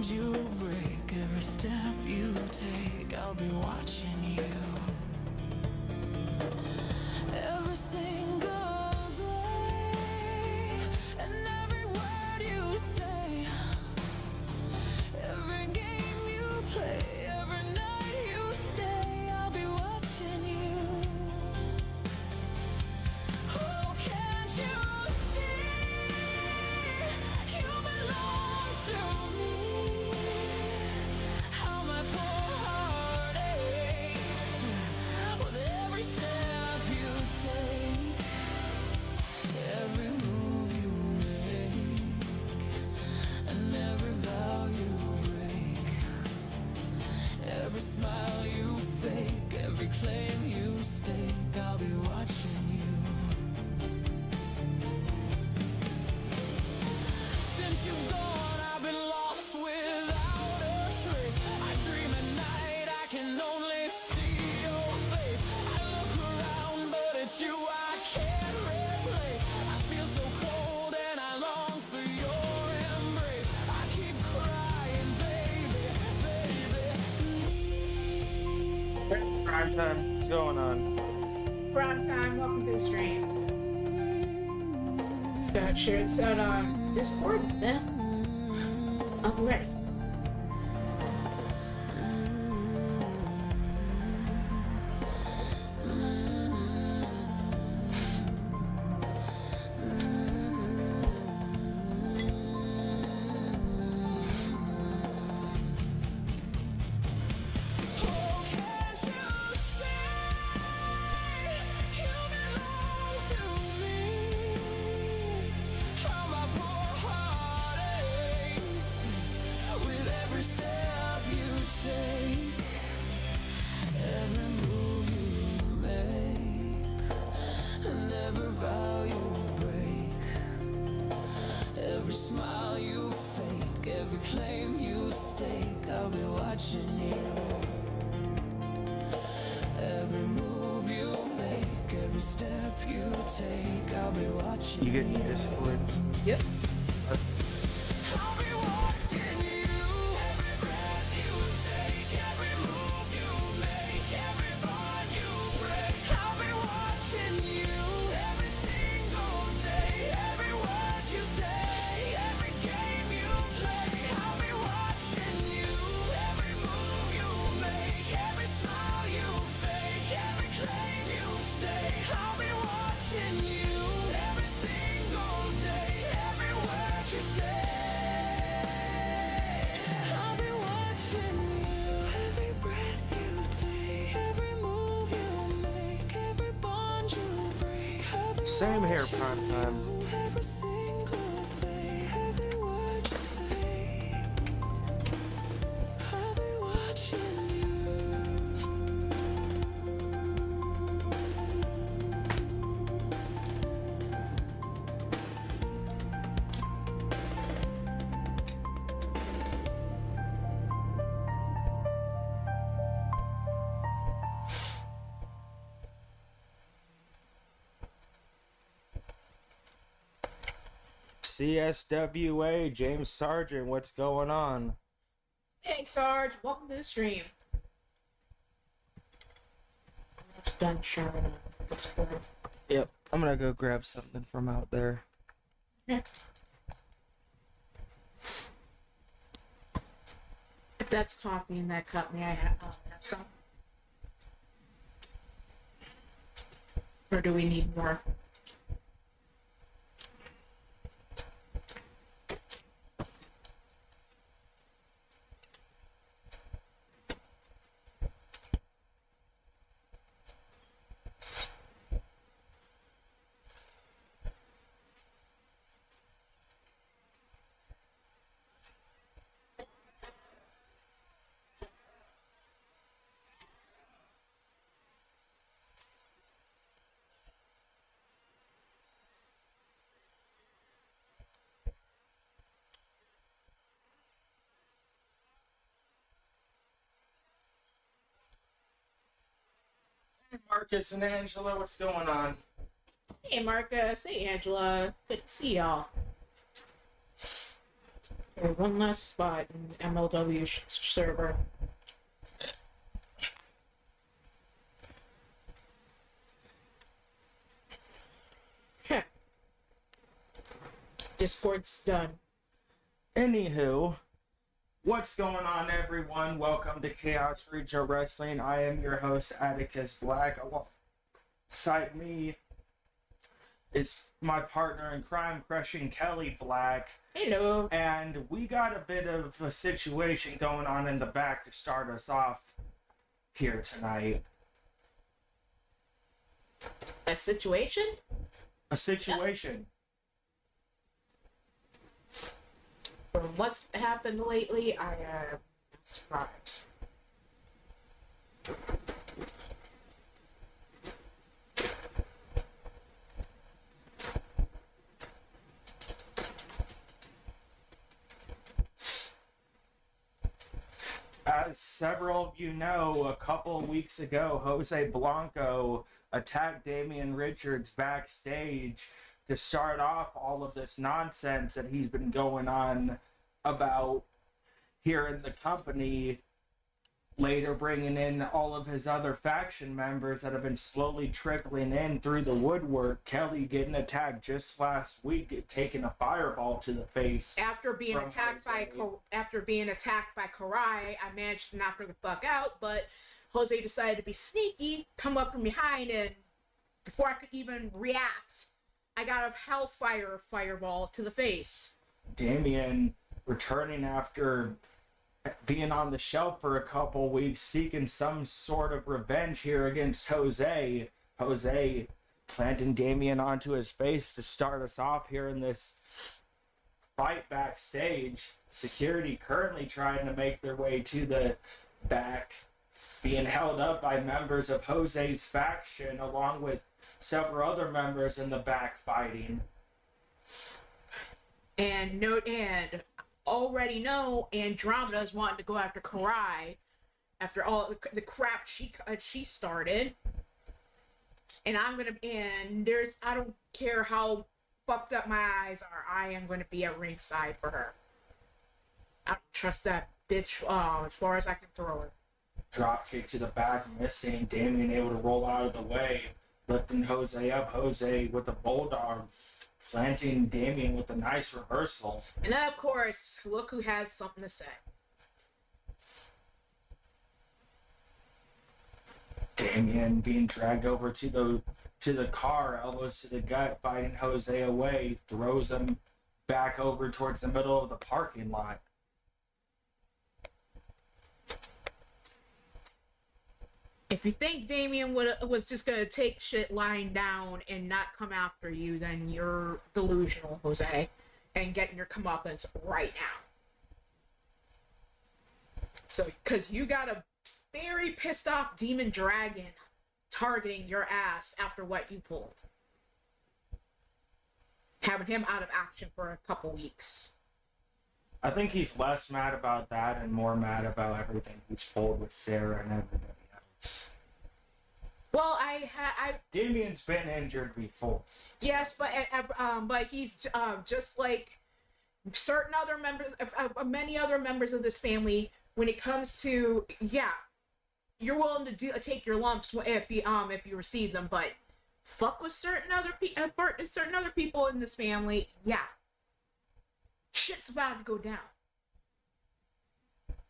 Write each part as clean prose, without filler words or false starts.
bond you break, every step you take, I'll be watching you. Every single day, and every word you say, every game you play, every night you stay, I'll be watching you. Oh, can't you see you belong to me? How my poor heart aches with every step you take, every move you make, and every vow you break, every smile you fake, every claim you stake, I'll be watching you. Since you've gone, I've been lost without a trace. I dream at night, I can only see your face. I look around, but it's you I can't replace. I feel so cold and I long for your embrace. I keep crying, baby, baby, please. Prime time. What's going on? Prime time, welcome to the stream. Scott shared this out on Discord, then I'm ready. Oh, can't you see you belong to me? How my poor heart aches with every step you take, every move you make, and every vow you break, every smile you fake, every claim you stake, I'll be watching you. Every move you make, every step you take, I'll be watching You get the Discord. Yep. I'll be watching you. Every breath you take, every move you make, every bond you break, I'll be watching you. Every single day, every word you say, every game you play, I'll be watching you. Every move you make, every smile you fake, every claim you stay, I'll be watching you. Every single day, every word you say, I'll be watching you. Every breath you take, every move you make, every bond you break, I'll be Same here, watching prime time. you. Every single day, every word you say, I'll be watching you. CSWA, James Sargent, what's going on? Hey Sarge, welcome to the stream. Almost done sharing on Discord. Yep, I'm gonna go grab something from out there. Yeah. If that's coffee in that cup, may I have some? Or do we need more? Marcus and Angela, what's going on? Hey Marcus, hey Angela, good to see y'all. Okay, one last spot in MLW server. Okay. Discord's done. Anywho, what's going on, everyone? Welcome to Chaos Regional Wrestling. I am your host, Atticus Black. Alongside me is my partner in crime, Crushing Kelly Black. Hello. And we got a bit of a situation going on in the back to start us off here tonight. A situation? A situation. From what's happened lately, I am not surprised. As several of you know, a couple of weeks ago, Jose Blanco attacked Damian Richards backstage to start off all of this nonsense that he's been going on about here in the company, later bringing in all of his other faction members that have been slowly trickling in through the woodwork. Kelly getting attacked just last week, taking a fireball to the face. After being From attacked by Jose. Karai, I managed to knock her the fuck out, but Jose decided to be sneaky, come up from behind, and before I could even react, I got a hellfire fireball to the face. Damian returning after being on the shelf for a couple weeks, seeking some sort of revenge here against Jose. Jose planting Damian onto his face to start us off here in this fight backstage. Security currently trying to make their way to the back, being held up by members of Jose's faction, along with several other members in the back fighting. And already know Andromeda's wanting to go after Karai after all the crap she started. And I don't care how fucked up my eyes are, I am going to be at ringside for her. I don't trust that bitch as far as I can throw her. Drop kick to the back, missing. Damian able to roll out of the way, lifting Jose up. Jose with the bulldog, planting Damian with a nice reversal. And then, of course, look who has something to say. Damian being dragged over to the car, elbows to the gut, fighting Jose away, throws him back over towards the middle of the parking lot. If you think Damien was just gonna take shit lying down and not come after you, then you're delusional, Jose, and getting your comeuppance right now. So, because you got a very pissed off demon dragon targeting your ass after what you pulled. Having him out of action for a couple weeks. I think he's less mad about that and more mad about everything he's pulled with Sarah and everybody else. Well, Damian's been injured before. yes, but he's just like certain other members, many other members of this family. When it comes to, you're willing to take your lumps if you receive them, but fuck with certain other people in this family, shit's about to go down.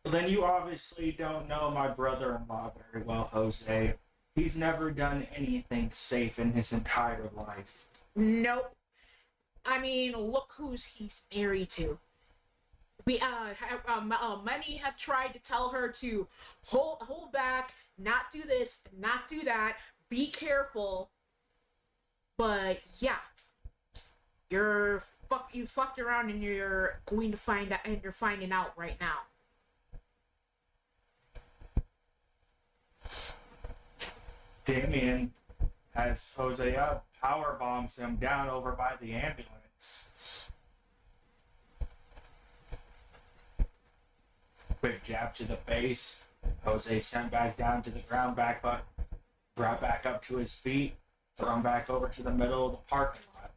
Then you obviously don't know my brother-in-law very well, Jose. He's never done anything safe in his entire life. Nope. I mean, look who's he's married to. We many have tried to tell her to hold back, not do this, not do that, be careful. But you fucked around and you're going to find out, and you're finding out right now. Damian has Jose up, power bombs him down over by the ambulance. Quick jab to the face. Jose sent back down to the ground, brought back up to his feet, thrown back over to the middle of the parking lot.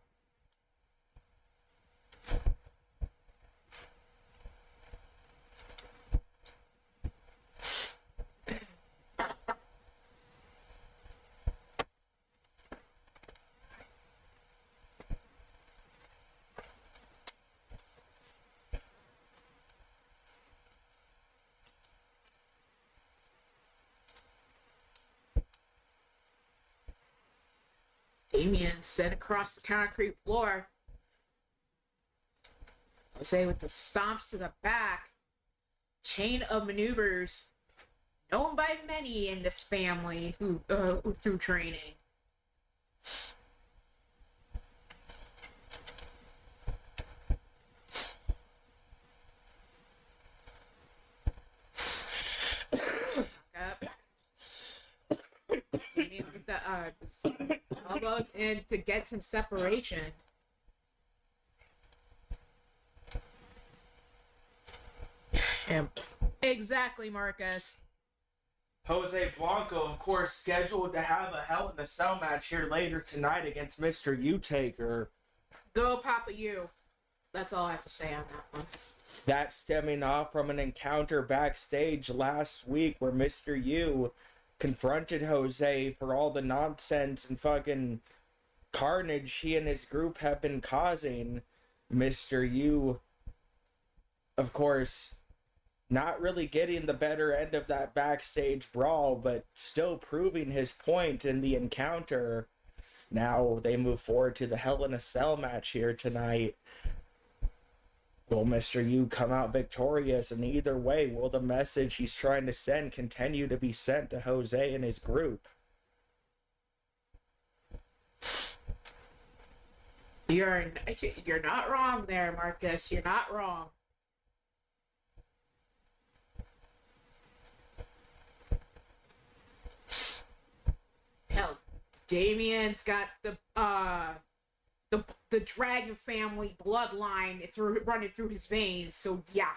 Damien sent across the concrete floor. Jose with the stomps to the back. Chain of maneuvers known by many in this family who through training. Up. Damien with the elbows in to get some separation. Exactly, Marcus. Jose Blanco, of course, scheduled to have a Hell in a Cell match here later tonight against Mr. U-Taker. Go, Papa U. That's all I have to say on that one. That stemming off from an encounter backstage last week where Mr. U confronted Jose for all the nonsense and fucking carnage he and his group have been causing. Mr. U, of course, not really getting the better end of that backstage brawl, but still proving his point in the encounter. Now they move forward to the Hell in a Cell match here tonight. Will Mr. U come out victorious? And either way, will the message he's trying to send continue to be sent to Jose and his group? You're not wrong there, Marcus. You're not wrong. Hell, Damien's got the Dragon family bloodline running through his veins. So yeah,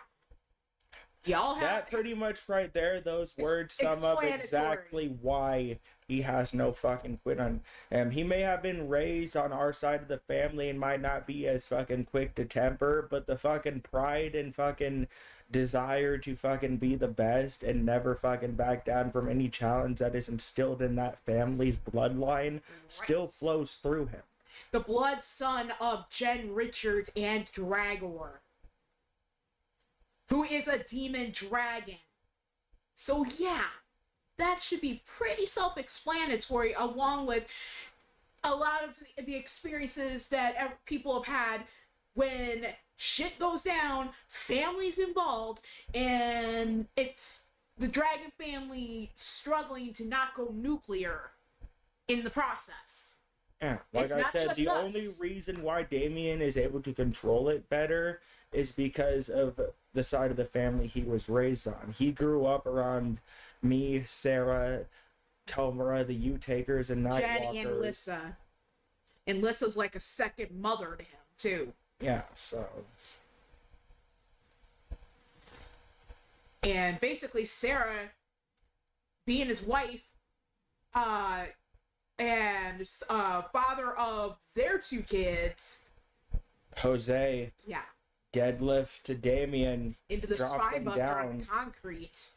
y'all have That pretty much right there, those words sum up exactly why he has no fucking quit on him. He may have been raised on our side of the family and might not be as fucking quick to temper, but the fucking pride and fucking desire to fucking be the best and never fucking back down from any challenge that is instilled in that family's bloodline still flows through him. the blood son of Jen Richards and Dragor, who is a demon dragon. So yeah, that should be pretty self-explanatory, along with a lot of the experiences that people have had when shit goes down, families involved, and it's the dragon family struggling to not go nuclear in the process. Yeah, like It's I not said, just the us. only reason why Damien is able to control it better is because of the side of the family he was raised on. He grew up around me, Sarah, Tomura, the U-Takers, and Nightwalkers. Jenny and Lissa. And Lissa's like a second mother to him, too. Yeah, so... And basically, Sarah, being his wife, and father of their two kids, Jose, yeah, deadlift to Damien, into the drops spy him buster on down. the concrete.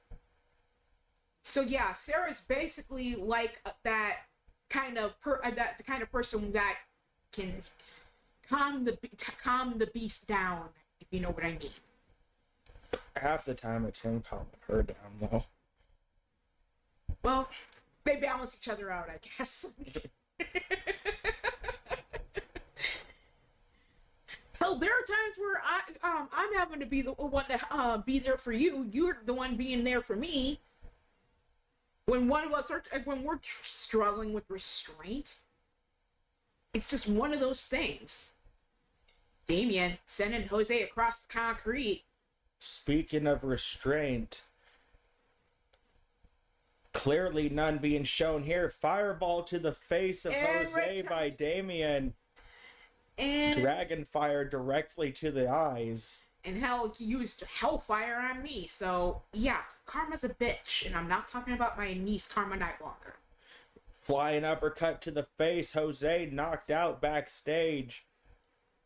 So yeah, Sarah's basically like that kind of person that can calm the beast down, if you know what I mean. Half the time it's him calming her down, though. Well, they balance each other out, I guess. Hell, there are times where I'm having to be the one to be there for you. You're the one being there for me. When one of us when we're struggling with restraint, it's just one of those things. Damien sending Jose across the concrete. Speaking of restraint, clearly none being shown here. Fireball to the face of And Jose by Damien. And Dragon fire directly to the eyes. And hell, he used hellfire on me. So yeah, Karma's a bitch, and I'm not talking about my niece Karma Nightwalker. Flying uppercut to the face. Jose knocked out backstage.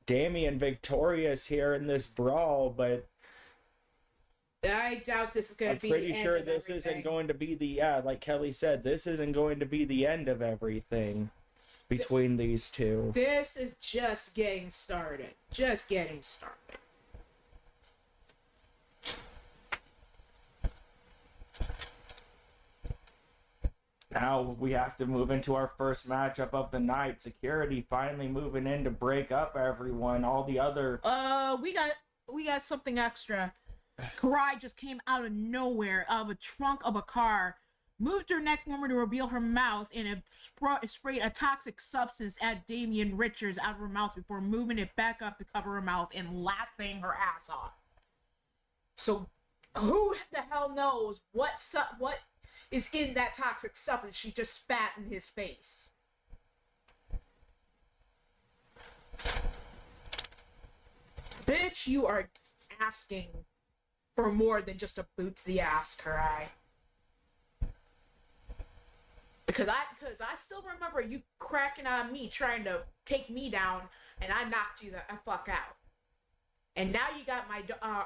Damien victorious here in this brawl, but I doubt this is going I'm to be. pretty the end sure of this everything. isn't going to be the, like Kelly said, this isn't going to be the end of everything between these two. This is just getting started. Just getting started. Now we have to move into our first matchup of the night. Security finally moving in to break up everyone. All the other We got something extra. Karai just came out of nowhere, out of a trunk of a car, moved her neck warmer to reveal her mouth, and it sprayed a toxic substance at Damian Richards out of her mouth before moving it back up to cover her mouth and laughing her ass off. So, who the hell knows what is in that toxic substance she just spat in his face? Bitch, you are asking for more than just a boot to the ass, Karai. Because I still remember you cracking on me, trying to take me down, and I knocked you the fuck out. And now you got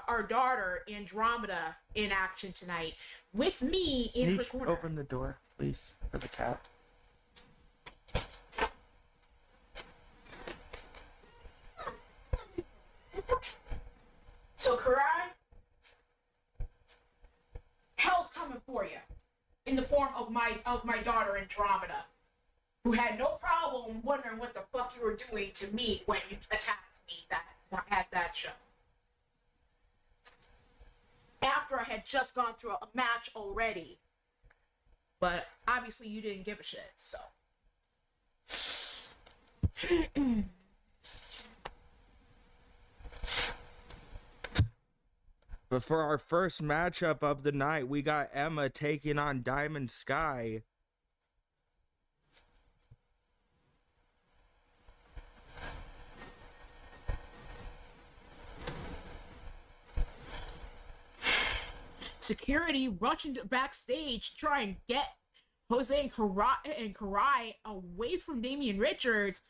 our daughter Andromeda in action tonight with me in her corner. Open the door, please, for the cat. So Karai, hell's coming for you, in the form of my daughter Andromeda, who had no problem wondering what the fuck you were doing to me when you attacked me at that show. After I had just gone through a match already, but obviously you didn't give a shit. So. But for our first matchup of the night, we got Emma taking on Diamond Sky. Security rushing backstage to try and get Jose and Karai away from Damian Richards.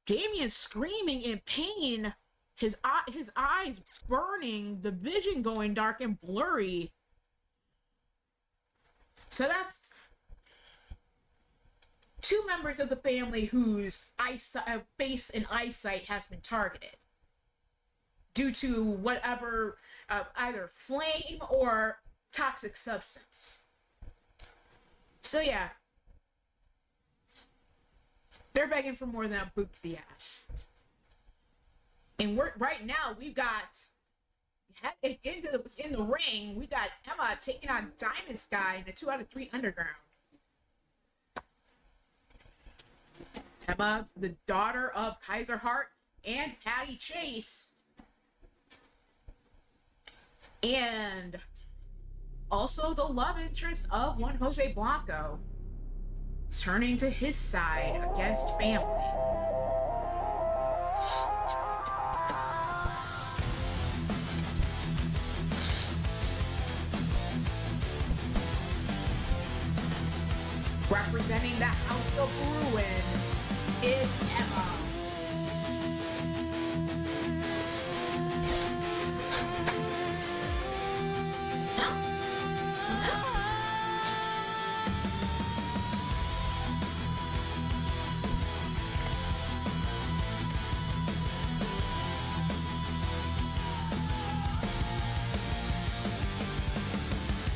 Damian screaming in pain, his eyes burning, the vision going dark and blurry. So that's two members of the family whose face and eyesight has been targeted due to whatever, either flame or toxic substance. So yeah, they're begging for more than a boot to the ass. And right now we've got in the ring, we got Emma taking on Diamond Sky in a 2 out of 3 underground. Emma, the daughter of Kaiser Hart and Patty Chase, and also the love interest of one Jose Blanco, turning to his side against family. Representing the House of Ruin is Emma.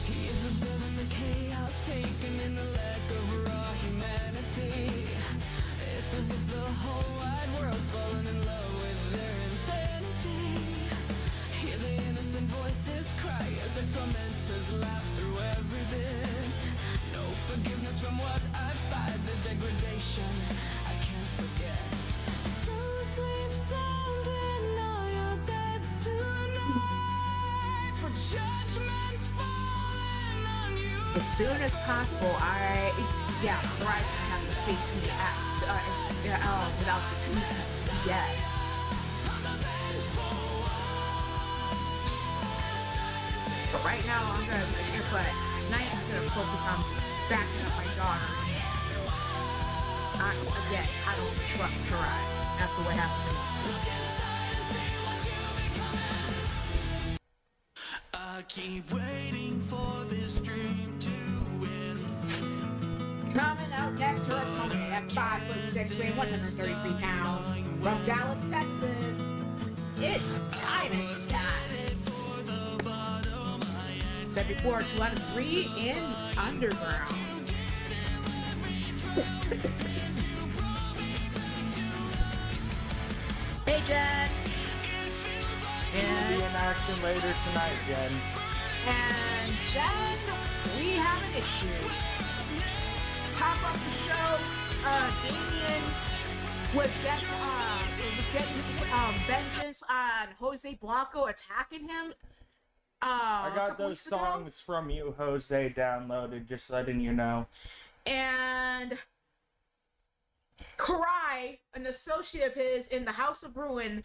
He's observing the chaos, taken in the lack of raw humanity. It's as if the whole wide world's fallen in love with their insanity. Hear the innocent voices cry as their tormentors laugh through every bit. No forgiveness from what I've spied, the degradation I can't forget. So sleep sound in all your beds tonight, for judgment's falling on you. As soon as possible, Brian's gonna have to face me without the sneak. Yes. But right now, but tonight I'm gonna focus on backing up my daughter. And I don't trust Karai after what happened to me. I keep waiting for this dream to win. Coming out next, her opponent at 5'6", weighing 133 pounds, from Dallas, Texas, it's Diamond Sky. Said before, 2 out of 3 in underground. Hey, Jen. We'll be in action later tonight, Jen. And Jen, we have an issue. To top up the show, Damien was getting vengeance on Jose Blanco attacking him. I A got couple those weeks ago. songs from you, Jose, downloaded, just letting you know. And Karai, an associate of his in the House of Ruin,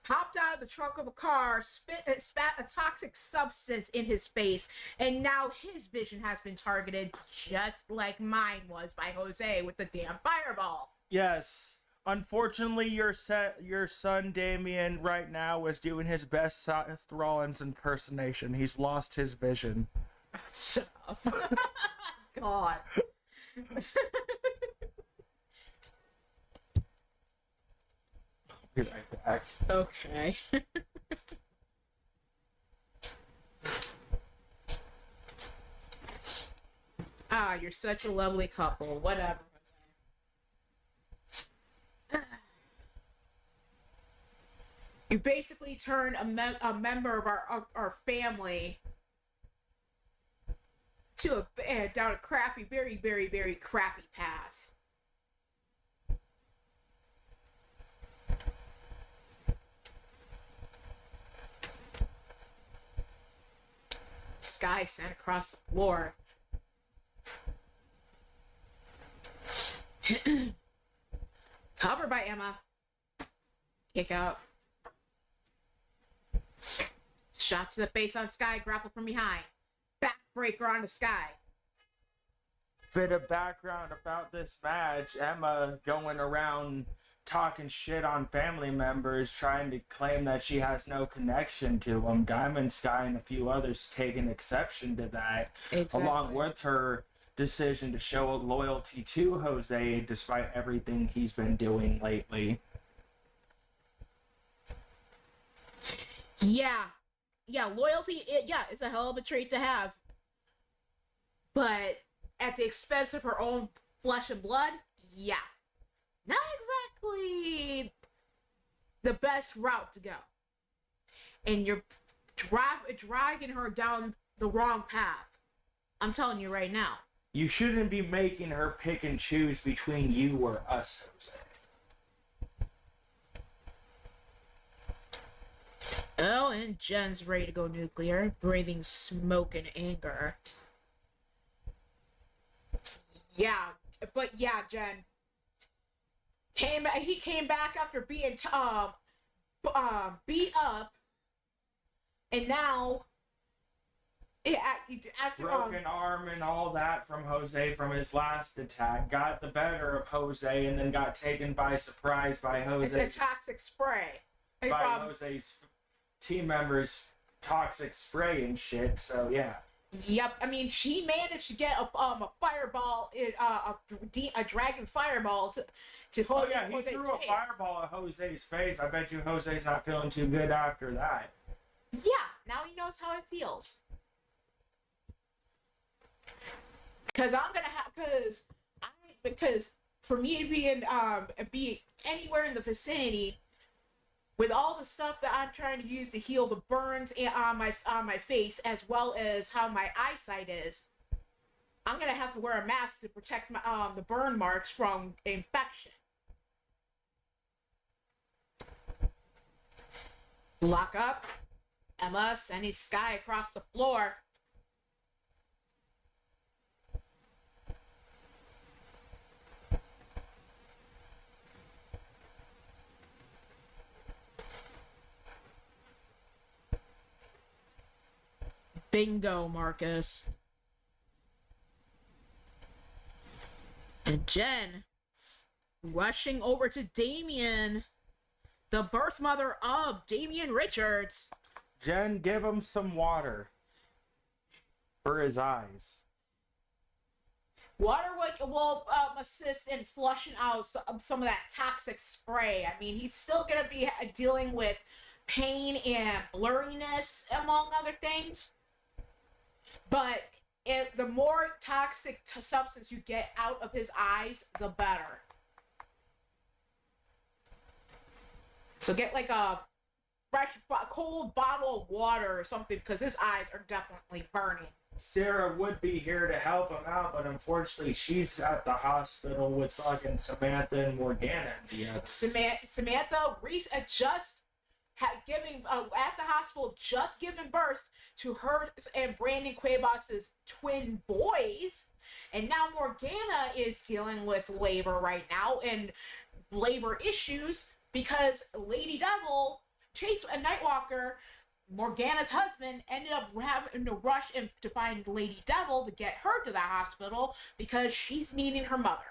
popped out of the trunk of a car, spat a toxic substance in his face, and now his vision has been targeted just like mine was by Jose with the damn fireball. Yes. Unfortunately, your son Damien right now is doing his best Seth Rollins impersonation. He's lost his vision. Shut up. God. Be right back. Okay. Ah, you're such a lovely couple. Whatever. You basically turn a member of our family to down a crappy, very, very, very crappy path. Sky sent across the floor. Covered by Emma. Kick out. Shot to the face on Sky, grapple from behind. Backbreaker on the Sky. Bit of background about this match. Emma going around talking shit on family members, trying to claim that she has no connection to them. Diamond Sky and a few others taking exception to that, along with her decision to show loyalty to Jose despite everything he's been doing lately. Yeah, loyalty, is a hell of a trait to have. But at the expense of her own flesh and blood, yeah. Not exactly the best route to go. And you're dragging her down the wrong path. I'm telling you right now. You shouldn't be making her pick and choose between you or us, Jose. Oh, and Jen's ready to go nuclear, breathing smoke and anger. Yeah, but yeah, Jen. He came back after being beat up, and now after broken arm and all that from Jose from his last attack, got the better of Jose and then got taken by surprise by it's Jose. a toxic spray. By Jose's team members' toxic spray and shit. So yeah. Yep, I mean she managed to get a fireball, a dragon fireball to Oh yeah, he Jose's threw a face. fireball at Jose's face. I bet you Jose's not feeling too good after that. Yeah, now he knows how it feels. Because for me to be anywhere in the vicinity with all the stuff that I'm trying to use to heal the burns on my face, as well as how my eyesight is, I'm gonna have to wear a mask to protect my the burn marks from infection. Lock up. Emma sending Sky across the floor. Bingo, Marcus. And Jen rushing over to Damien, the birth mother of Damien Richards. Jen, give him some water for his eyes. Water will assist in flushing out some of that toxic spray. I mean, he's still going to be dealing with pain and blurriness, among other things. But and the more toxic substance you get out of his eyes, the better. So get like a fresh, cold bottle of water or something, because his eyes are definitely burning. Sarah would be here to help him out, but unfortunately she's at the hospital with fucking Samantha and Morgana and the others. Samantha Reese had just giving at the hospital, just giving birth to her and Brandon Cuevas' twin boys, and now Morgana is dealing with labor right now and labor issues because Lady Devil, Chase, a Nightwalker, Morgana's husband, ended up having to rush to find Lady Devil to get her to the hospital because she's needing her mother.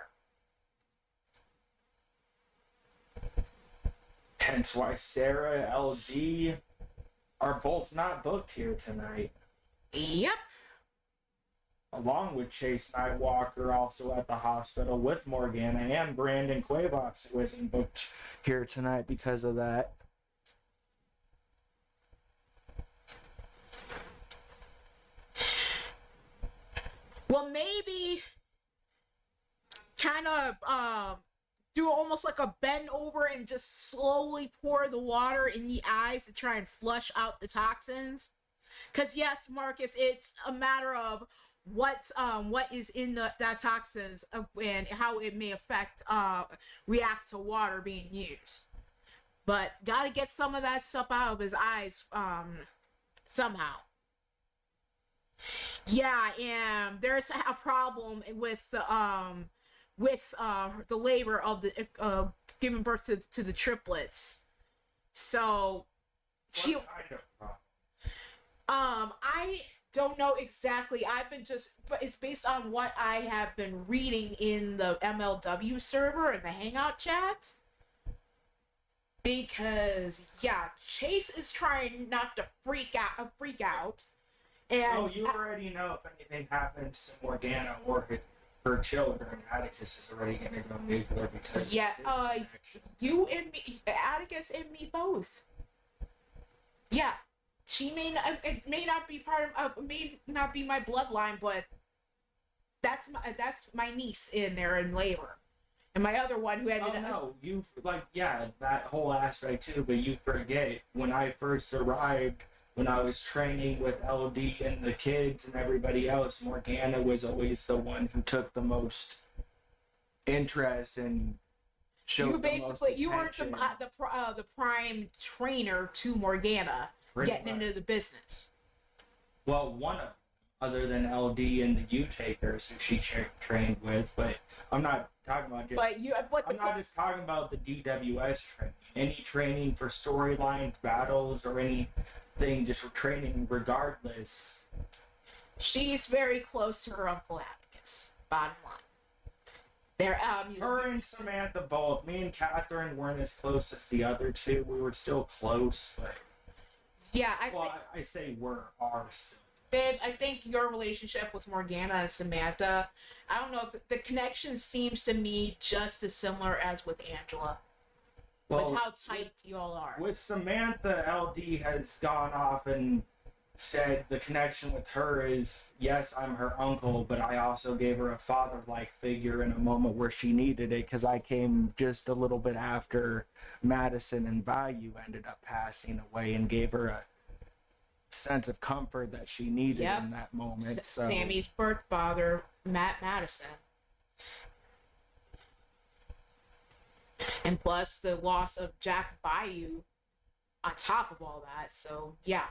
Hence why Sarah, LD are both not booked here tonight. Yep. Along with Chase Nightwalker, also at the hospital with Morgana, and Brandon Cuevas, who isn't booked here tonight because of that. Well, maybe kind of do almost like a bend over and just slowly pour the water in the eyes to try and flush out the toxins. Because yes, Marcus, it's a matter of what is in that toxins and how it may affect react to water being used. But gotta get some of that stuff out of his eyes somehow. Yeah, and there's a problem with the labor of the giving birth to the triplets. So she What kind of problem? I don't know exactly. But it's based on what I have been reading in the MLW server and the Hangout chat. Because yeah, Chase is trying not to freak out. And You already know if anything happens to Morgana or her children, Atticus is already going to go nuclear because yeah, you and me, Atticus and me both. Yeah, it may not be may not be my bloodline, but that's my niece in there in labor, and my other one who ended up. No, you that whole aspect too, but you forget when I first arrived. When I was training with LD and the kids and everybody else, Morgana was always the one who took the most interest and showed You the basically most you were attention. the prime trainer to Morgana Pretty getting much. into the business. Well, one of them, other than LD and the U-Takers who she trained with, but I'm not talking about just. I'm not just talking about the DWS training. Any training for storylines, battles, or anything, just training regardless. She's very close to her uncle Atticus. Bottom line. Her and Samantha both. Me and Catherine weren't as close as the other two. We were still close, but Yeah, I say are still. Babe, I think your relationship with Morgana and Samantha, I don't know if the connection seems to me just as similar as with Angela. Well, with how tight you all are. with Samantha, LD has gone off and said the connection with her is, yes, I'm her uncle, but I also gave her a father-like figure in a moment where she needed it, because I came just a little bit after Madison and Bayou ended up passing away, and gave her a sense of comfort that she needed in that moment. So Sammy's birth father, Matt Madison. And plus the loss of Jack Bayou on top of all that, so yeah.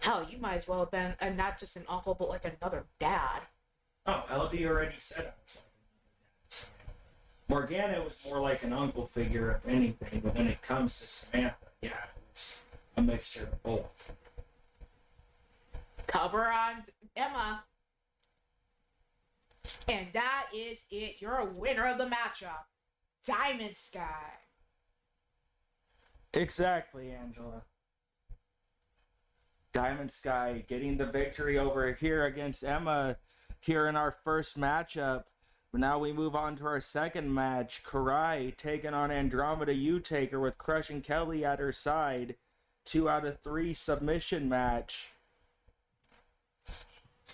Hell, you might as well have been not just an uncle, but like another dad. Oh, LD already said I was like another dad. Morgana was more like an uncle figure, if anything, but when it comes to Samantha, yeah, it's a mixture of both. Cover on Emma. And that is it. You're a winner of the matchup. Diamond Sky. Exactly, Angela. Diamond Sky getting the victory over here against Emma here in our first matchup. But now we move on to our second match. Karai taking on Andromeda U-Taker with Crushing Kelly at her side. 2 out of 3 submission match.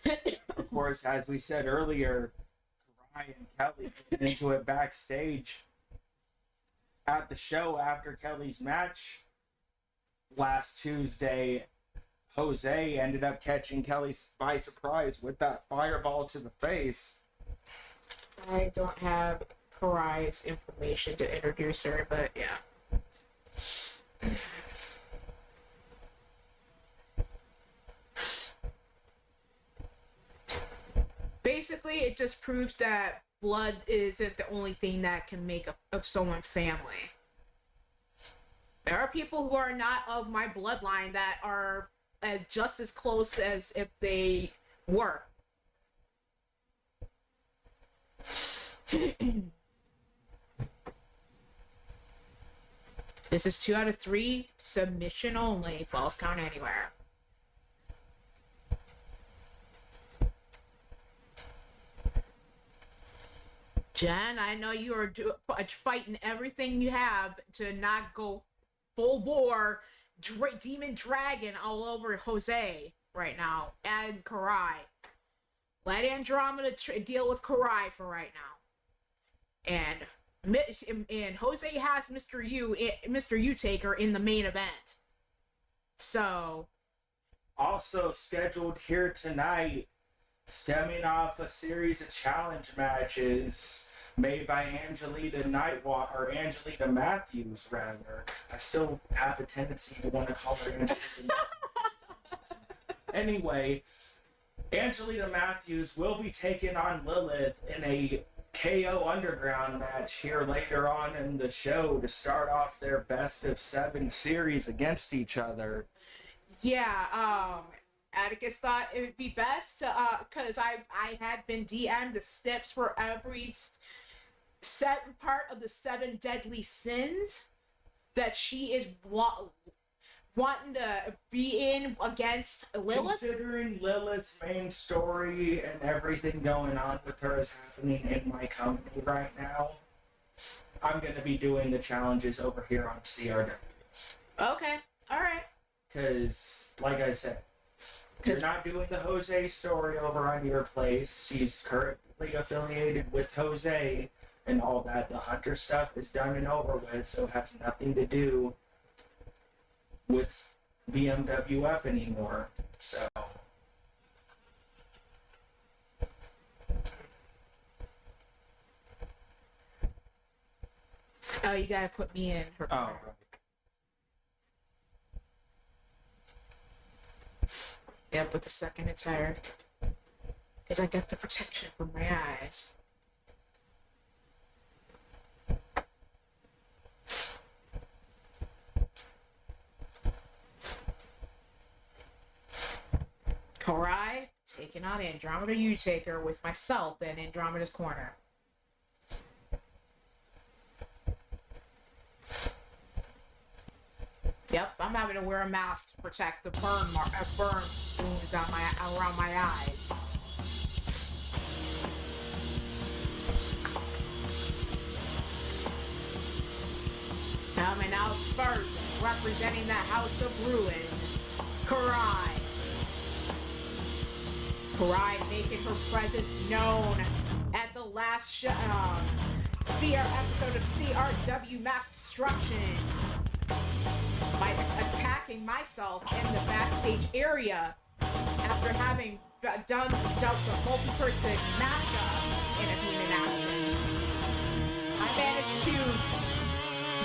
Of course, as we said earlier, Ryan and Kelly get into it backstage at the show after Kelly's match last Tuesday. Jose ended up catching Kelly by surprise with that fireball to the face. I don't have Karai's information to introduce her, but yeah. Basically, it just proves that blood isn't the only thing that can make of someone family. There are people who are not of my bloodline that are just as close as if they were. This is 2 out of 3, submission only, false count anywhere. Jen, I know you are fighting everything you have to not go full bore demon dragon all over Jose right now and Karai. Let Andromeda deal with Karai for right now. And Jose has Mr. U-Taker in the main event. So, also scheduled here tonight, stemming off a series of challenge matches made by Angelina Matthews, rather. I still have a tendency to want to call her Angelina Matthews. Anyway, Angelina Matthews will be taking on Lilith in a KO Underground match here later on in the show to start off their best of 7 series against each other. yeah, Atticus thought it would be best because I had been DM'd the steps for every part of the 7 deadly sins that she is wanting to be in against Lilith. Considering Lilith's main story and everything going on with her is happening in my company right now, I'm going to be doing the challenges over here on CRW. Okay, alright. Because, like I said, you're not doing the Jose story over on your place. She's currently affiliated with Jose and all that. The Hunter stuff is done and over with, so it has nothing to do with BMWF anymore. So, Oh, you gotta put me in her corner. right. Yeah, but the second it's tired. Because I got the protection from my eyes. Karai taking on Andromeda U-Taker with myself in Andromeda's corner. Yep, I'm having to wear a mask to protect the burn wounds on around my eyes. Coming out first, representing the House of Ruin, Karai. Karai making her presence known at the last episode of CRW Mass Destruction by attacking myself in the backstage area after having dealt a multi-person matchup in a human action. I managed to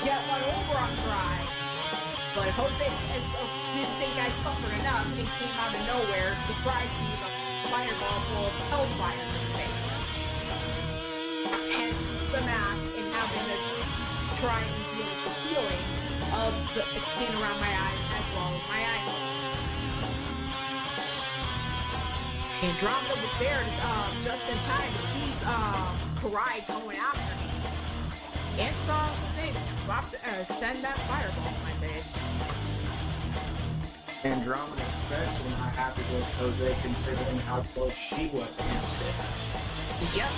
get one over on Karai, but Jose didn't think I suffered enough and came out of nowhere, surprised me with a fireball full of hellfire in his face. Hence the mask and having to try and deal with the healing of the skin around my eyes as well as my eyes. Andromeda was there just in time to see Karai going after me. And saw Jose send that fireball in my face. Andromeda especially not happy with Jose considering how close she was instant. Yep.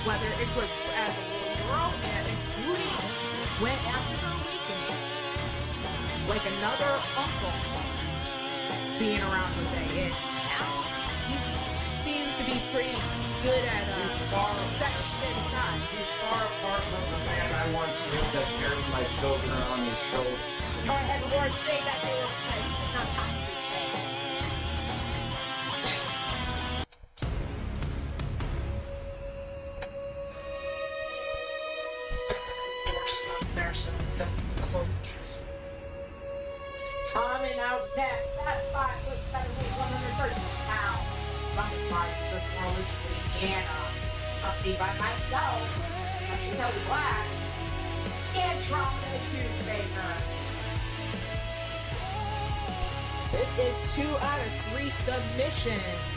Whether it was as a little girl and including went after her awakening. Like another uncle being around Jose. And now he's to be pretty good at setting shit aside. He's far apart from the man I once knew that carried my children on his shoulders. Or had the Lord say that they were sitting on top of his head. Mercer doesn't close the castle. Coming out next at 5'7", 130 pounds. From the party of North Louisiana. Accompanied by myself, Kelly Black, Andromeda Doomsaver. This is 2 out of 3 submissions.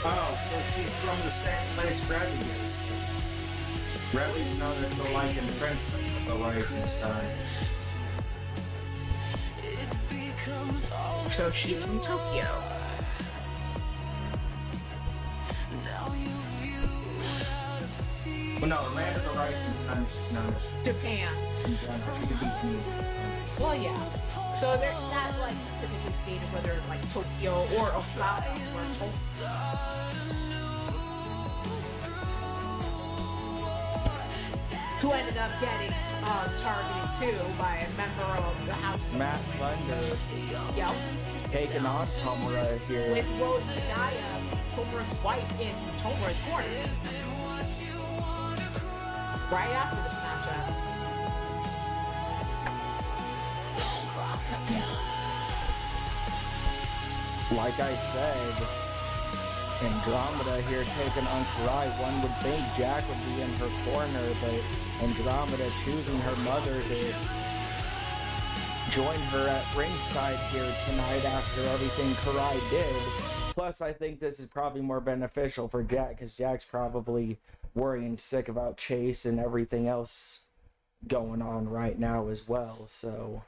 Oh, so she's from the same place Revy is. Revy's known as the Lycan Princess of the Rising Sun. So she's from Tokyo. Well, no, Land of the Rising Sun is known as Japan. in general. She could be Canadian. Well, yeah. So there's not like specifically stated whether like Tokyo or Osaka or Tokyo. Who ended up getting targeted too by a member of the House of Matt Thunder Yep. taking on Tomura here. With Rose Nagaya, Tomura's wife, in Tomura's corner. Right after this matchup. Like I said, Andromeda here taking on Karai. One would think Jack would be in her corner, but Andromeda choosing her mother to join her at ringside here tonight after everything Karai did. Plus, I think this is probably more beneficial for Jack, because Jack's probably worrying sick about Chase and everything else going on right now as well, so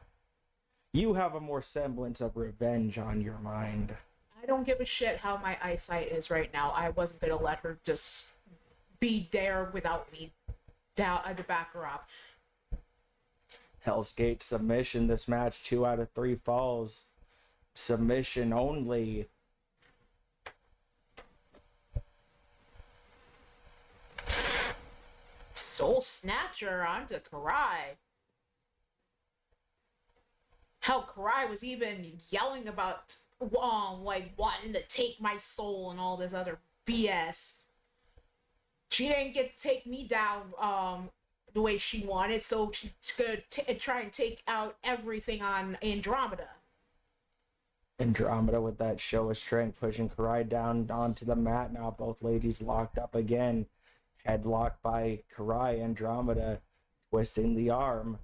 you have a more semblance of revenge on your mind. I don't give a shit how my eyesight is right now. I wasn't gonna let her just be there without me down to back her up. Hell's Gate submission this match, 2 out of 3 falls. Submission only. Soul Snatcher onto Karai. How Karai was even yelling about like wanting to take my soul and all this other BS. She didn't get to take me down the way she wanted, so she's gonna try and take out everything on Andromeda. Andromeda with that show of strength, pushing Karai down onto the mat. Now both ladies locked up again. Headlocked by Karai. Andromeda twisting the arm.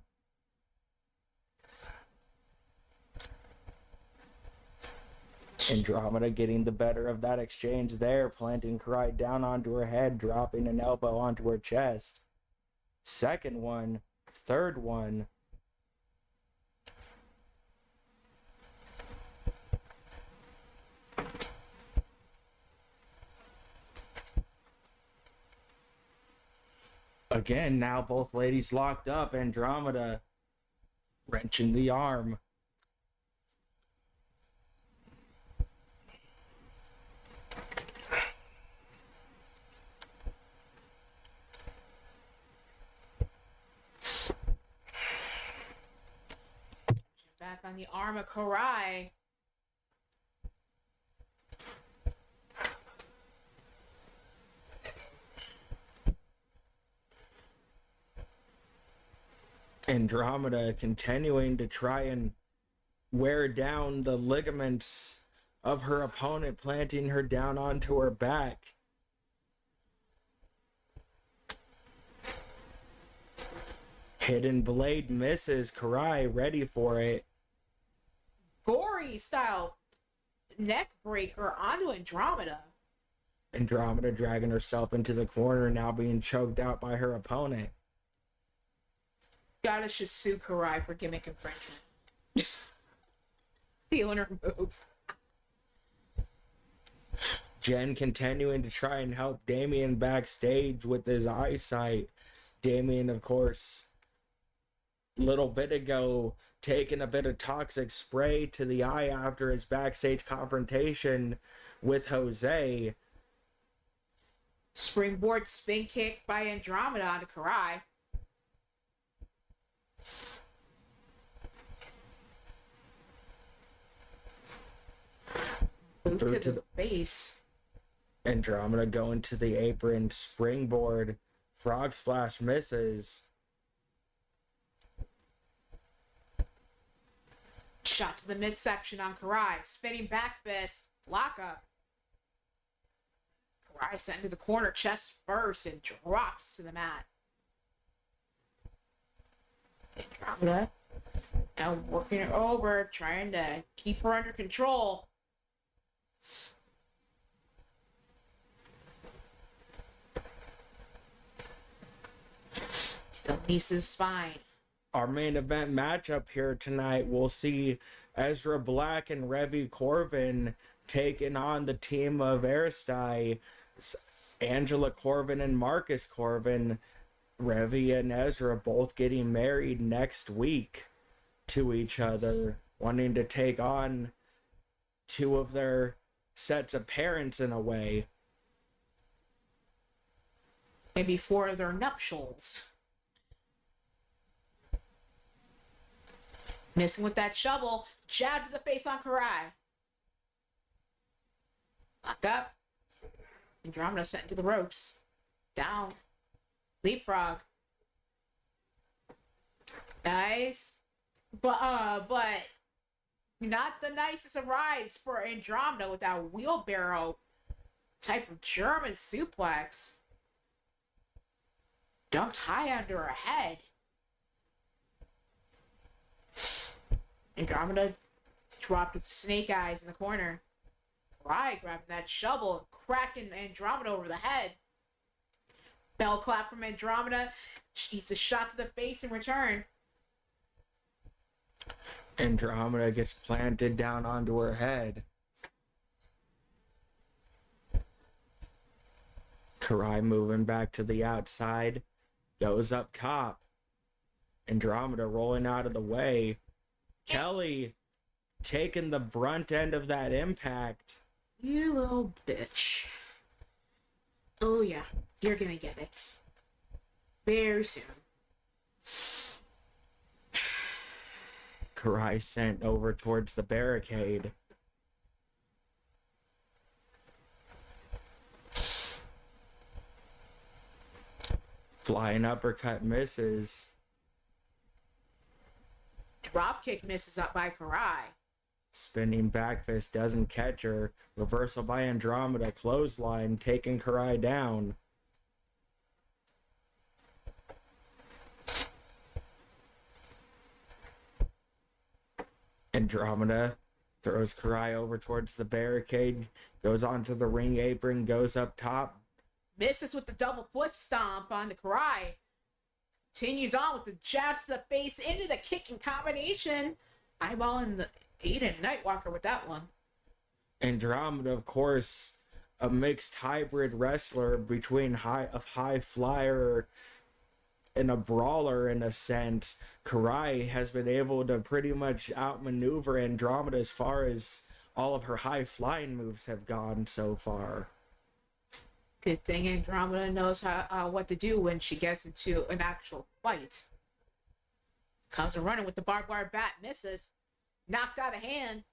Andromeda getting the better of that exchange there, planting Karai down onto her head, dropping an elbow onto her chest. Second one, third one. Again, now both ladies locked up. Andromeda wrenching the arm. Back on the arm of Karai. Andromeda continuing to try and wear down the ligaments of her opponent, planting her down onto her back. Hidden blade misses. Karai ready for it. Gory style neck breaker onto Andromeda. Andromeda dragging herself into the corner, now being choked out by her opponent. Gotta just sue Karai for gimmick infringement. Stealing her move. Jen continuing to try and help Damien backstage with his eyesight. Damien, of course, little bit ago taking a bit of toxic spray to the eye after his backstage confrontation with Jose. Springboard spin kick by Andromeda onto Karai. Boot to the face. Andromeda going to the apron, springboard, frog splash misses. Shot to the midsection on Karai. Spinning back fist. Lockup. Karai sent into the corner, chest first, and drops to the mat. Andromeda now working her over, trying to keep her under control. Delisa's spine. Our main event matchup here tonight, we'll see Ezra Black and Revy Corbin taking on the team of Aristai, Angela Corbin and Marcus Corbin. Revy and Ezra both getting married next week to each other, wanting to take on two of their sets of parents in a way. Maybe four of their nuptials. Missing with that shovel. Jab to the face on Karai. Lock up. Andromeda sent into the ropes. Down. Leapfrog. Nice. But not the nicest of rides for Andromeda with that wheelbarrow type of German suplex. Dumped high under her head. Andromeda dropped with the snake eyes in the corner. Karai grabbing that shovel and cracking Andromeda over the head. Bell clap from Andromeda. She's a shot to the face in return. Andromeda gets planted down onto her head. Karai moving back to the outside. Goes up top. Andromeda rolling out of the way. Kelly taking the brunt end of that impact. You little bitch. Oh yeah, you're gonna get it. Very soon. Karai sent over towards the barricade. Flying uppercut misses. Dropkick misses up by Karai. Spinning back fist doesn't catch her. Reversal by Andromeda. Clothesline taking Karai down. Andromeda throws Karai over towards the barricade. Goes onto the ring apron. Goes up top. Misses with the double foot stomp on the Karai. Continues on with the jabs to the face into the kicking combination. Eyeballing the Aiden Nightwalker with that one. Andromeda, of course, a mixed hybrid wrestler between a high flyer and a brawler in a sense. Karai has been able to pretty much outmaneuver Andromeda as far as all of her high flying moves have gone so far. Good thing Andromeda knows how what to do when she gets into an actual fight. Comes running with the barbed wire bat, misses. Knocked out of hand.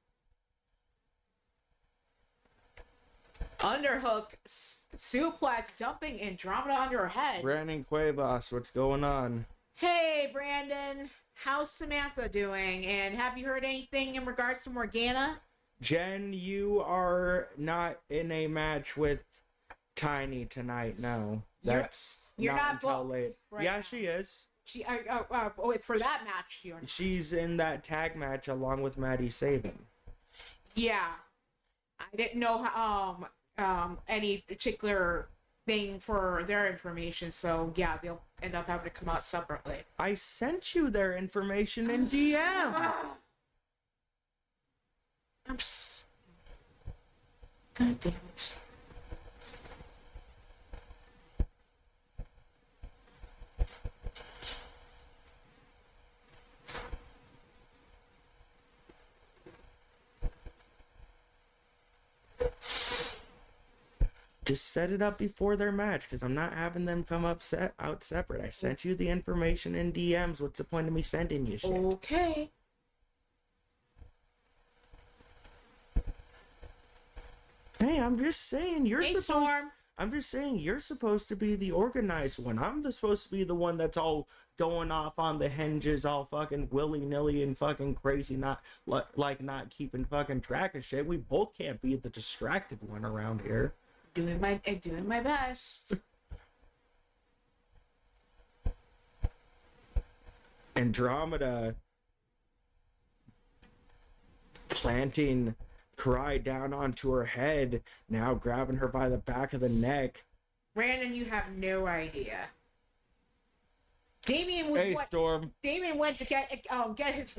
Underhook, suplex, jumping Andromeda under her head. Brandon Cuevas, what's going on? Hey, Brandon. How's Samantha doing? And have you heard anything in regards to Morgana? Jen, you are not in a match with Tiny tonight, no. That's you're not until booked late. right Yeah, now. she is. She for that match, you're not. She's in that tag match along with Maddie Sabin. Yeah, I didn't know any particular thing for their information, so yeah, they'll end up having to come out separately. I sent you their information in DM. God damn it. Just set it up before their match, because I'm not having them come out separate. I sent you the information in DMs. What's the point of me sending you shit? Okay. Hey, I'm just saying you're Hey, supposed. Storm. I'm just saying you're supposed to be the organized one. Supposed to be the one that's all going off on the hinges, all fucking willy nilly and fucking crazy, not like not keeping fucking track of shit. We both can't be the distracted one around here. Doing my best. Andromeda planting Karai down onto her head, now grabbing her by the back of the neck. Brandon, you have no idea. Damien Hey, Storm. went to get his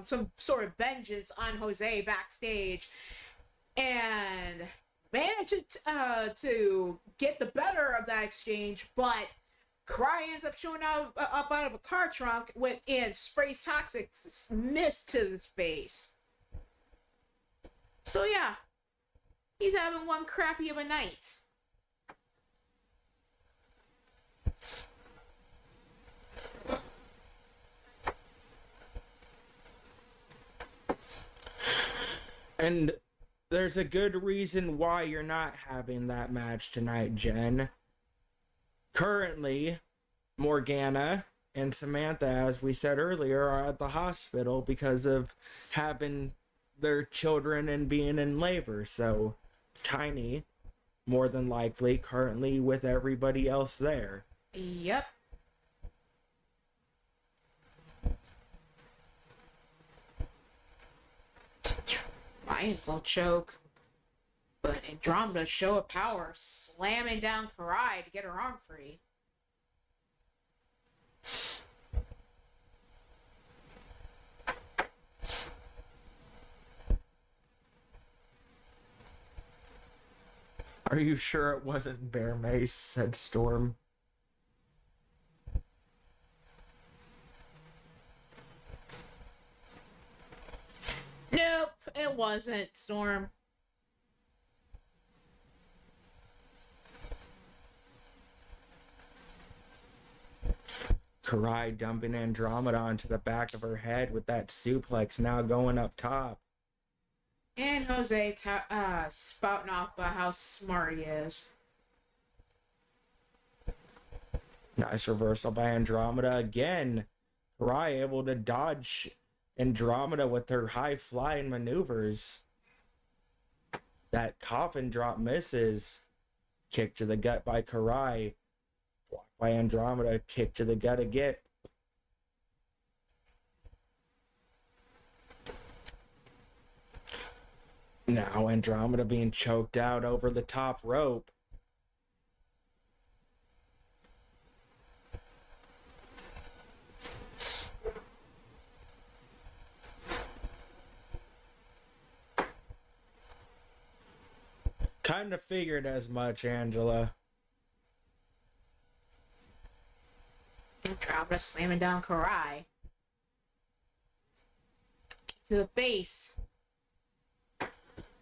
some sort of vengeance on Jose backstage, and managed to get the better of that exchange. But Karai ends up showing up out of a car trunk and sprays toxic mist to his face. So yeah, he's having one crappy of a night. And there's a good reason why you're not having that match tonight, Jen. Currently, Morgana and Samantha, as we said earlier, are at the hospital because of having their children and being in labor. So, Tiny, more than likely, currently with everybody else there. Yep. Mindful choke. But Andromeda show of power, slamming down Karai to get her arm free. Are you sure it wasn't Bear Mace? Said Storm. Nope, it wasn't, Storm. Karai dumping Andromeda onto the back of her head with that suplex now going up top. And Jose spouting off about how smart he is. Nice reversal by Andromeda again. Karai able to dodge Andromeda with her high flying maneuvers. That coffin drop misses. Kick to the gut by Karai. Blocked by Andromeda. Kick to the gut again. Now Andromeda being choked out over the top rope. Kind of figured as much, Angela. Andromeda slamming down Karai. To the base.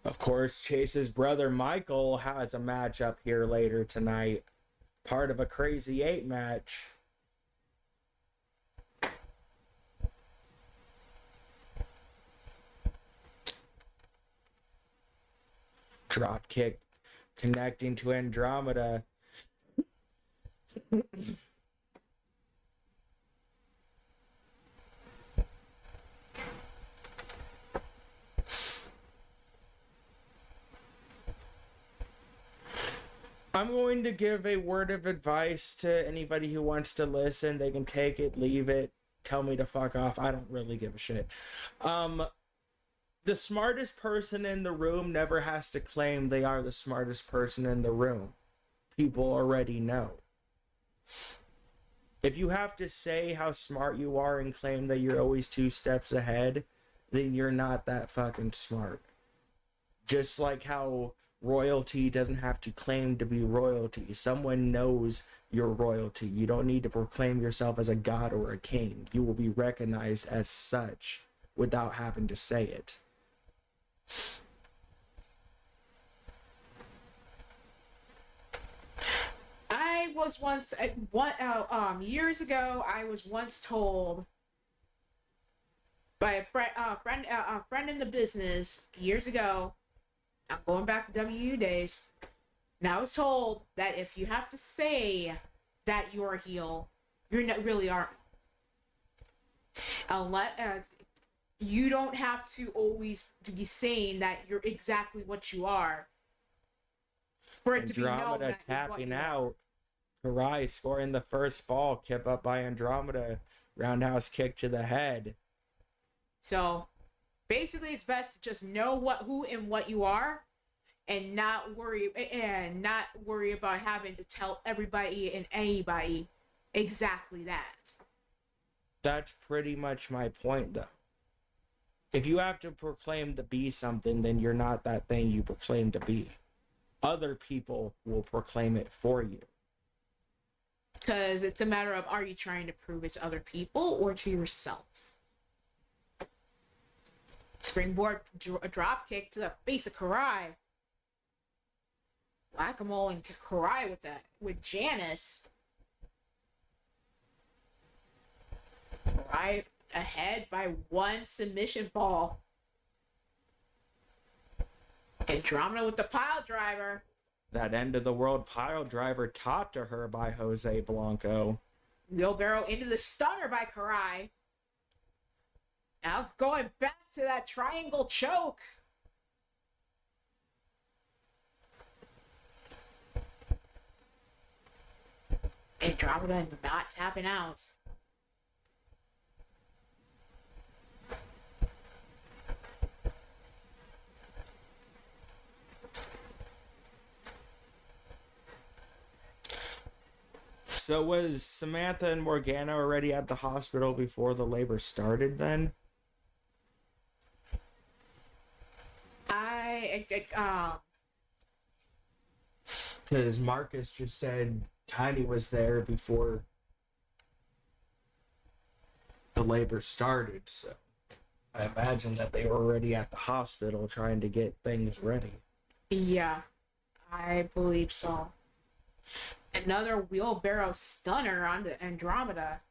Of course, Chase's brother Michael has a matchup here later tonight. Part of a Crazy 8 match. Drop kick connecting to Andromeda. I'm going to give a word of advice to anybody who wants to listen. They can take it, leave it, tell me to fuck off. I don't really give a shit. The smartest person in the room never has to claim they are the smartest person in the room. People already know. If you have to say how smart you are and claim that you're always 2 steps ahead, then you're not that fucking smart. Just like how royalty doesn't have to claim to be royalty. Someone knows you're royalty. You don't need to proclaim yourself as a god or a king. You will be recognized as such without having to say it. I was once years ago, I was once told by a friend in the business years ago. I'm going back to WU days. And I was told that if you have to say that you're a heel, you're not really aren't. Unless you don't have to always be saying that you're exactly what you are. For it to be known Andromeda that you're what tapping you are. out. Karai scoring the first fall, kept up by Andromeda. Roundhouse kick to the head. So basically, it's best to just know who and what you are, and not worry about having to tell everybody and anybody exactly that. That's pretty much my point, though. If you have to proclaim to be something, then you're not that thing you proclaim to be. Other people will proclaim it for you. Because it's a matter of, are you trying to prove it to other people or to yourself? Springboard drop kick to the face of Karai. Whack-a-mole and Karai with Janice. Karai ahead by one submission fall. Andromeda with the pile driver. That end of the world pile driver taught to her by Jose Blanco. Wheelbarrow into the stunner by Karai. Now going back to that triangle choke. Andromeda not tapping out. So was Samantha and Morgana already at the hospital before the labor started then? Because Marcus just said Tiny was there before the labor started, so I imagine that they were already at the hospital trying to get things ready. Yeah, I believe so. Another wheelbarrow stunner onto Andromeda.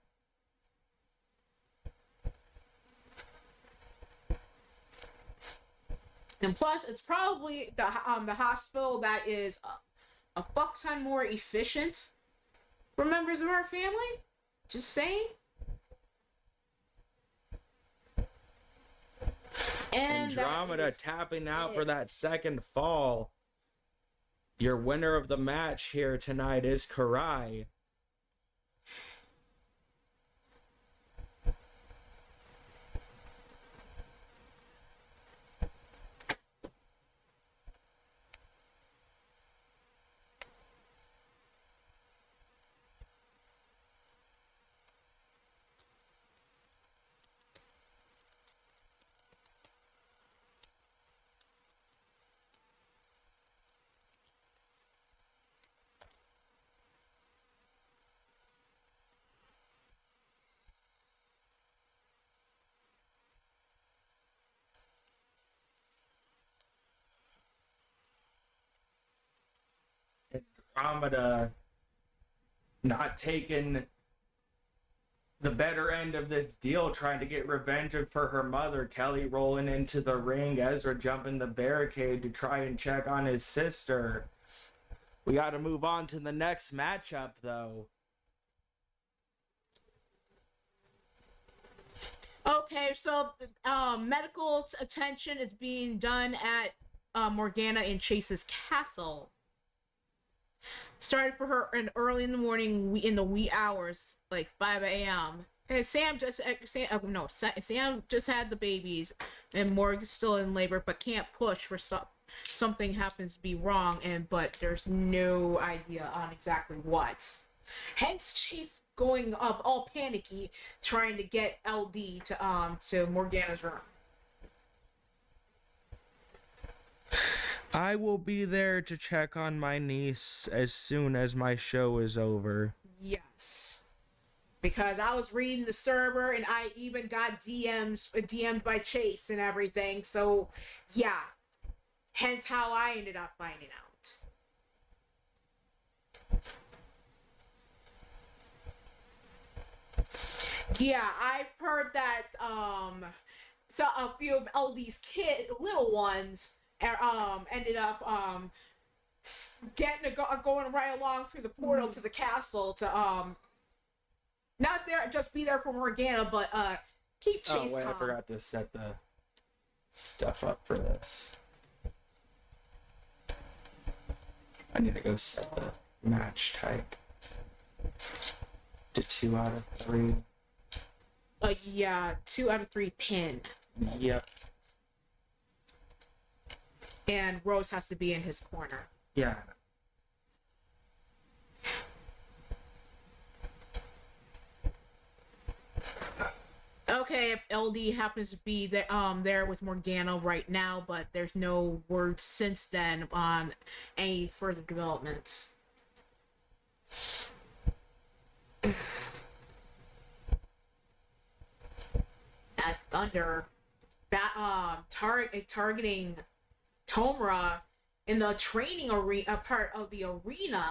And plus, it's probably the hospital that is a fuck ton more efficient for members of our family. Just saying. And Andromeda tapping out for that second fall. Your winner of the match here tonight is Karai. Andromeda not taking the better end of this deal, trying to get revenge for her mother. Kelly rolling into the ring, Ezra jumping the barricade to try and check on his sister. We got to move on to the next matchup, though. Okay, so medical attention is being done at Morgana and Chase's castle. Started for her early in the morning, in the wee hours, like 5 a.m. And Sam just had the babies, and Morgan's still in labor, but can't push for something happens to be wrong, but there's no idea on exactly what. Hence, Chase going up all panicky, trying to get LD to Morgana's room. I will be there to check on my niece as soon as my show is over. Yes. Because I was reading the server and I even got DM'd by Chase and everything. So, yeah. Hence how I ended up finding out. Yeah, I've heard that so a few of LD's little ones ended up going right along through the portal to the castle to not there just be there for Morgana, but keep Chase I calm. forgot to set the stuff up for this. I need to go set the match type to 2 out of 3. Yeah, 2 out of 3 pin. Yep. And Rose has to be in his corner. Yeah. Okay, if LD happens to be there with Morgana right now, but there's no word since then on any further developments. At Thunder, targeting Tomura in the training arena part of the arena.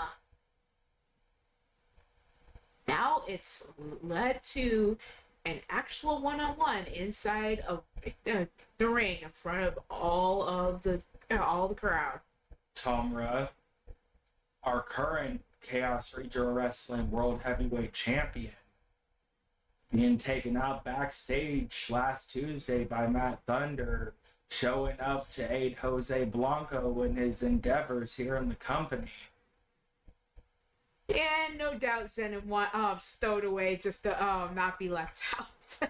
Now it's led to an actual one-on-one inside of the ring in front of all the crowd. Tomra, our current Chaos Regional Wrestling World Heavyweight Champion, being taken out backstage last Tuesday by Matt Thunder, showing up to aid Jose Blanco in his endeavors here in the company. And no doubt Zenon stowed away just to not be left out.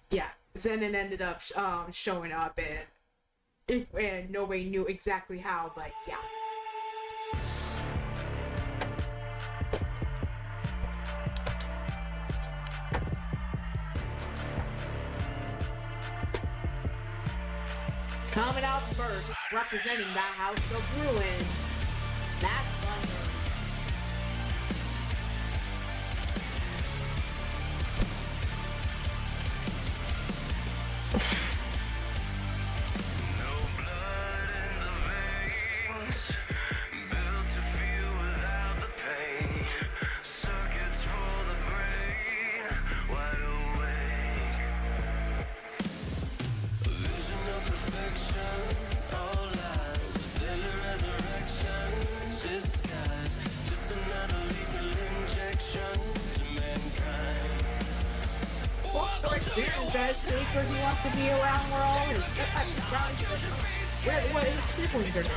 Yeah, Zenon ended up showing up and nobody knew exactly how, but yeah. Coming out first, representing the House of Ruin, Matt Thunder. No blood in the veins, built to feel without the pain. Circuits for the brain, wide awake. A vision of perfection, all lies, a daily resurrection, disguise, just another lethal injection to mankind. Like Zenon says, Sneaker, he wants to be around where all his where his siblings are doing.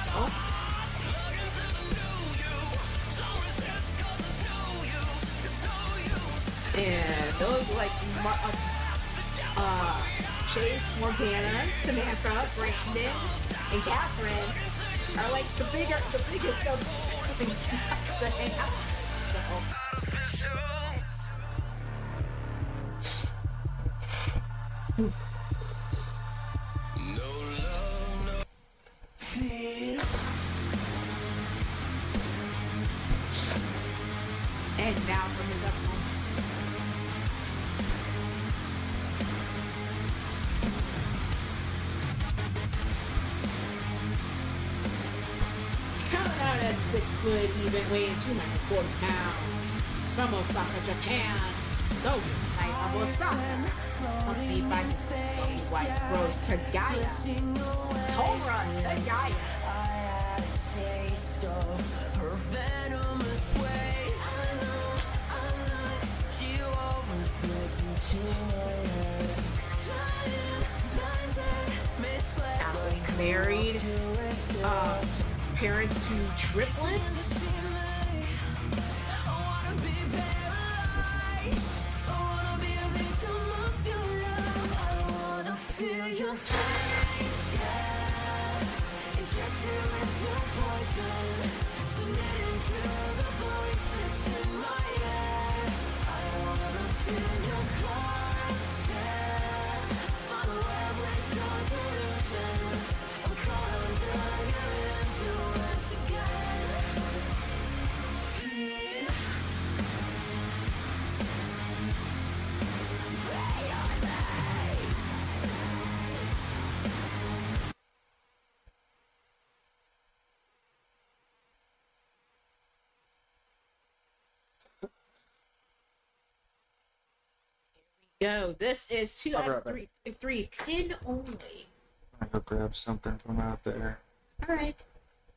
So. And those like Chase, Morgana, Samantha, Brandon, and Catherine are like the biggest of the siblings to hang out. So. And now for his opponents. Coming out at 6 foot, even weighing 240 pounds. From Osaka, Japan, Logan Knight of Osaka. Accompanied by his wife, Rose Tagaya. Tora Tagaya. Married, parents to triplets. Feel your face, yeah. Injected with your poison. Submitting to the voice that's in my head. I wanna feel your constant. Spun a web with your delusion. I'm caught under your influence again. Feel. Prey on me. Yo, this is 2 I'll be out right of back. three pin only. I'm gonna go grab something from out there. All right.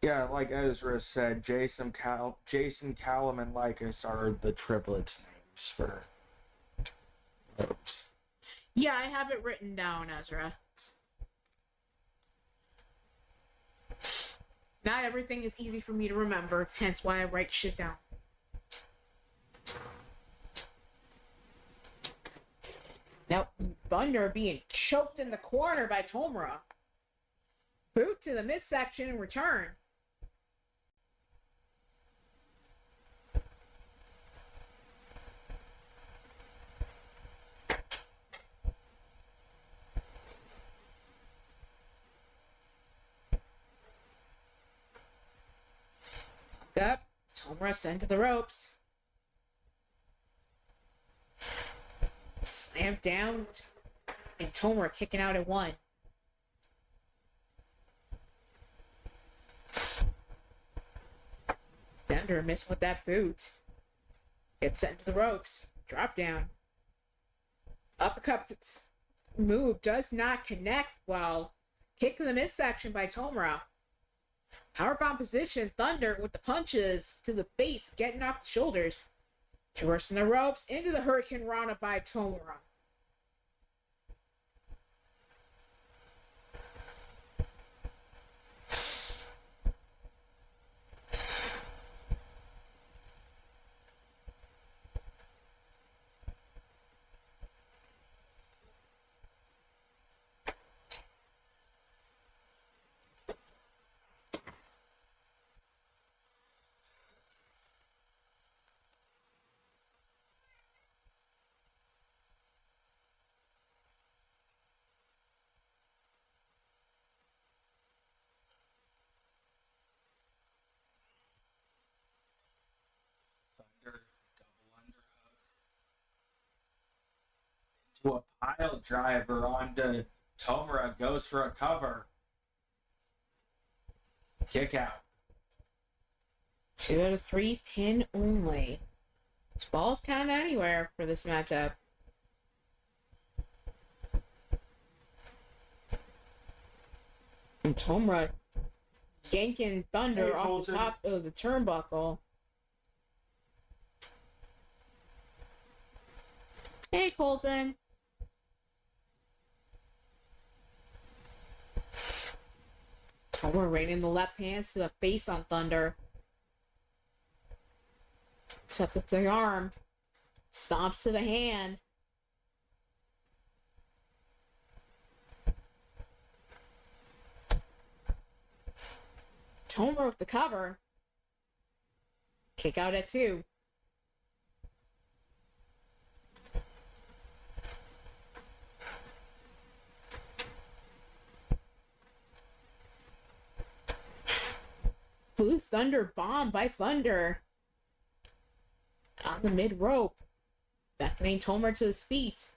Yeah, like Ezra said, Jason Callum, and Lycus are the triplets names for ropes. Yeah, I have it written down, Ezra. Not everything is easy for me to remember, hence why I write shit down. Now, Thunder being choked in the corner by Tomura. Boot to the midsection and return. Up. Tomura sent to the ropes. Slammed down. And Tomura kicking out at 1. Thunder missing with that boot. Gets sent to the ropes. Drop down. Uppercut move does not connect well. Kick in the midsection by Tomura. Powerbomb position, Thunder with the punches to the face, getting off the shoulders. Traversing the ropes into the Hurricane Rana by Tomura. Thunder double underhook into a pile driver onto Tomura, goes for a cover. Kick out. 2 out of 3 pin only. This ball's count anywhere for this matchup. And Tomura yanking Thunder Hey, off Colton. the top of the turnbuckle. Hey, Colton. Tomura raining the left hands to the face on Thunder. Steps with the arm. Stomps to the hand. Tomura with the cover. Kick out at 2. Blue Thunder bomb by Thunder. On the mid rope. Beckoning Tomura to his feet.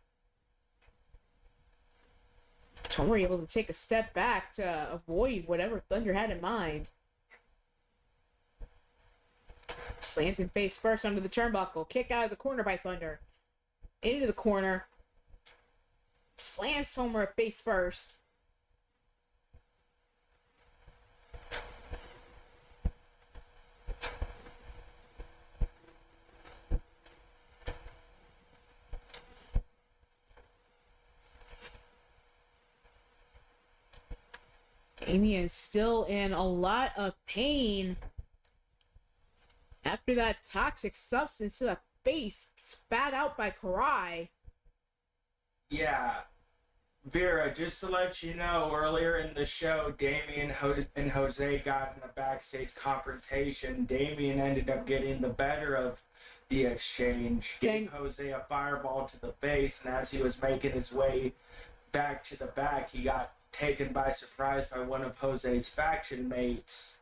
Tomura able to take a step back to avoid whatever Thunder had in mind. Slams him face first under the turnbuckle. Kick out of the corner by Thunder. Into the corner. Slams Tomura face first. Damien's still in a lot of pain after that toxic substance to the face spat out by Karai. Yeah. Vera, just to let you know, earlier in the show, Damien and Jose got in a backstage confrontation. Damien ended up getting the better of the exchange, gave Jose a fireball to the face, and as he was making his way back to the back, he got taken by surprise by one of Jose's faction mates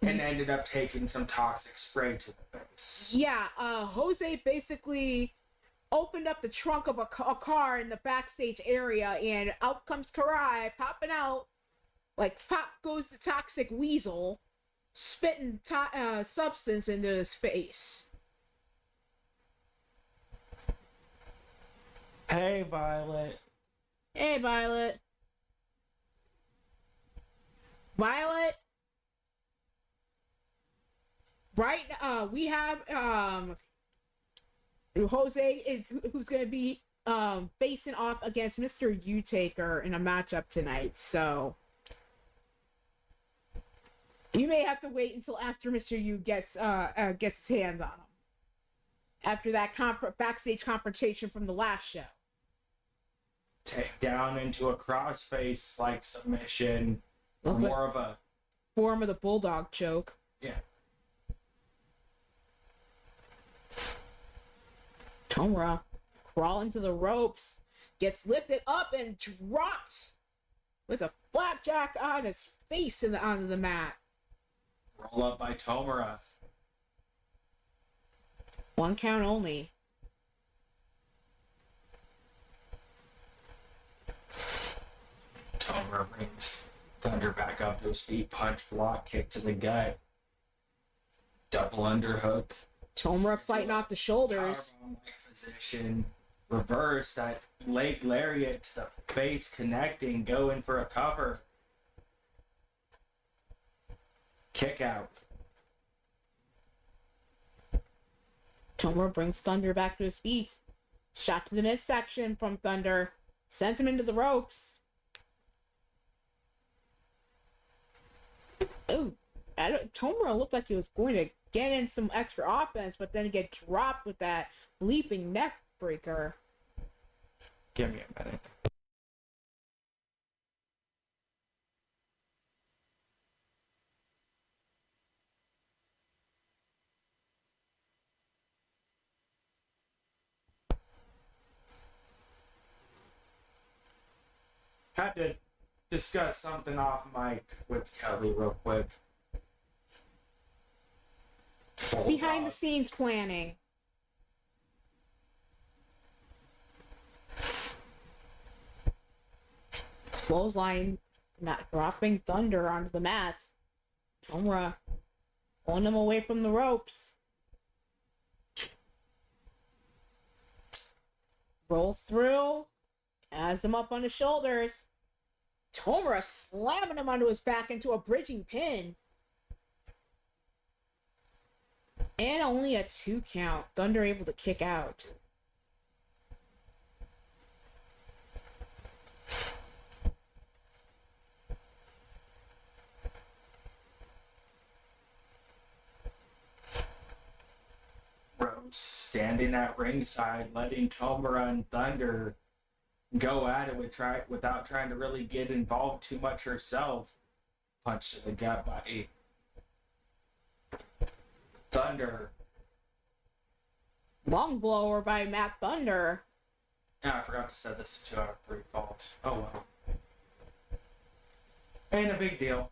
and ended up taking some toxic spray to the face. Yeah, Jose basically opened up the trunk of a car in the backstage area, and out comes Karai popping out. Like, pop goes the toxic weasel, spitting substance into his face. Hey, Violet. Hey, Violet. Violet. Right. We have Jose who's going to be facing off against Mr. Utaker in a matchup tonight. So you may have to wait until after Mr. U gets his hands on him. After that backstage confrontation from the last show. Take down into a crossface like submission. Or Look, more of a form of the bulldog choke. yeah. Tomura crawling to the ropes, gets lifted up and dropped with a flapjack on his face onto the mat. Roll up by Tomura. 1 count only. Tomura brings Thunder back up to his feet, punch, block, kick to the gut. Double underhook. Tomura fighting off the shoulders. Powerbomb-like position. Reverse that leg lariat to the face connecting, go in for a cover. Kick out. Tomura brings Thunder back to his feet. Shot to the midsection from Thunder. Sent him into the ropes. Ooh, Tomura looked like he was going to get in some extra offense, but then get dropped with that leaping neck breaker. Give me a minute. Had to discuss something off mic with Kelly real quick. Behind the scenes planning. Clothesline, not dropping Thunder onto the mat. Tomura pulling him away from the ropes. Rolls through, has him up on his shoulders. Tomura slamming him onto his back into a bridging pin. And only a 2 count. Thunder able to kick out. Rose standing at ringside, letting Tomura and Thunder go at it without trying to really get involved too much herself. Punch to the gut by Thunder. Long blower by Matt Thunder. Yeah, I forgot to set this to 2 out of 3 falls. Oh well. Ain't a big deal.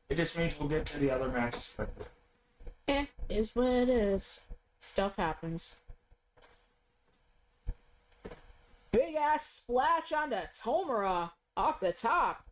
It just means we'll get to the other matches quicker. Is what it is. Stuff happens. Big ass splash onto Tomura off the top.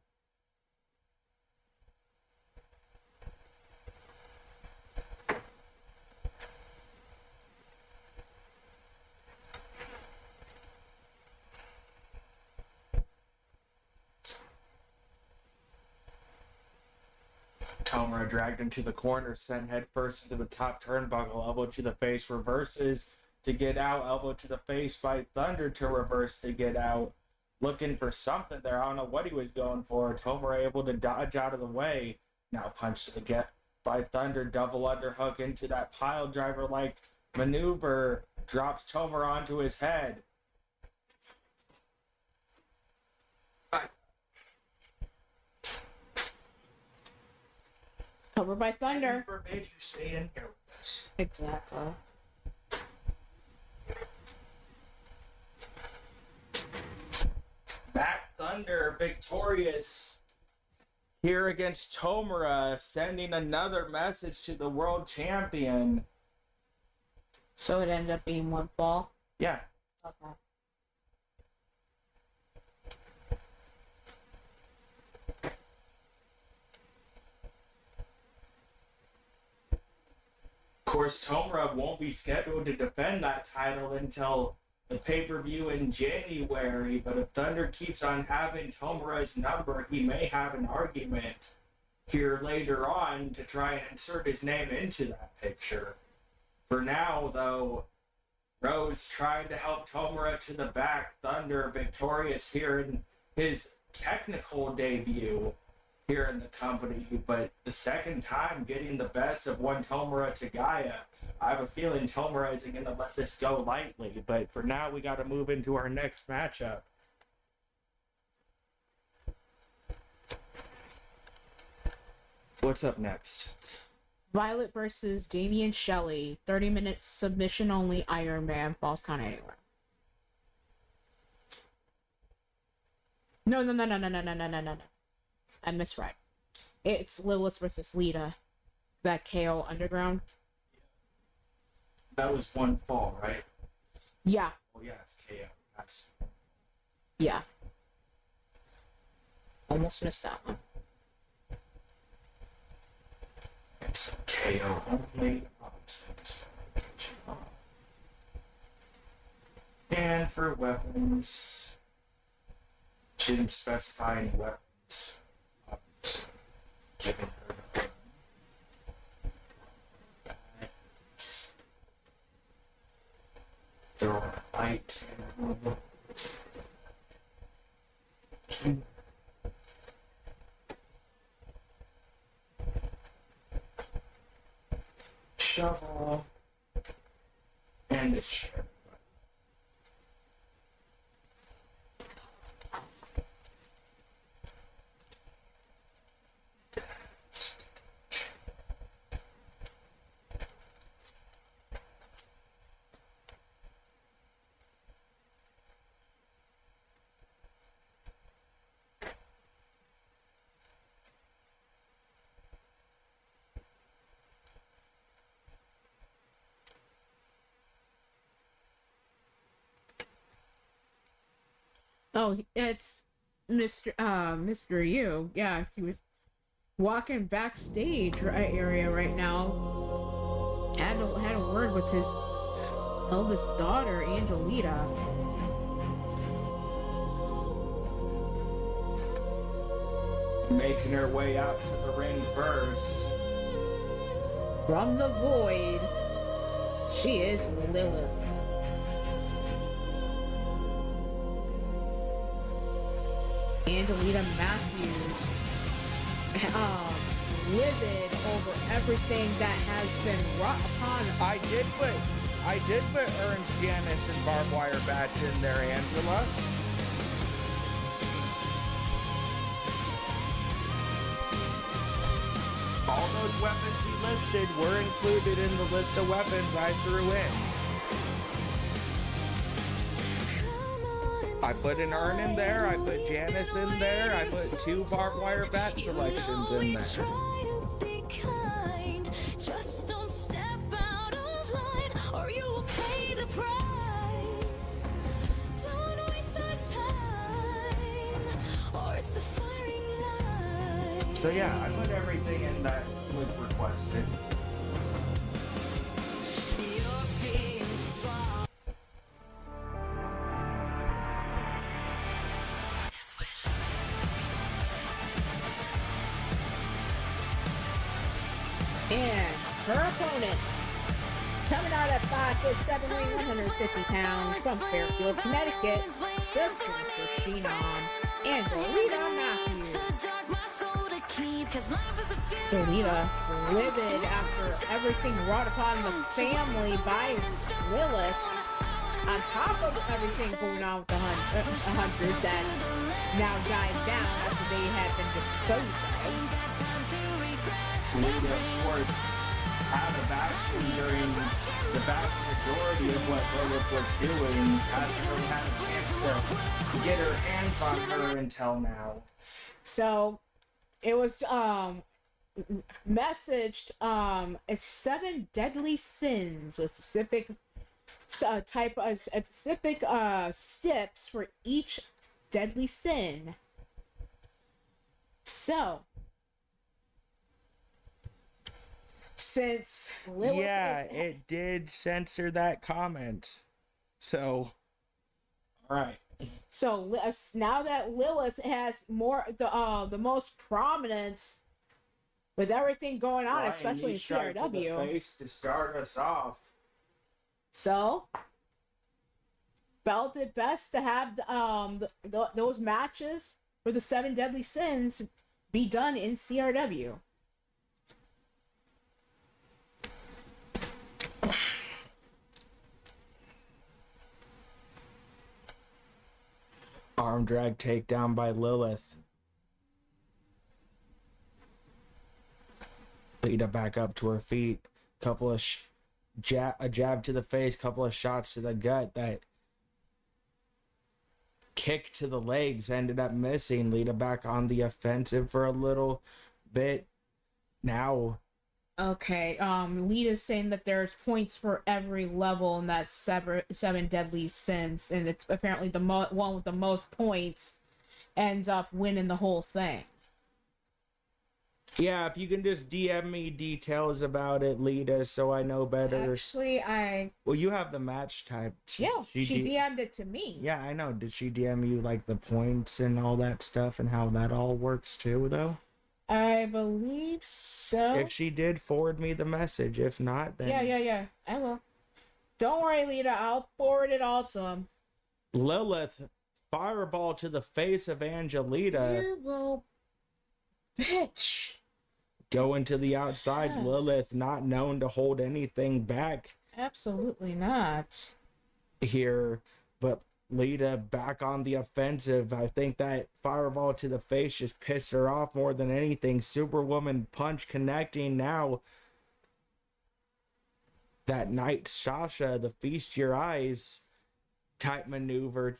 Tomura dragged into the corner, sent headfirst into the top turnbuckle, elbow to the face, reverses to get out, elbow to the face by Thunder to reverse to get out. Looking for something there. I don't know what he was going for. Tomura able to dodge out of the way. Now punch to the gut by Thunder, double underhook into that pile driver like maneuver. Drops Tomura onto his head. Covered by Thunder. Heaven forbid you stay in here with us. Exactly. Back Thunder victorious here against Tomura, sending another message to the world champion. So it ended up being 1 fall. Yeah. Okay. Of course, Tomura won't be scheduled to defend that title until the pay-per-view in January, but if Thunder keeps on having Tomura's number, he may have an argument here later on to try and insert his name into that picture. For now, though, Rose trying to help Tomura to the back, Thunder victorious here in his technical debut here in the company, but the second time getting the best of one Tomura Tagaya. I have a feeling Tomura isn't going to let this go lightly, but for now we got to move into our next matchup. What's up next? Violet versus Damian Shelley. 30 minutes submission only. Iron Man. Falls count anywhere. No. I misread. It's Lilith versus Lita. That KO Underground. That was one fall, right? Yeah. Oh yeah, it's KO. That's Yeah. Almost missed that one. it's KO only. And for weapons, she didn't specify any weapons. Giving her they're all light. Shovel and a chair. Oh, it's Mr. Yu. Yeah, he was walking backstage area right now. Had a word with his eldest daughter, Angelita. Making her way out to the ring first. From the void, she is Lilith. Angelita Matthews, livid over everything that has been wrought upon. I did put Orange Janice and barbed wire bats in there, Angela. All those weapons he listed were included in the list of weapons I threw in. I put an urn in there, I put Janice in there, I put 2 barbed wire bat selections in there. Just don't step out of line, or you will pay the price. Don't waste our time, or it's the firing line. So yeah, I put everything in that was requested. You're being followed. And her opponent, coming out at 5'7", weighing 150 pounds, from Fairfield, Connecticut, the Sinister Phenom, Angelita Matthews. Angelita, livid after everything wrought upon the family by Lilith, on top of everything going on with the hunters that now died down after they had been disposed of. Lita, of course, had a action during the vast majority of what Lilith was doing. Hasn't really had a chance to get her hands on her until now. So it was messaged it's 7 deadly sins with specific specific steps for each deadly sin. So since Lilith Yeah, is, it did censor that comment. So Right. So now that Lilith has the most prominence with everything going on, Ryan especially in Neat tried to the CRW. face to start us off. So felt it best to have those matches for the 7 Deadly Sins be done in CRW. Arm drag takedown by Lilith. Lita back up to her feet. Couple of a jab to the face, couple of shots to the gut. That kick to the legs ended up missing. Lita back on the offensive for a little bit. Now, Okay, Lita's saying that there's points for every level in that 7 Deadly Sins, and it's apparently the one with the most points ends up winning the whole thing. yeah, if you can just DM me details about it, Lita, so I know better. Actually, Well, you have the match type. she DM'd it to me. Yeah, I know. Did she DM you like the points and all that stuff and how that all works too, though? I believe so. If she did, forward me the message. If not, then Yeah. I will. Don't worry, Lita. I'll forward it all to him. Lilith fireball to the face of Angelita. You little bitch. Going to the outside. Yeah. Lilith not known to hold anything back Absolutely not. here, but Lita back on the offensive. I think that fireball to the face just pissed her off more than anything. Superwoman punch connecting now. That Night Sasha, the feast your eyes type maneuver.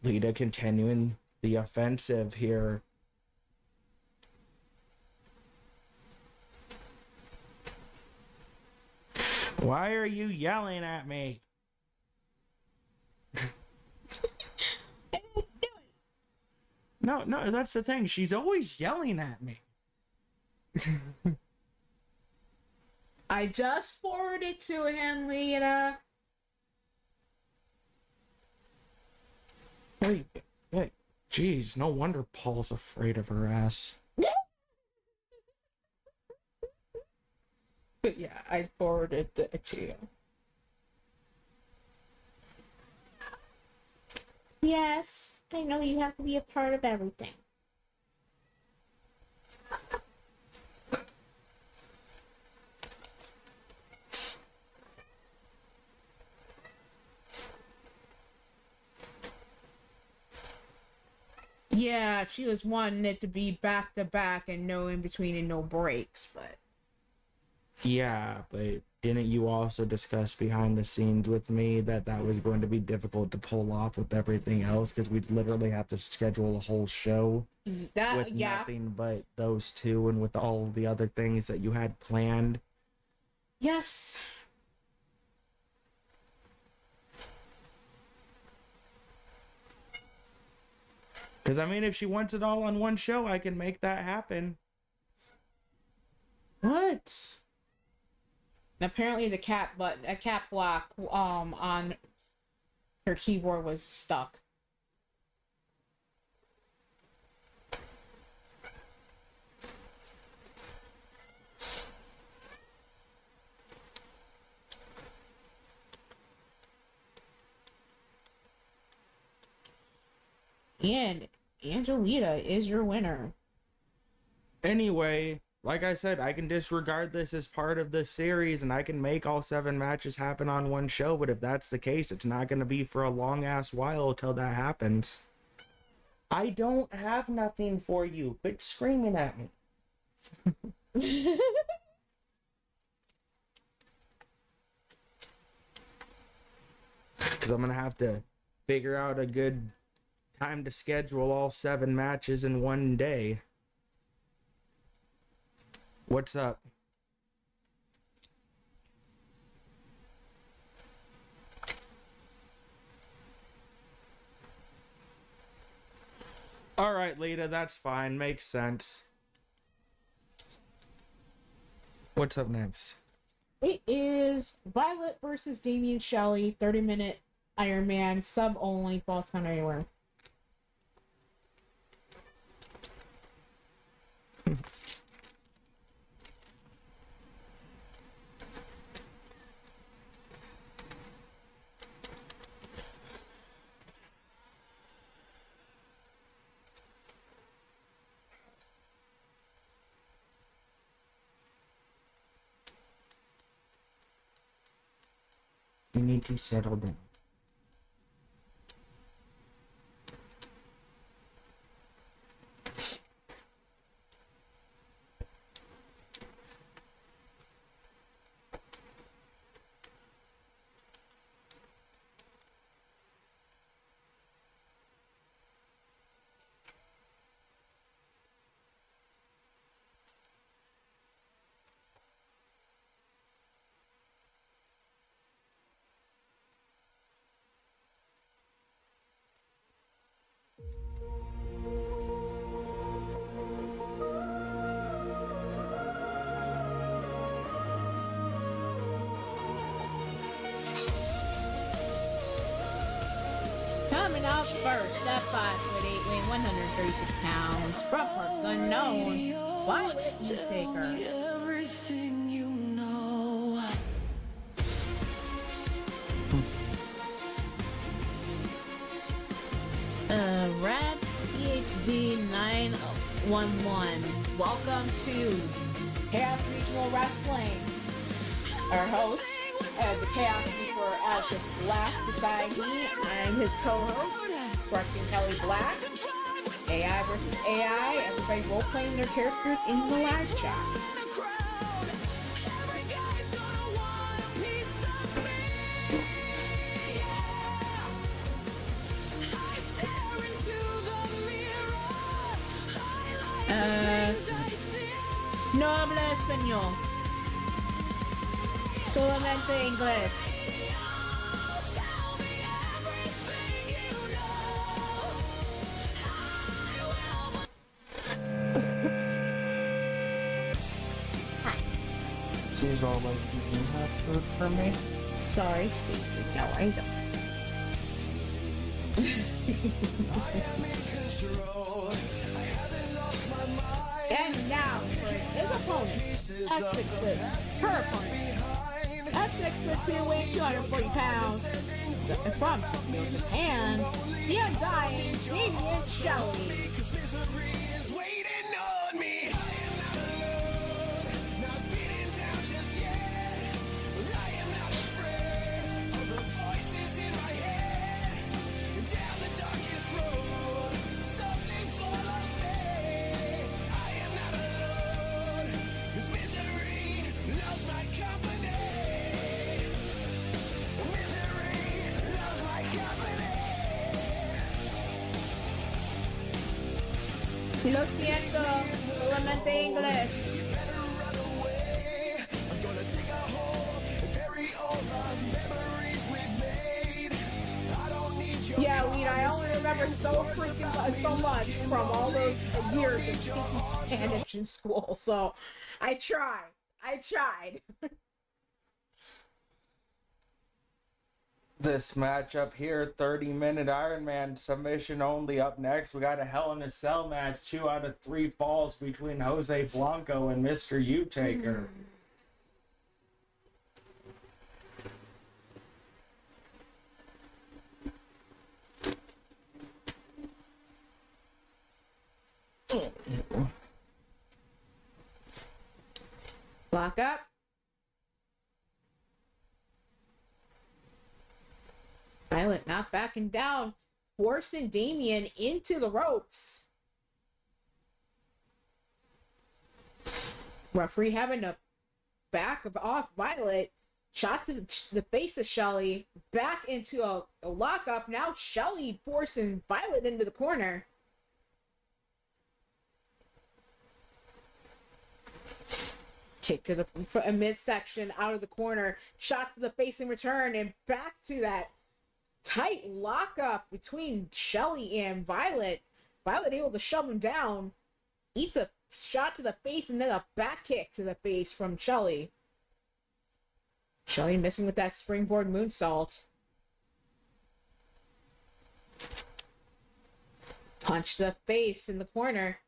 Lita continuing the offensive here. Why are you yelling at me? No, that's the thing. She's always yelling at me. I just forwarded to him, Lita. Hey, jeez, no wonder Paul's afraid of her ass. But yeah, I forwarded it to you. Yes, I know you have to be a part of everything. Yeah, she was wanting it to be back to back and no in between and no breaks, but Yeah, but didn't you also discuss behind the scenes with me that that was going to be difficult to pull off with everything else because we'd literally have to schedule a whole show that with yeah. nothing but those two and with all the other things that you had planned? Yes. Because, I mean, if she wants it all on one show, I can make that happen. What? Apparently the cap block on her keyboard was stuck. And Angelita is your winner. Anyway, like I said, I can disregard this as part of the series and I can make all 7 matches happen on one show, but if that's the case, it's not going to be for a long ass while till that happens. I don't have nothing for you. Quit screaming at me. Because I'm going to have to figure out a good time to schedule all 7 matches in one day. What's up? All right, Lita, that's fine. Makes sense. What's up next? It is Violet versus Damian Shelley, 30-minute Iron Man, sub only, false count anywhere. You need to settle down. Coming out first, at 5'8", weighing 136 pounds, from parts unknown, Violet E-Taker. Everything you know. Rad THZ911. Welcome to Chaos Regional Wrestling. Our host, the Chaos Keeper, Alexis Black. Beside me, I'm his co-host, Brooklyn Kelly Black. AI versus AI. Everybody role-playing their characters in the live chat. No habla español. Solamente inglés. Seems all like you have food for me. Sorry, sweetie. No, I don't. And now for his opponent, at 6 foot, her opponent, at 6 foot 2, weighing 240 pounds, from Tokyo, Japan, the undying Damien Shelley. Lo siento, solamente inglés. Yeah, Weed, I only remember so much from all those years of speaking Spanish in school, so I tried. This matchup here, 30-minute Iron Man submission only. Up next, we got a Hell in a Cell match, 2 out of 3 falls between Jose Blanco and Mr. U-Taker. Lock up. Violet not backing down, forcing Damien into the ropes. Referee having to back off Violet. Shot to the face of Shelly. Back into a lockup. Now Shelly forcing Violet into the corner. Kick to the midsection, out of the corner. Shot to the face in return. And back to that tight lockup between Shelly and Violet. Violet able to shove him down. Eats a shot to the face and then a back kick to the face from Shelly. Shelly missing with that springboard moonsault. Punch to the face in the corner.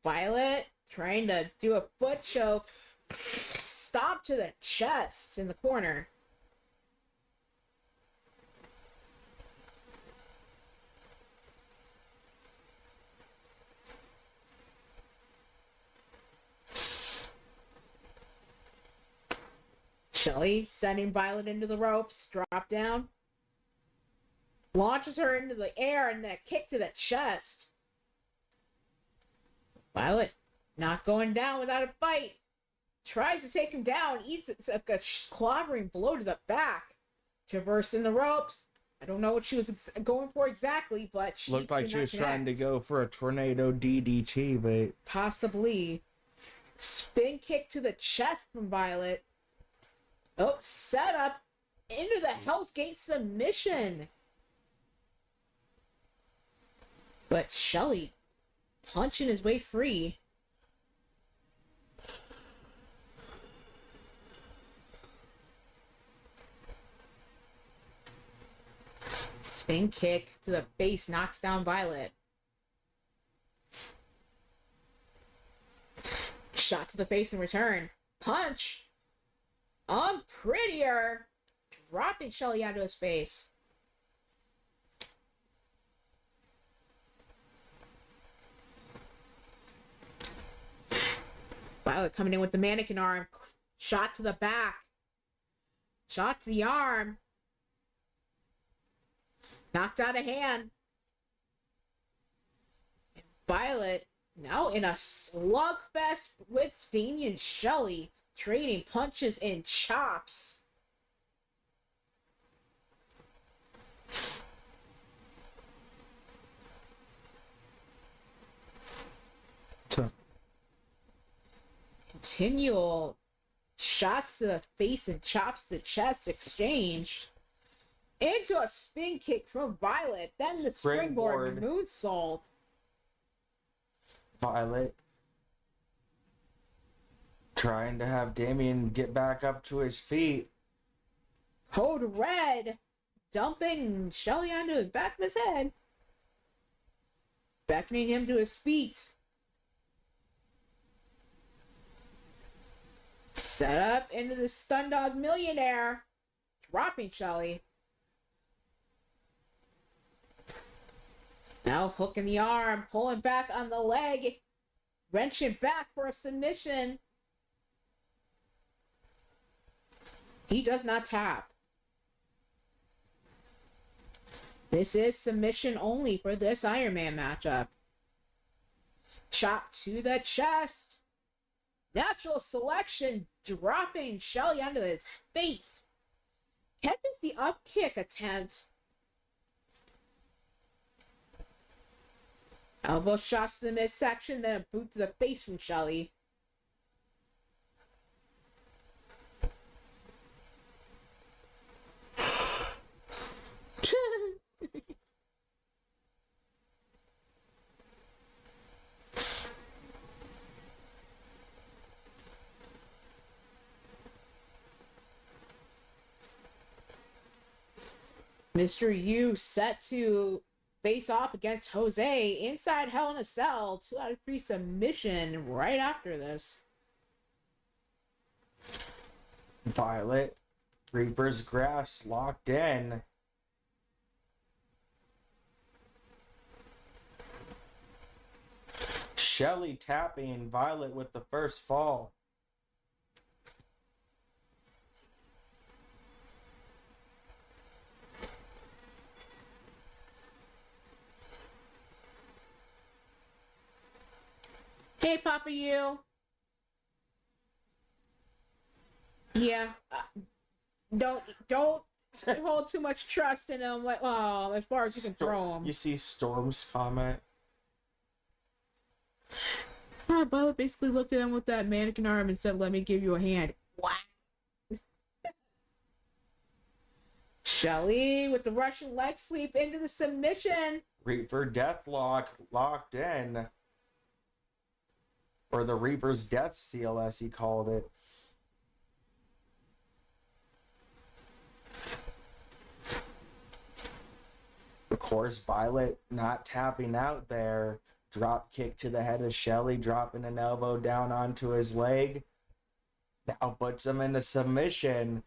Violet trying to do a foot choke. Stomp to the chest in the corner. Shelly sending Violet into the ropes. Drop down. Launches her into the air and then a kick to the chest. Violet not going down without a fight. Tries to take him down. Eats a clobbering blow to the back. Traversing the ropes. I don't know what she was going for exactly, but she Looked like did she not was trying to connect. go for a tornado DDT, but Possibly. Spin kick to the chest from Violet. Oh, set up into the Hell's Gate submission. But Shelly punching his way free. Spin kick to the face knocks down Violet. Shot to the face in return. Punch. Prettier. Dropping Shelly onto his face. Violet coming in with the mannequin arm. Shot to the back. Shot to the arm. Knocked out a hand. Violet now in a slugfest with Damien Shelly. Trading punches and chops. Continual shots to the face and chops to the chest exchange. Into a spin kick from Violet. Then the springboard moonsault. Violet trying to have Damien get back up to his feet. Code Red dumping Shelly onto the back of his head. Beckoning him to his feet. Set up into the Stun Dog Millionaire. Dropping Shelly. Now hooking the arm, pulling back on the leg, wrenching back for a submission. He does not tap. This is submission only for this Iron Man matchup. Chop to the chest. Natural selection, dropping Shelly onto his face. Catches the up kick attempt. Elbow shots to the midsection, then a boot to the face from Shelly. Mr. Yu set to face off against Jose inside Hell in a Cell. 2 out of 3 submission right after this. Violet, Reaper's grasp locked in. Shelly tapping Violet with the first fall. Hey, Papa Yu. Yeah. Don't hold too much trust in him. Like, oh, as far as you can throw him. You see Storm's comment. Violet basically looked at him with that mannequin arm and said, "Let me give you a hand." What? Shelly with the Russian leg sweep into the submission. Reaper Deathlock locked in. Or the Reaper's Death Seal, as he called it. Of course, Violet not tapping out there. Drop kick to the head of Shelly, dropping an elbow down onto his leg. Now puts him into submission.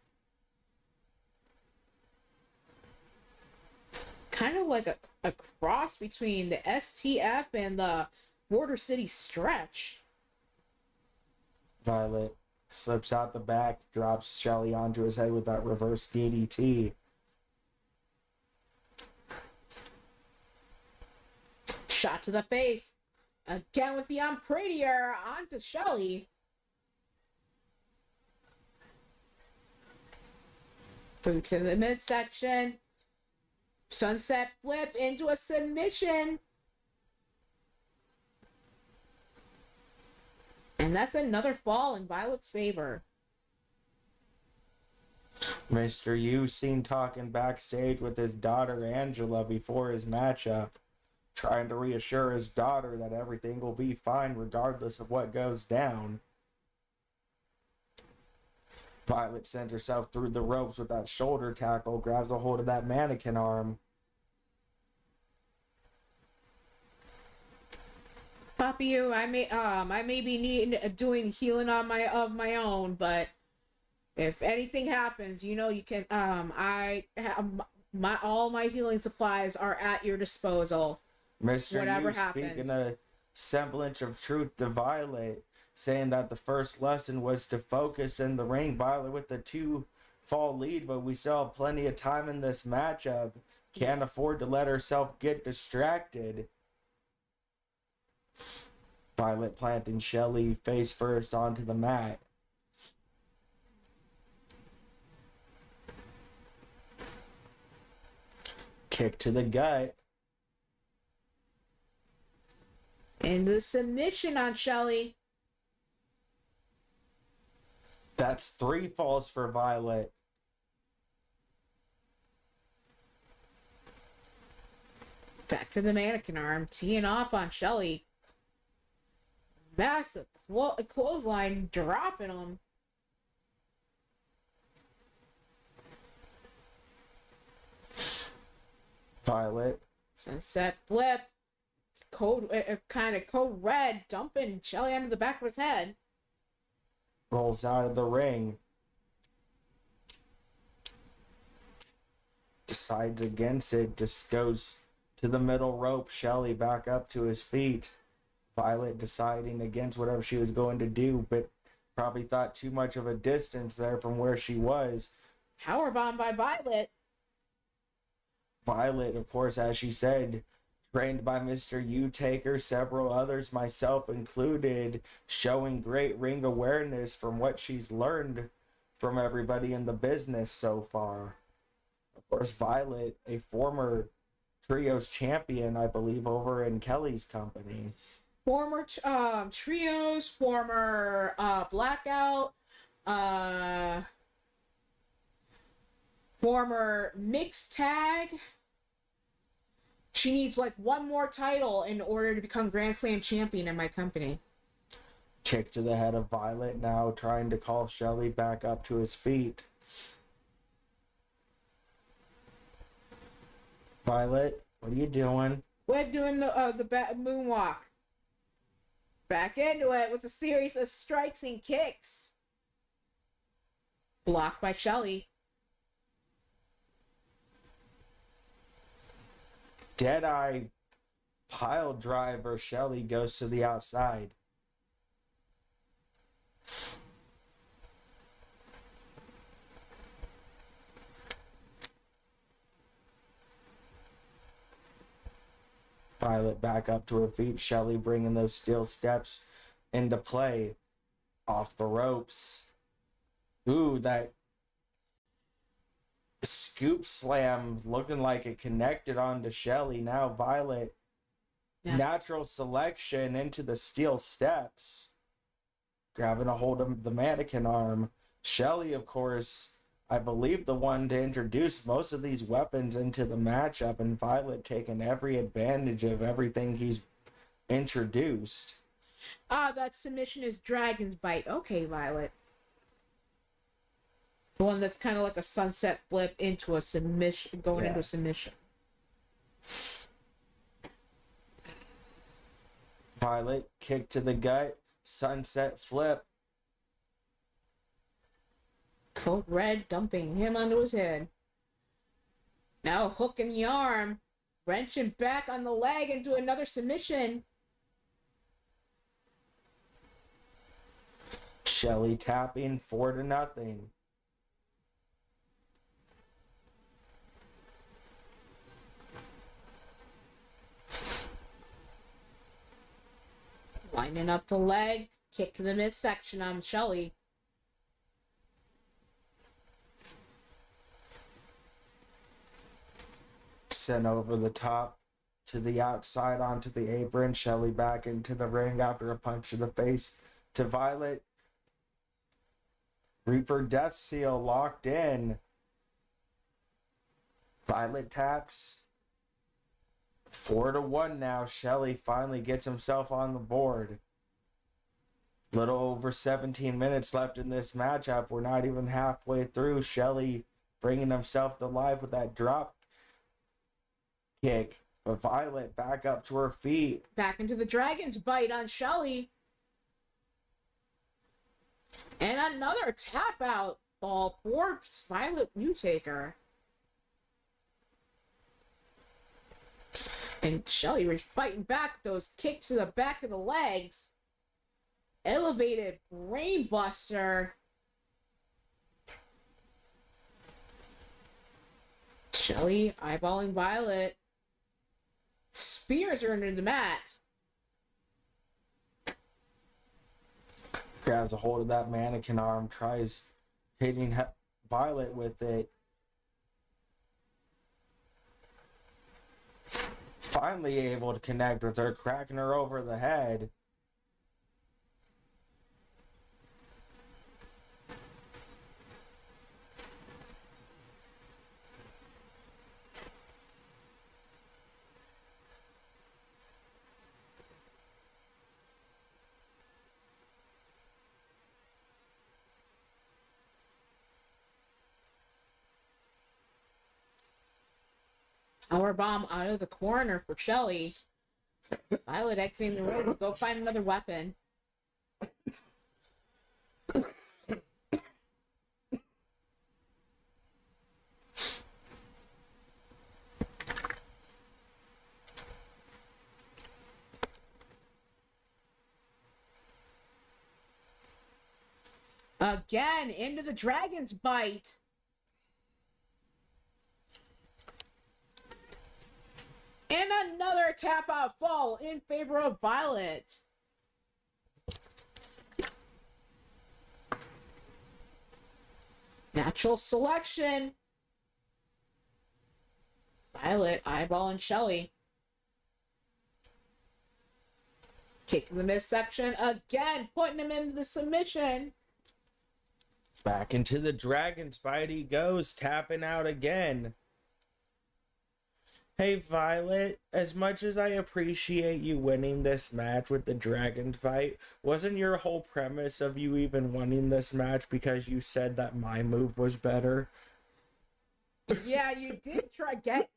Kind of like a cross between the STF and the Border City Stretch. Violet slips out the back, drops Shelly onto his head with that reverse DDT. Shot to the face. Again with the Prettier onto Shelly. Boot to the midsection. Sunset flip into a submission. And that's another fall in Violet's favor. Mr. U seen talking backstage with his daughter Angela before his matchup, trying to reassure his daughter that everything will be fine regardless of what goes down. Violet sent herself through the ropes with that shoulder tackle, grabs a hold of that mannequin arm. Poppy, you, I may be doing healing on my own, but if anything happens, you know you can. I have all my healing supplies are at your disposal. Mr. Whatever U speaking happens. a semblance of truth to Violet, saying that the first lesson was to focus in the ring. Violet with the 2-fall lead, but we still have plenty of time in this matchup. Can't afford to let herself get distracted. Violet planting Shelly face first onto the mat. Kick to the gut. And the submission on Shelly. That's 3 falls for Violet. Back to the mannequin arm, teeing off on Shelly. Massive clothesline, dropping him. Violet Sunset flip. Kind of code red, dumping Shelly under the back of his head. rolls out of the ring. Decides against it, just goes to the middle rope. Shelly back up to his feet. Violet deciding against whatever she was going to do, but probably thought too much of a distance there from where she was. Powerbomb by Violet. Violet, of course, as she said, trained by Mr. U-Taker, several others, myself included, showing great ring awareness from what she's learned from everybody in the business so far. Of course, Violet, a former trios champion, I believe, over in Kelly's company. Former trios, former blackout, former mixed tag. She needs like one more title in order to become Grand Slam champion in my company. Kick to the head of Violet, now trying to call Shelly back up to his feet. Violet, what are you doing? We're doing the moonwalk. Back into it with a series of strikes and kicks. Blocked by Shelly. Deadeye pile driver. Shelly goes to the outside. Violet back up to her feet. Shelly bringing those steel steps into play. Off the ropes. Ooh, that scoop slam looking like it connected onto Shelly. Now Violet, natural selection into the steel steps. Grabbing a hold of the mannequin arm. Shelly, of course, I believe the one to introduce most of these weapons into the matchup, and Violet taking every advantage of everything he's introduced. That submission is Dragon's Bite. Okay, Violet. The one that's kind of like a sunset flip into a submission, going into a submission. Violet, kick to the gut, sunset flip. Code Red dumping him onto his head. Now hook in the arm. Wrenching back on the leg into another submission. Shelley tapping 4-0. Lining up the leg. Kick to the midsection on Shelley. Sent over the top to the outside onto the apron. Shelley back into the ring after a punch to the face to Violet. Reaper Death Seal locked in. Violet taps. 4-1 now. Shelley finally gets himself on the board. Little over 17 minutes left in this matchup. We're not even halfway through. Shelley bringing himself to life with that drop kick. But Violet back up to her feet. Back into the Dragon's Bite on Shelley. And another tap out ball for Violet Newtaker. And Shelley was fighting back those kicks to the back of the legs. Elevated brainbuster. Shelley eyeballing Violet. Spears her into the mat. Grabs a hold of that mannequin arm. Tries hitting Violet with it. Finally able to connect with her, cracking her over the head. Powerbomb out of the corner for Shelley. Violet exiting the ring to go find another weapon. Again, into the Dragon's Bite. And another tap out fall in favor of Violet. Natural selection. Violet eyeballing Shelley. Kick to the midsection again, putting him into the submission. Back into the Dragon's Bite he goes, tapping out again. Hey Violet, as much as I appreciate you winning this match with the Dragon's Bite, wasn't your whole premise of you even winning this match because you said that my move was better? Yeah, you did try get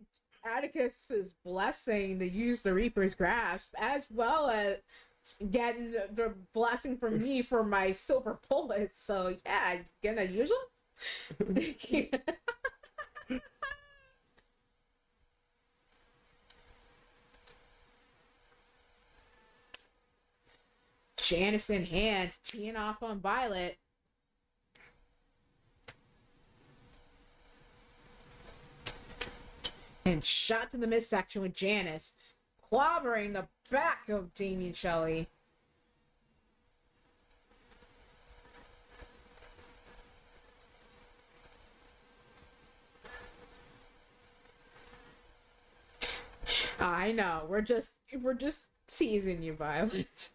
Atticus's blessing to use the Reaper's Grasp, as well as getting the blessing from me for my silver bullets. So yeah, gonna use them. Janice in hand, teeing off on Violet. And shot to the midsection with Janice, clobbering the back of Damien Shelley. I know, we're just teasing you, Violet.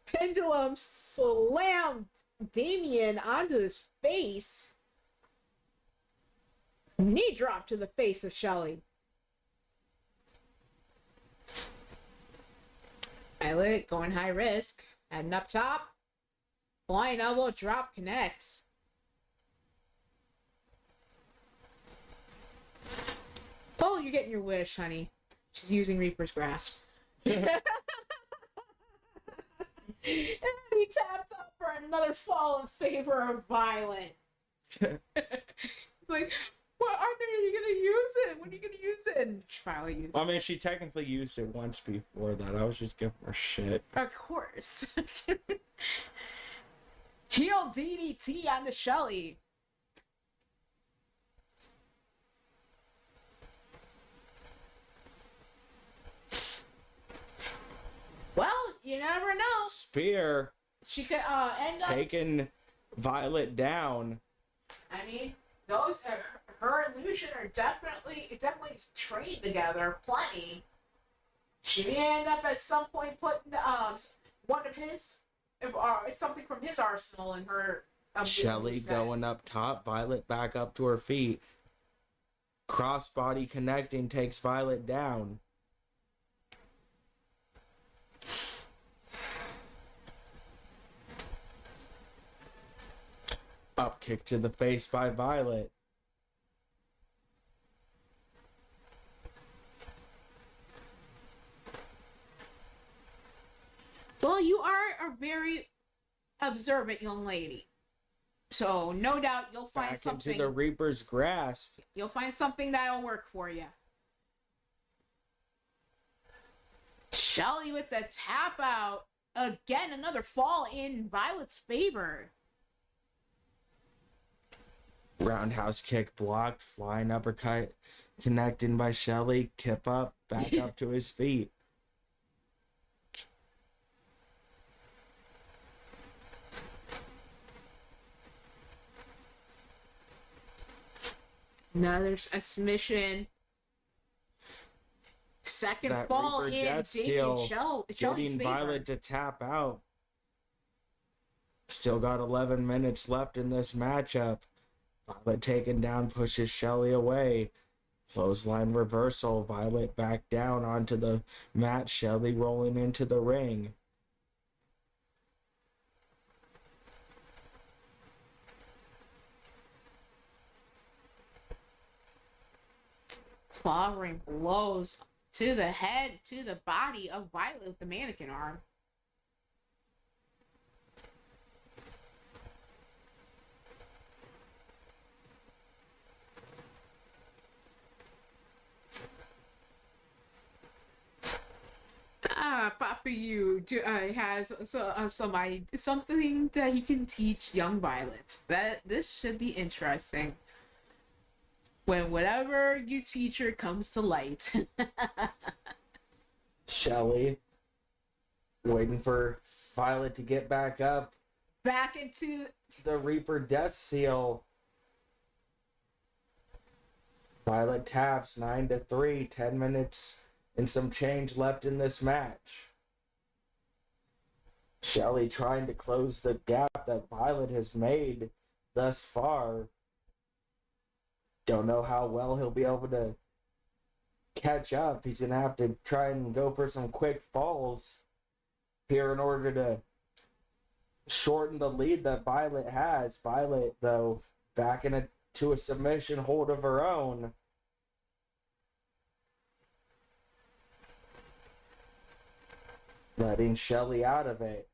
Pendulum slammed Damien onto his face. Knee drop to the face of Shelley. Violet going high risk. Heading up top. Flying elbow drop connects. Oh, you're getting your wish, honey. She's using Reaper's Grasp. And he tapped up for another fall in favor of Violet. It's like, well, I know you're gonna use it. When are you gonna use it? And she finally used it. I mean, she technically used it once before that. I was just giving her shit. Of course. Heel DDT on the Shelly. Well, you never know. Spear She could end up. taking Violet down. I mean, those her and Lucian are definitely trained together plenty. She may end up at some point putting one of his something from his arsenal in her. Shelly set. going up top, Violet back up to her feet. Crossbody connecting takes Violet down. Up kick to the face by Violet. Well, you are a very observant young lady, so no doubt you'll find Back something. into the Reaper's grasp. You'll find something that'll work for you. Shelly with the tap out. Again, another fall in Violet's favor. Roundhouse kick blocked. Flying uppercut connecting by Shelly. Kip up. Back up to his feet. Another submission. Second That fall Reaper in Death Damien Steal Shelly's getting favor. Violet to tap out. Still got 11 minutes left in this matchup. Violet taken down, pushes Shelly away. Clothesline reversal. Violet back down onto the mat. Shelly rolling into the ring. Clawing blows to the head, to the body of Violet with the mannequin arm. Papa Yu has something that he can teach young Violet. This should be interesting. When whatever you teach her comes to light. Shelly waiting for Violet to get back up. Back into The Reaper Death Seal. Violet taps 9-3. 10 minutes and some change left in this match. Shelly trying to close the gap that Violet has made thus far. Don't know how well he'll be able to catch up. He's going to have to try and go for some quick falls here in order to shorten the lead that Violet has. Violet, though, back into a submission hold of her own. Letting Shelly out of it.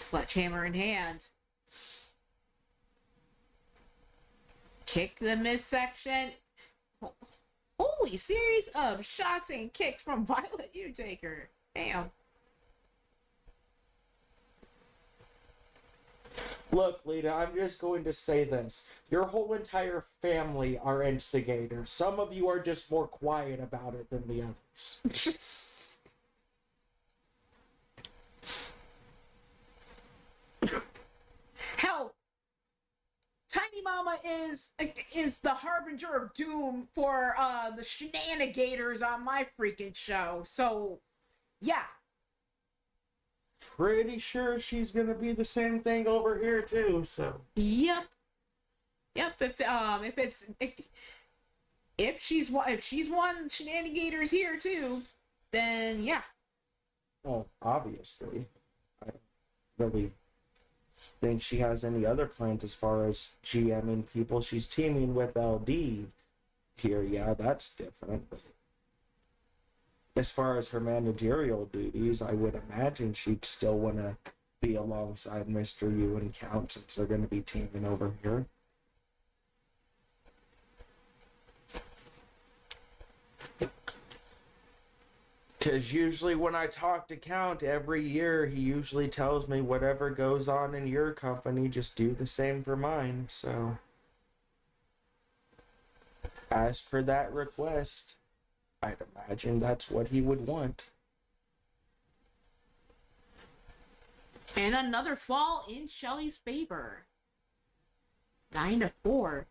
sledgehammer in hand. Kick the midsection. Holy series of shots and kicks from Violet Undertaker. Damn. Look, Lita, I'm just going to say this. Your whole entire family are instigators. Some of you are just more quiet about it than the others. Hell, Tiny Mama is the harbinger of doom for the shenanigators on my freaking show. So, yeah. Pretty sure she's gonna be the same thing over here too, so. Yep. If if she's won Shenanigators here too, then yeah. Well, obviously. I don't really think she has any other plans as far as GMing people. She's teaming with LD here. Yeah, that's different. But as far as her managerial duties, I would imagine she'd still want to be alongside Mr. Yu and Count since they're going to be teaming over here. Because usually when I talk to Count every year, he usually tells me whatever goes on in your company, just do the same for mine. So, as per that request, I'd imagine that's what he would want. And another fall in Shelly's favor. 9-4.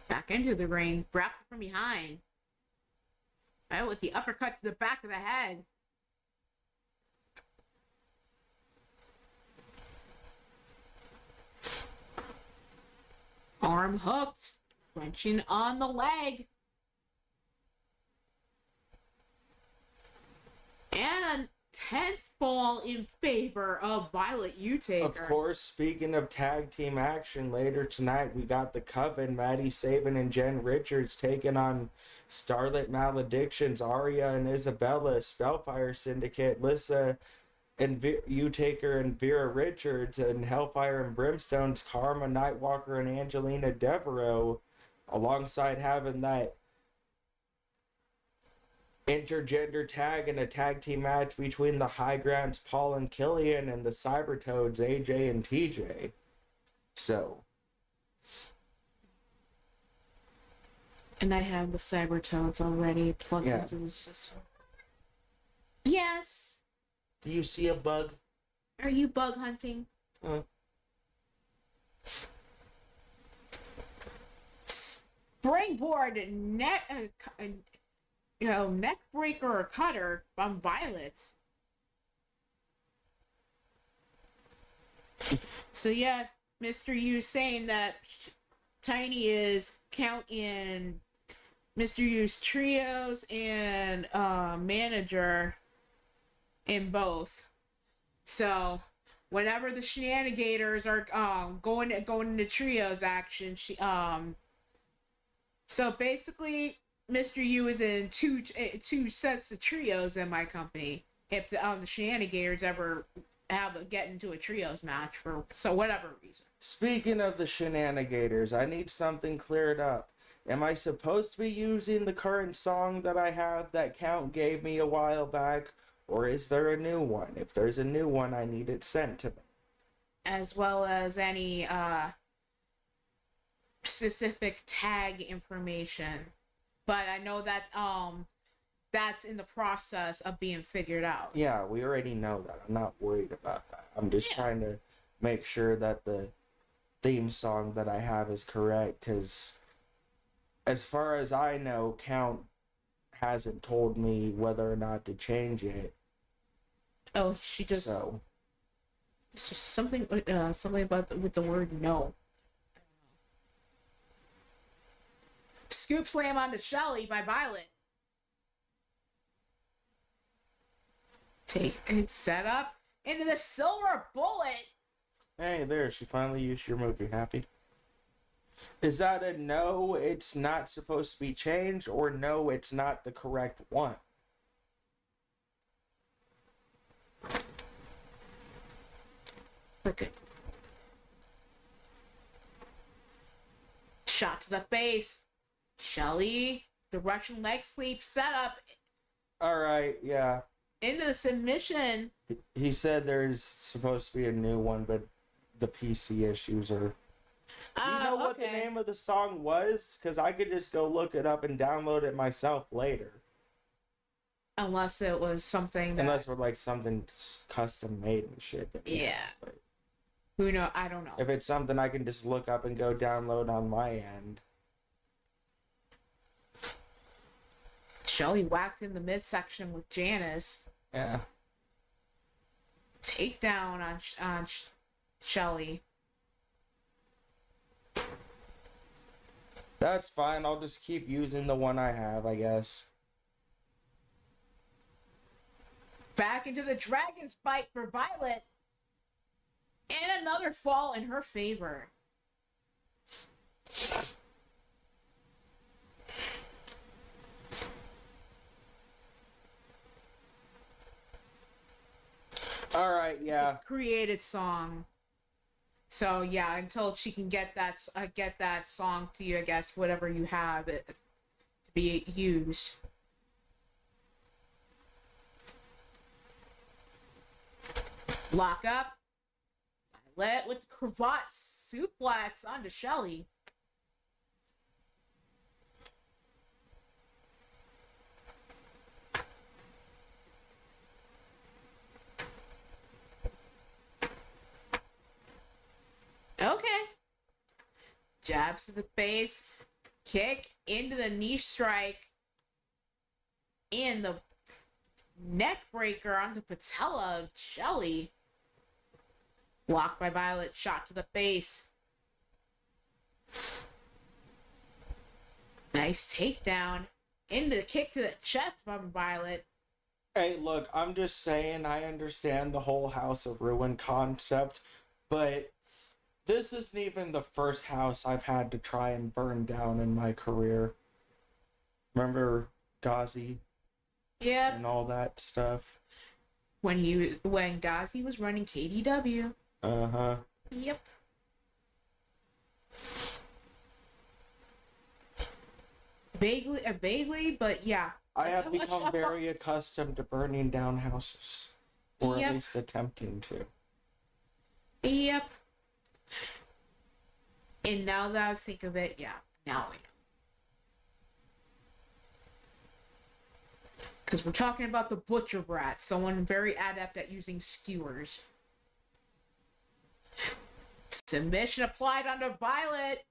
Back into the ring, grappled from behind. Right, with the uppercut to the back of the head. Arm hooked, wrenching on the leg. And a 10th fall in favor of Violet Utaker. Of course, speaking of tag team action, later tonight we got the Coven, Maddie Saban and Jen Richards taking on Starlit Maledictions, Aria and Isabella, Spellfire Syndicate, Lissa and Utaker and Vera Richards, and Hellfire and Brimstone's Karma, Nightwalker and Angelina Devereaux, alongside having that intergender tag and a tag team match between the High Grounds Paul and Killian and the Cybertoads AJ and TJ. So. And I have the Cybertoads already plugged into the system. Yes. Do you see a bug? Are you bug hunting? Springboard neck breaker or cutter from Violet. So yeah, Mr. Yu saying that Tiny is counting Mr. Yu's trios and manager in both. So whenever the Shenanigators are going into trios action, so basically Mr. Yu is in two sets of trios in my company. If the Shenanigators ever get into a trios match for whatever reason. Speaking of the Shenanigators, I need something cleared up. Am I supposed to be using the current song that I have that Count gave me a while back, or is there a new one? If there's a new one, I need it sent to me. As well as any specific tag information. But I know that that's in the process of being figured out. Yeah, we already know that. I'm not worried about that. I'm just trying to make sure that the theme song that I have is correct, because as far as I know, Count hasn't told me whether or not to change it. Oh, she just... So. Something about with the word no. Scoop slam onto Shelly by Violet. Take it, set up into the silver bullet. Hey, there, she finally used your move. You happy? Is that a no, it's not supposed to be changed, or no, it's not the correct one? Okay. Shot to the face. Shelly, the Russian leg sweep setup. Alright, yeah. Into the submission. He said there's supposed to be a new one, but the PC issues are... Do you know what the name of the song was? Because I could just go look it up and download it myself later. Unless it was something that... Unless we're like something custom made and shit. But who knows? I don't know. If it's something I can just look up and go download on my end. Shelly whacked in the midsection with Janice. Yeah. takedown on Shelly. That's fine. I'll just keep using the one I have, I guess. Back into the Dragon's Bite for Violet. And another fall in her favor. All right, yeah. It's a created song. So yeah, until she can get that song to you, I guess whatever you have it to be used. Lock up. Violet with the cravat suplex onto Shelly. Okay. Jabs to the face. Kick into the knee strike. And the neck breaker onto patella of Shelly. Blocked by Violet. Shot to the face. Nice takedown. Into the kick to the chest from Violet. Hey, look, I'm just saying I understand the whole House of Ruin concept, but this isn't even the first house I've had to try and burn down in my career. Remember Ghazi Yep. and all that stuff? When Ghazi was running KDW. Uh-huh. Yep. Vaguely, but yeah. I have become very accustomed to burning down houses. Or Yep. at least attempting to. Yep. And now that I think of it, yeah, now I know. Because we're talking about the Butcher Brat, someone very adept at using skewers. Submission applied under Violet.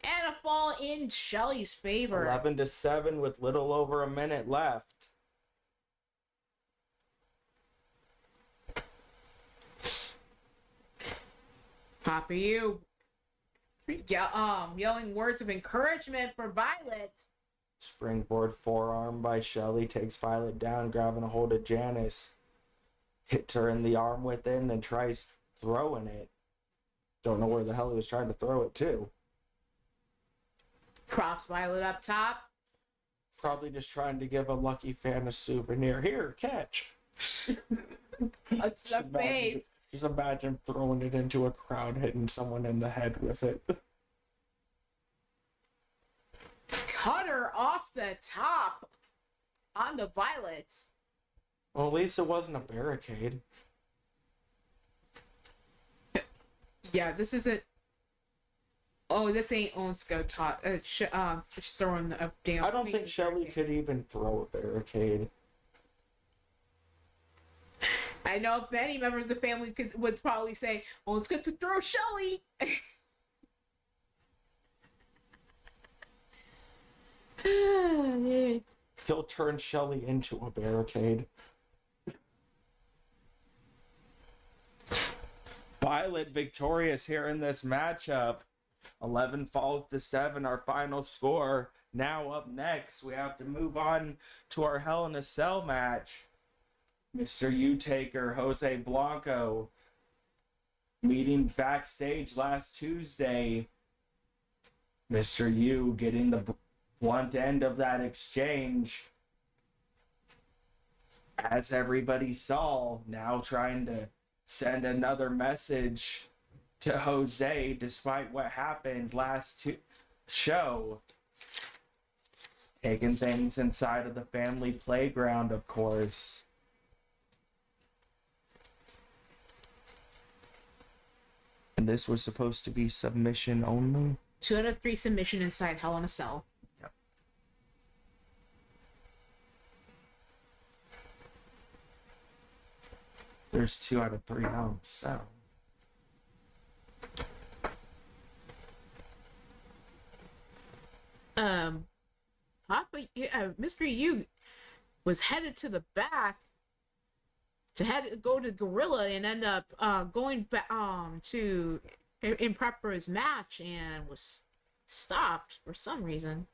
And a fall in Shelly's favor. 11-7 with little over a minute left. Papa you. Yelling words of encouragement for Violet. Springboard forearm by Shelly takes Violet down, grabbing a hold of Janice. Hits her in the arm within, then tries throwing it. Don't know where the hell he was trying to throw it to. Props Violet up top. Probably just trying to give a lucky fan a souvenir. Here, catch. Up to the face. Just imagine throwing it into a crowd, hitting someone in the head with it. Cutter off the top onto Violet. Well, at least it wasn't a barricade. Yeah, this isn't. Oh, this ain't Onsko top. Just throwing a damn. I don't think Shelly could even throw a barricade. I know many members of the family would probably say, "Oh, it's good to throw Shelly." He'll turn Shelly into a barricade. Violet victorious here in this matchup. 11 falls to 7, our final score. Now up next, we have to move on to our Hell in a Cell match. Mr. U-Taker, Jose Blanco, meeting backstage last Tuesday. Mr. U getting the blunt end of that exchange. As everybody saw, now trying to send another message to Jose despite what happened last show. Taking things inside of the family playground, of course. And this was supposed to be submission only. 2 out of 3 submission inside Hell in a Cell. Yep. There's 2 out of 3 Hell in a Cell. Papa, Mr. U was headed to the back to go to Gorilla and end up going back to in prep for his match and was stopped for some reason.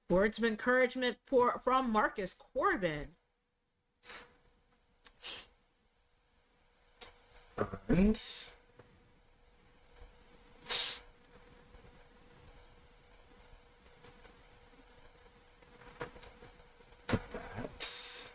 Words of encouragement from Marcus Corbin. Burns. That's...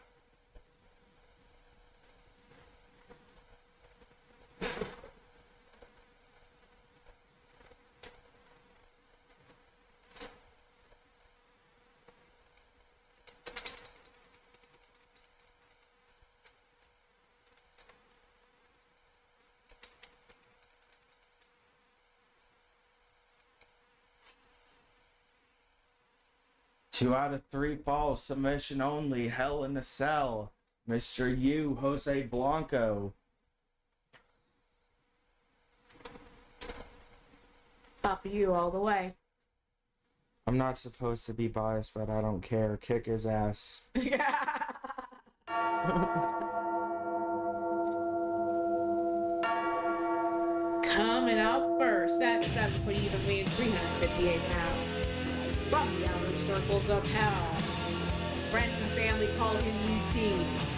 Two out of three falls, submission only, Hell in a Cell. Mr. Yu, Jose Blanco. Up you all the way. I'm not supposed to be biased, but I don't care. Kick his ass. Coming out first, that's 7 foot even weighing 358 pounds. From the outer circles of hell. Friends and family call him UT,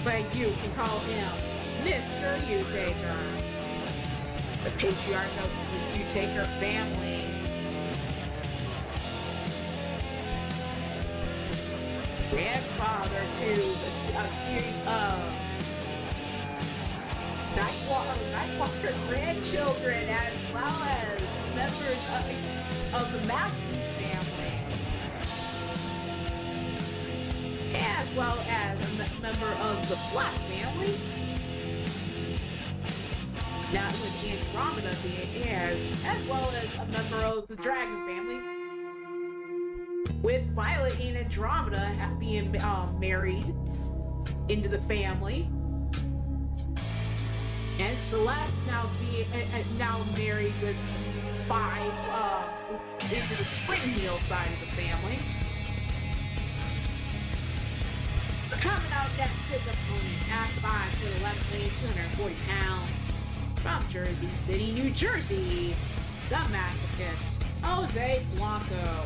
but you can call him Mr. U-Taker. The patriarch of the U-Taker family. Grandfather to a series of Nightwalker grandchildren, as well as members of the Matthews family, as well as a member of the Black family. Now with Andromeda being heirs, as well as a member of the Dragon family, with Violet and Andromeda being married into the family. And Celeste now now married with into the Spring Heel side of the family. Coming out next is opponent at 5 foot 11 weighs 240 pounds from Jersey City, New Jersey, the Masochist, Jose Blanco.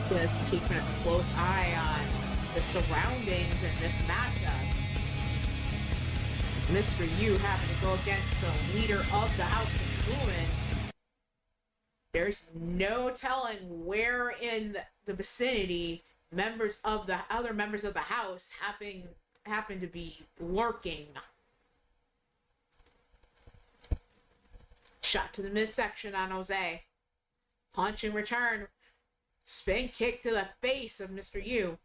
Just keeping a close eye on the surroundings in this matchup. Mr. Yu having to go against the leader of the House of Ruin. There's no telling where in the vicinity members of the other members of the house happen to be lurking. Shot to the midsection on Jose. Punch in return. Spin kick to the face of Mr. Yu.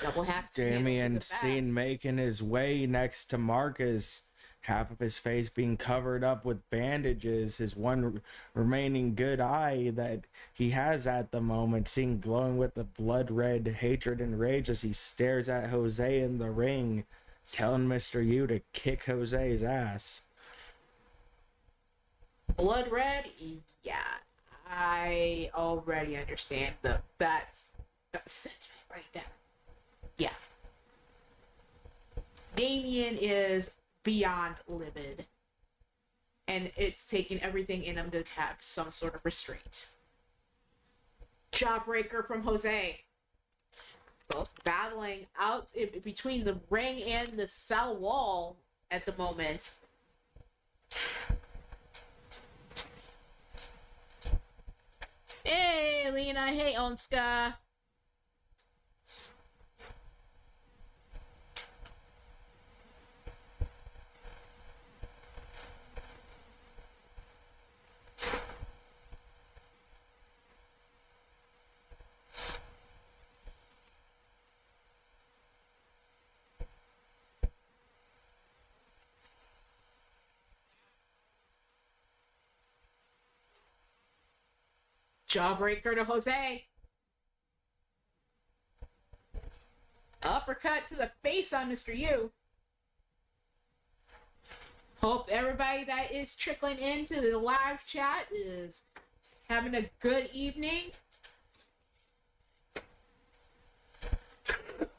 Double hack. Damian seen making his way next to Marcus, half of his face being covered up with bandages, his one remaining good eye that he has at the moment seen glowing with the blood red hatred and rage as he stares at Jose in the ring, telling Mr. Yu to kick Jose's ass. Blood red? Yeah. I already understand that sentiment right there. Yeah. Damien is beyond livid. And it's taken everything in him to have some sort of restraint. Jawbreaker from Jose. Both battling out between the ring and the cell wall at the moment. Hey, Lena. Hey, Onska. Jawbreaker to Jose. Uppercut to the face on Mr. Yu. Hope everybody that is trickling into the live chat is having a good evening.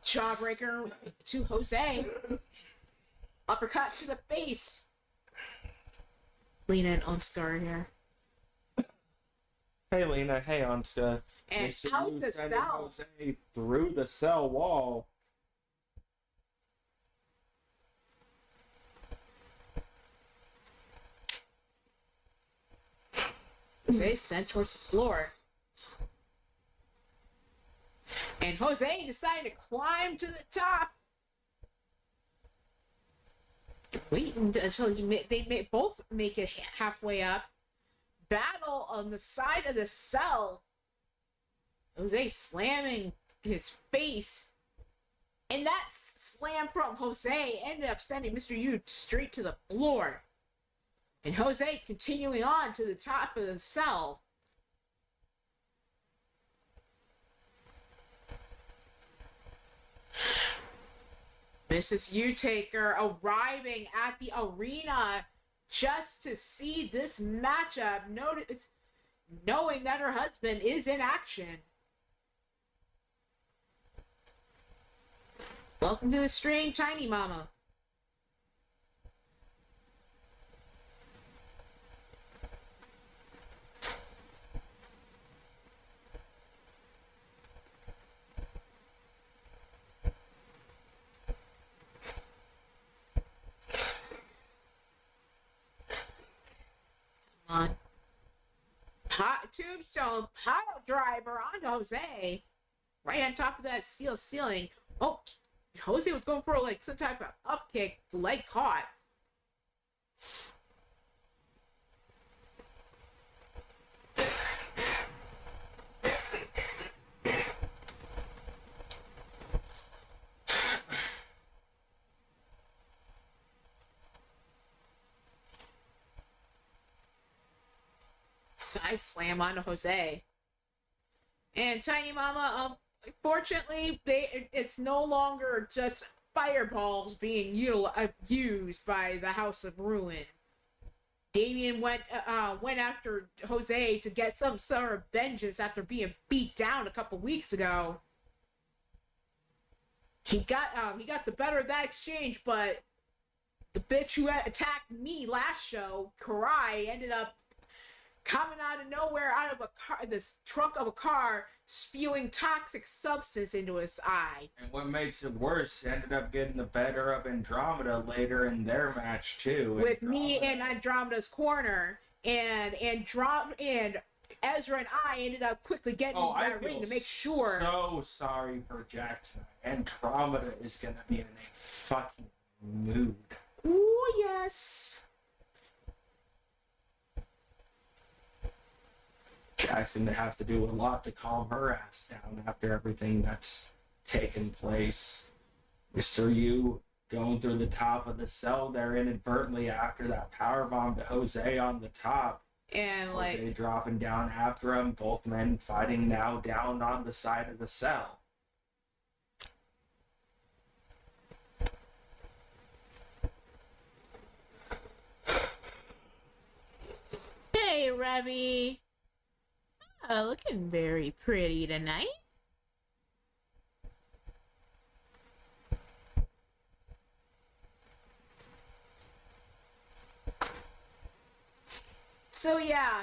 Jawbreaker to Jose. Uppercut to the face. Lena and Onskar here. Hey Lena, hey Onska. And Mr. out Yu the sending cell. Jose through the cell wall. Jose sent towards the floor. And Jose decided to climb to the top. Waiting until they both make it halfway up. Battle on the side of the cell. Jose slamming his face. And that slam from Jose ended up sending Mr. Yu straight to the floor. And Jose continuing on to the top of the cell. Mrs. Utaker arriving at the arena just to see this matchup, knowing that her husband is in action. Welcome to the stream, Tiny Mama. On. Tombstone pile driver onto Jose. Right on top of that steel ceiling. Oh, Jose was going for like some type of up kick. Leg caught. Side slam onto Jose. And Tiny Mama, fortunately, it's no longer just fireballs being used by the House of Ruin. Damien went after Jose to get some sort of vengeance after being beat down a couple weeks ago. He got the better of that exchange, but the bitch who attacked me last show, Karai, ended up coming out of nowhere, out of the trunk of a car, spewing toxic substance into his eye. And what makes it worse, he ended up getting the better of Andromeda later in their match too. With me in Andromeda's corner, and Ezra and I ended up quickly getting into that ring to make sure. So sorry for Jack tonight. Andromeda is gonna be in a fucking mood. Ooh, yes. Jack's gonna have to do a lot to calm her ass down after everything that's taken place. Mr. Yu going through the top of the cell there inadvertently after that powerbomb to Jose on the top. And Jose dropping down after him. Both men fighting now down on the side of the cell. Hey, Remy. Oh, looking very pretty tonight. So yeah,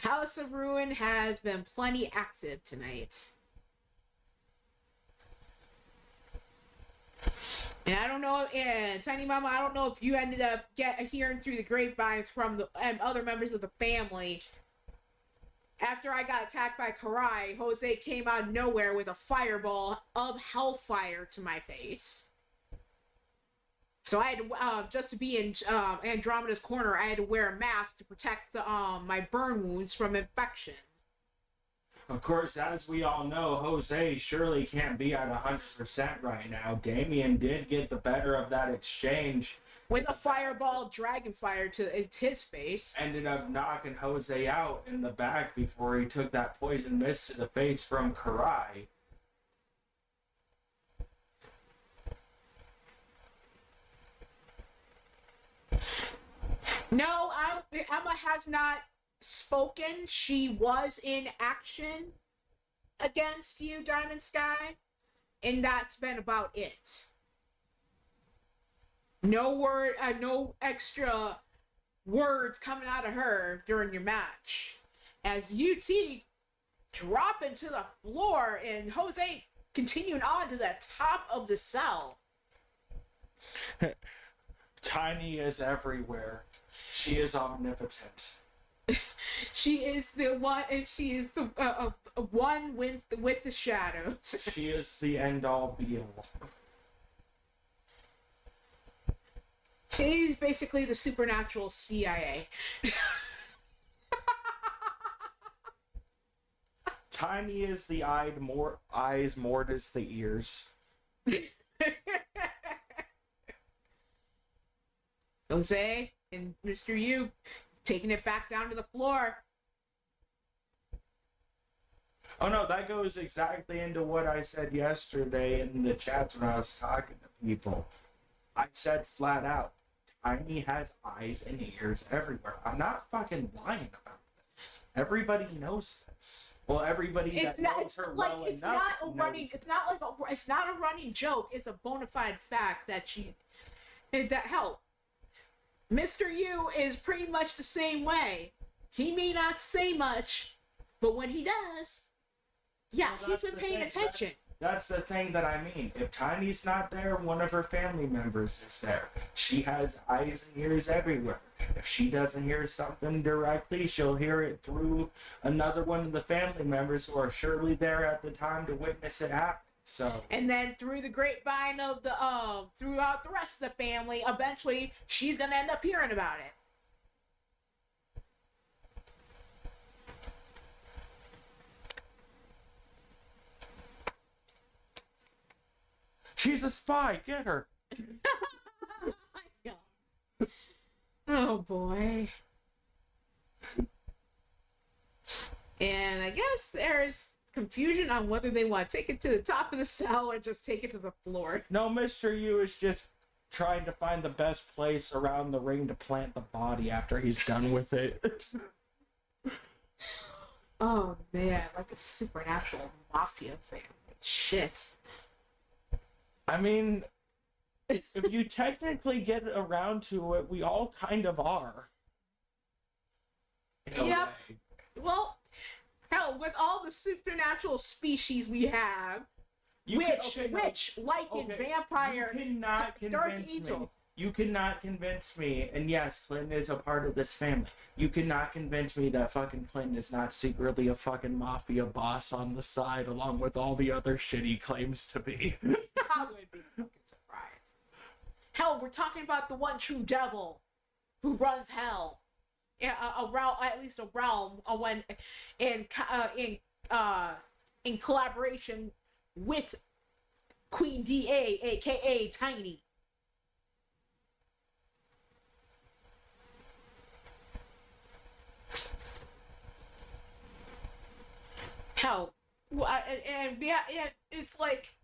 House of Ruin has been plenty active tonight. And I don't know, and Tiny Mama, I don't know if you ended up hearing through the grapevines from the other members of the family. After I got attacked by Karai, Jose came out of nowhere with a fireball of hellfire to my face. So I had to, just to be in Andromeda's corner, I had to wear a mask to protect my burn wounds from infection. Of course, as we all know, Jose surely can't be at 100% right now. Damien did get the better of that exchange. With a fireball dragon fire to his face. Ended up knocking Jose out in the back before he took that poison mist to the face from Karai. No, Emma has not spoken. She was in action against you, Diamond Sky, and that's been about it. No word, no extra words coming out of her during your match. As UT dropping to the floor and Jose continuing on to the top of the cell. Tiny is everywhere. She is omnipotent. She is the one, and she is the one with the shadows. She is the end all be all. She's basically the supernatural CIA. Tiny is the eyes, Mortis the ears. Jose and Mr. Yu taking it back down to the floor. Oh no, that goes exactly into what I said yesterday in the chats when I was talking to people. I said flat out, Tiny has eyes and ears everywhere. I'm not fucking lying about this. Everybody knows this. Well, everybody that knows her well it's enough not a knows running. it. It's not like it's not a running joke. It's a bona fide fact that hell, Mr. Yu is pretty much the same way. He may not say much, but when he does, yeah, Well, he's been paying attention. That's the thing that I mean. If Tiny's not there, one of her family members is there. She has eyes and ears everywhere. If she doesn't hear something directly, she'll hear it through another one of the family members who are surely there at the time to witness it happen. So, And then through the grapevine of the throughout the rest of the family, eventually she's gonna end up hearing about it. she's a spy. Get her. Oh boy. And I guess there's confusion on whether they want to take it to the top of the cell or just take it to the floor. No, Mr. Yu is just trying to find the best place around the ring to plant the body after he's done with it. Oh man, like a supernatural mafia family. Shit. I mean, if you technically get around to it, we all kind of are. In a Yep. way. Well, hell, with all the supernatural species we have, witch, lycan, vampire, You cannot dark convince me. angel. You cannot convince me, and yes, Clinton is a part of this family. You cannot convince me that fucking Clinton is not secretly a fucking mafia boss on the side, along with all the other shit he claims to be. I would be fucking surprised. Hell, we're talking about the one true devil who runs hell. Yeah, a realm, at least a realm, when in collaboration with Queen DA, aka Tiny. Hell, and yeah, it's like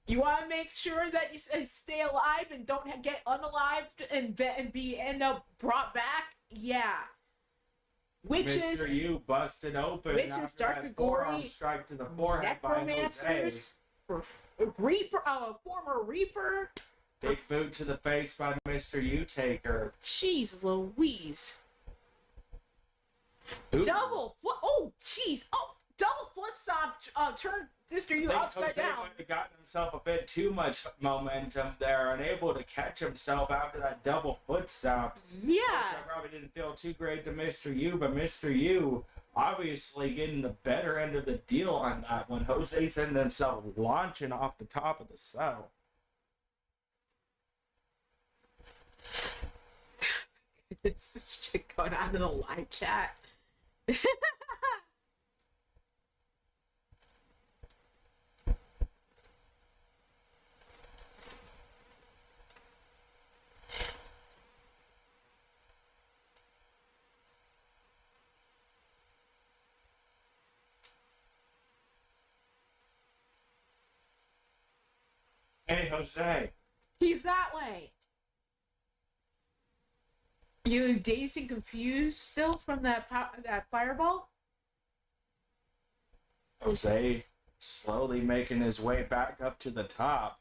you want to make sure that you stay alive and don't get unalived and end up brought back. Yeah, witches, Mr. Yu busted open. witches, after that Dark forearm Agori, strike to the forehead by Jose. necromancers, Reaper, former Reaper. Big boot to the face by Mr. Yu Taker. Jeez Louise. Ooh. Double. What? Oh, jeez. Oh, double foot stomp turned Mr. U I think upside Jose down. might have gotten himself a bit too much momentum there, unable to catch himself after that double foot stomp. Yeah. I probably didn't feel too great to Mr. U, but Mr. U obviously getting the better end of the deal on that one. Jose sending himself launching off the top of the cell. This is shit going on in the live chat. Hey, Jose. He's that way. You dazed and confused still from that that fireball? Jose slowly making his way back up to the top.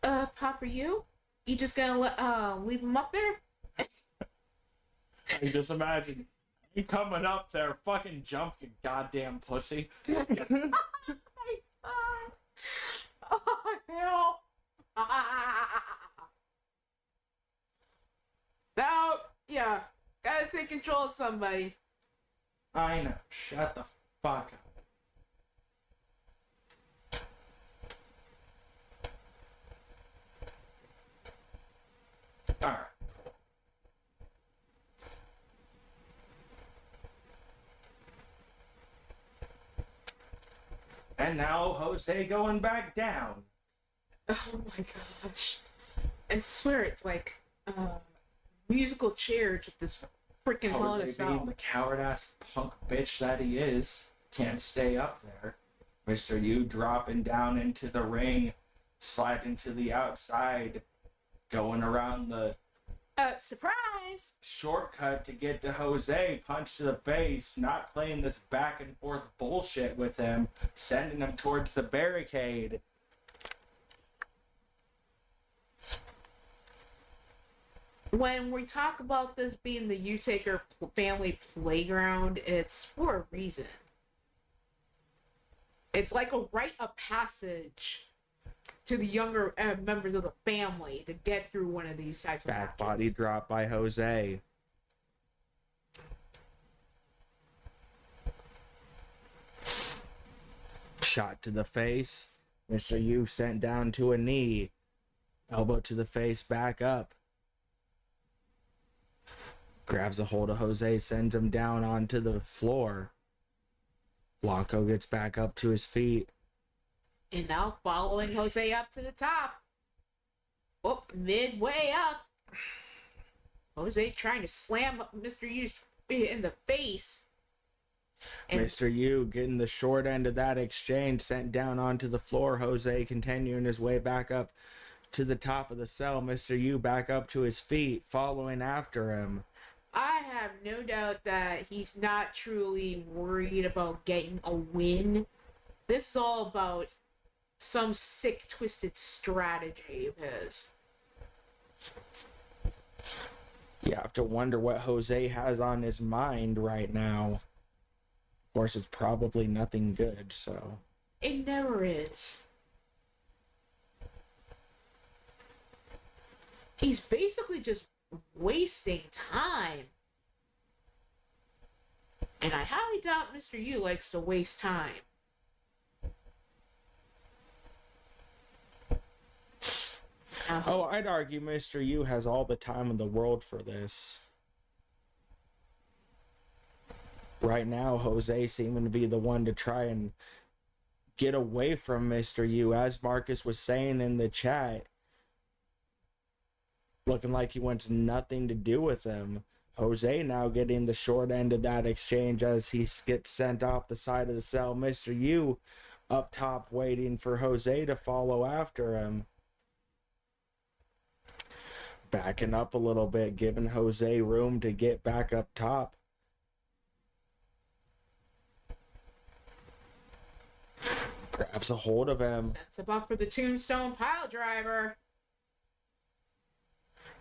Papa, you just gonna leave him up there? I just imagine you coming up there, fucking jump, you goddamn pussy. Oh, hell. Now, yeah, gotta take control of somebody. I know. Shut the fuck up. Alright. And now Jose going back down. Oh my gosh. I swear it's like musical chairs with this freaking hell in a Jose being cell. the coward ass punk bitch that he is. Can't stay up there. Mr. U dropping down into the ring, sliding to the outside, going around the Surprise! shortcut to get to Jose, punch to the face, not playing this back and forth bullshit with him, sending him towards the barricade. When we talk about this being the U-Taker family playground, it's for a reason. It's like a rite of passage to the younger members of the family to get through one of these types of Back matches. body drop by Jose. Shot to the face. Mr. U sent down to a knee. Elbow to the face, back up. Grabs a hold of Jose, sends him down onto the floor. Blanco gets back up to his feet. And now following Jose up to the top. Oh, midway up. Jose trying to slam Mr. U in the face. And Mr. U getting the short end of that exchange, sent down onto the floor. Jose continuing his way back up to the top of the cell. Mr. U back up to his feet, following after him. I have no doubt that he's not truly worried about getting a win. This is all about some sick, twisted strategy of his. You have to wonder what Jose has on his mind right now. Of course, it's probably nothing good, so. It never is. He's basically just wasting time. And I highly doubt Mr. U likes to waste time. Oh, I'd argue Mr. U has all the time in the world for this. Right now, Jose seeming to be the one to try and get away from Mr. U, as Marcus was saying in the chat. Looking like he wants nothing to do with him. Jose now getting the short end of that exchange as he gets sent off the side of the cell. Mr. U up top waiting for Jose to follow after him. Backing up a little bit, giving Jose room to get back up top. Grabs a hold of him. Sets him up for the tombstone pile driver.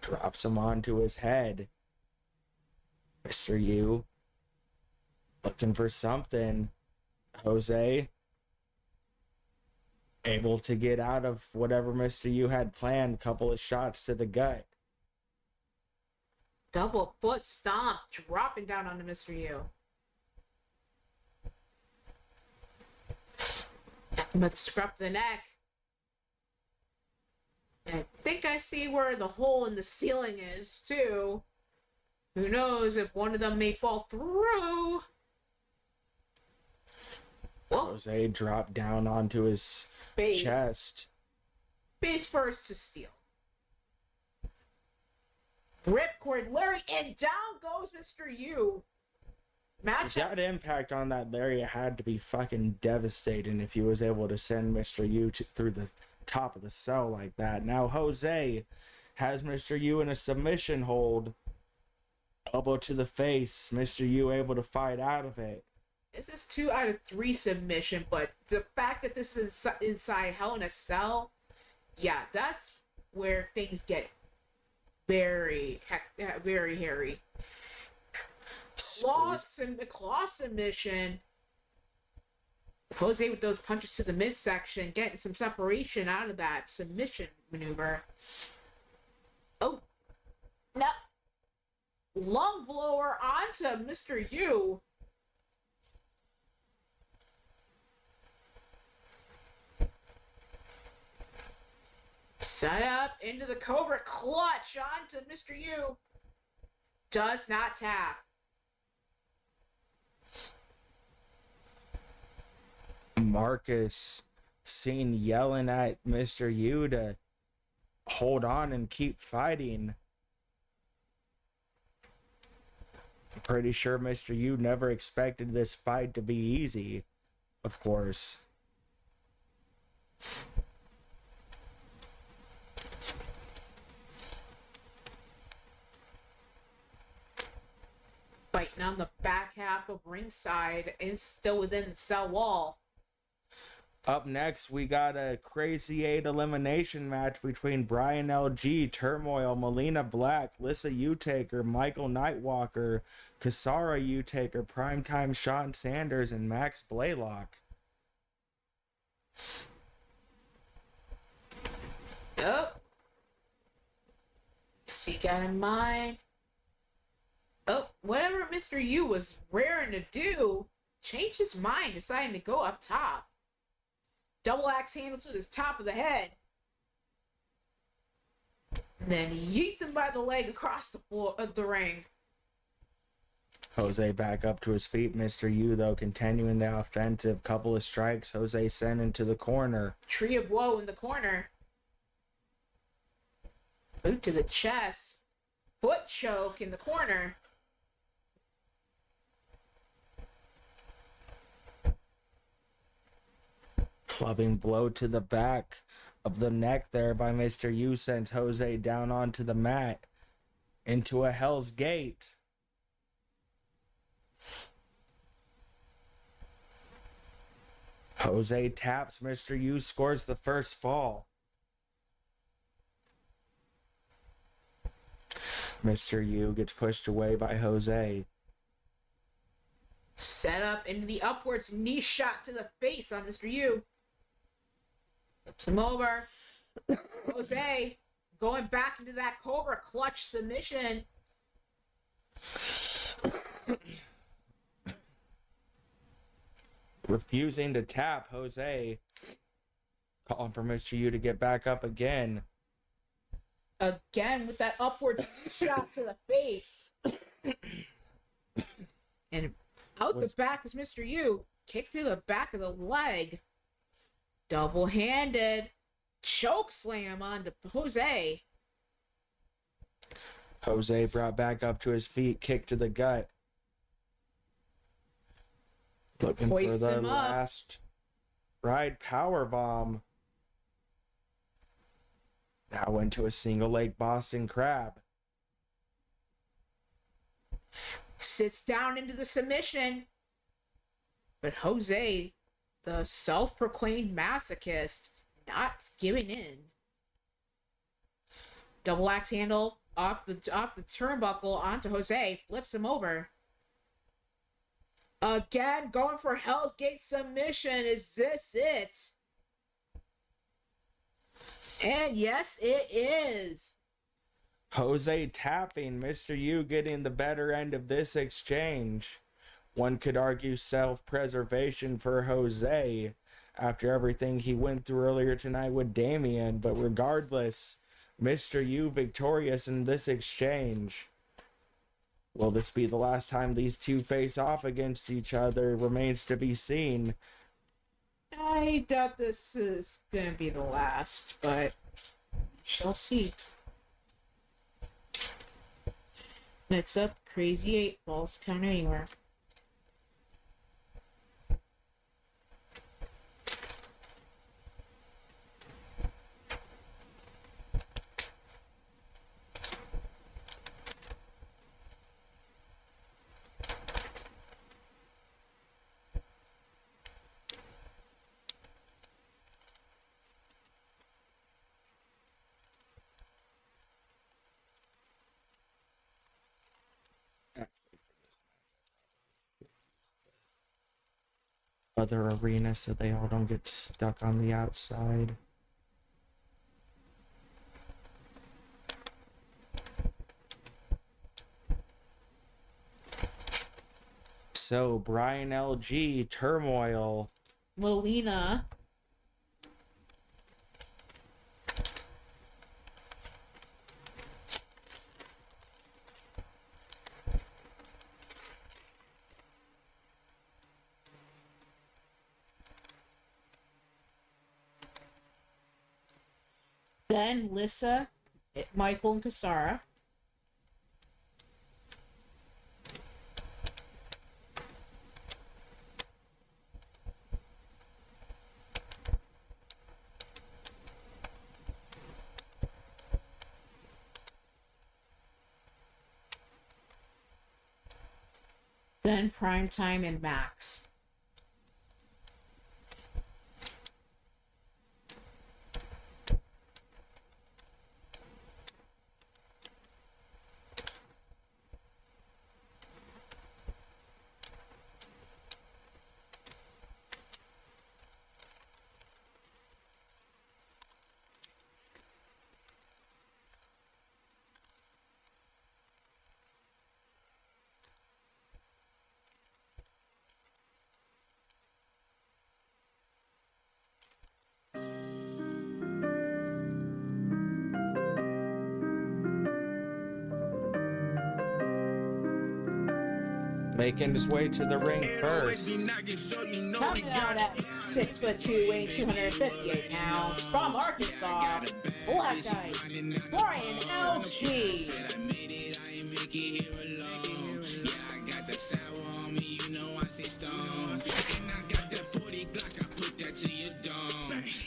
Drops him onto his head. Mr. U looking for something. Jose able to get out of whatever Mr. U had planned. Couple of shots to the gut. Double foot stomp, dropping down onto Mr. U. With scrub the neck. I think I see where the hole in the ceiling is, too. Who knows if one of them may fall through. Well, Jose dropped down onto his base. chest. Base first to steal. Ripcord Larry, and down goes Mr. U. Match up. That impact on that Larry had to be fucking devastating if he was able to send Mr. U through the top of the cell like that. Now Jose has Mr. U in a submission hold. Elbow to the face. Mr. U able to fight out of it. This is 2 out of 3 submission, but the fact that this is inside Hell in a Cell, yeah, that's where things get very hairy. Claw submission. Jose with those punches to the midsection, getting some separation out of that submission maneuver. Oh, no. Lung blower onto Mr. U. Set up into the Cobra clutch onto Mr. U. Does not tap. Marcus seen yelling at Mr. U to hold on and keep fighting. I'm pretty sure Mr. U never expected this fight to be easy, of course. Fighting on the back half of ringside and still within the cell wall. Up next, we got a Crazy 8 elimination match between Brian LG, Turmoil, Melina Black, Lissa Utaker, Michael Nightwalker, Kasara Utaker, Primetime Sean Sanders, and Max Blaylock. Oh. See, got in mind. Oh, whatever Mr. U was raring to do, changed his mind, deciding to go up top. Double axe handle to the top of the head. And then yeets him by the leg across the floor of the ring. Jose back up to his feet. Mr. U, though, continuing the offensive. Couple of strikes. Jose sent into the corner. Tree of Woe in the corner. Boot to the chest. Foot choke in the corner. Clubbing blow to the back of the neck there by Mr. U sends Jose down onto the mat into a Hell's Gate. Jose taps Mr. U, scores the first fall. Mr. U gets pushed away by Jose. Set up into the upwards knee shot to the face on Mr. U. Flips him over. Jose going back into that Cobra clutch submission. Refusing to tap Jose. Calling for Mr. U to get back up again. Again with that upward shot to the face. And out the back is Mr. U. Kick to the back of the leg. Double-handed. Choke slam onto Jose. Jose brought back up to his feet. Kick to the gut. Looking Hoists for the him up. last ride power bomb. Now into a single leg Boston Crab. Sits down into the submission. But Jose, the self-proclaimed masochist, not giving in. Double axe handle off the turnbuckle onto Jose. Flips him over. Again, going for Hell's Gate submission. Is this it? And yes, it is. Jose tapping, Mr. Yu getting the better end of this exchange. One could argue self-preservation for Jose after everything he went through earlier tonight with Damian, but regardless, Mr. Yu victorious in this exchange. Will this be the last time these two face off against each other? Remains to be seen. I doubt this is gonna be the last, but shall see. Next up, Crazy 8 Balls Count Anywhere. Other arena so they all don't get stuck on the outside. So Brian LG, Turmoil. Melina. Then Lissa, Michael, and Kasara. Then Primetime and Max. Making his way to the ring first. Coming out at 6'2", weighing 258 pounds, from Arkansas, Black Ice, Brian LG.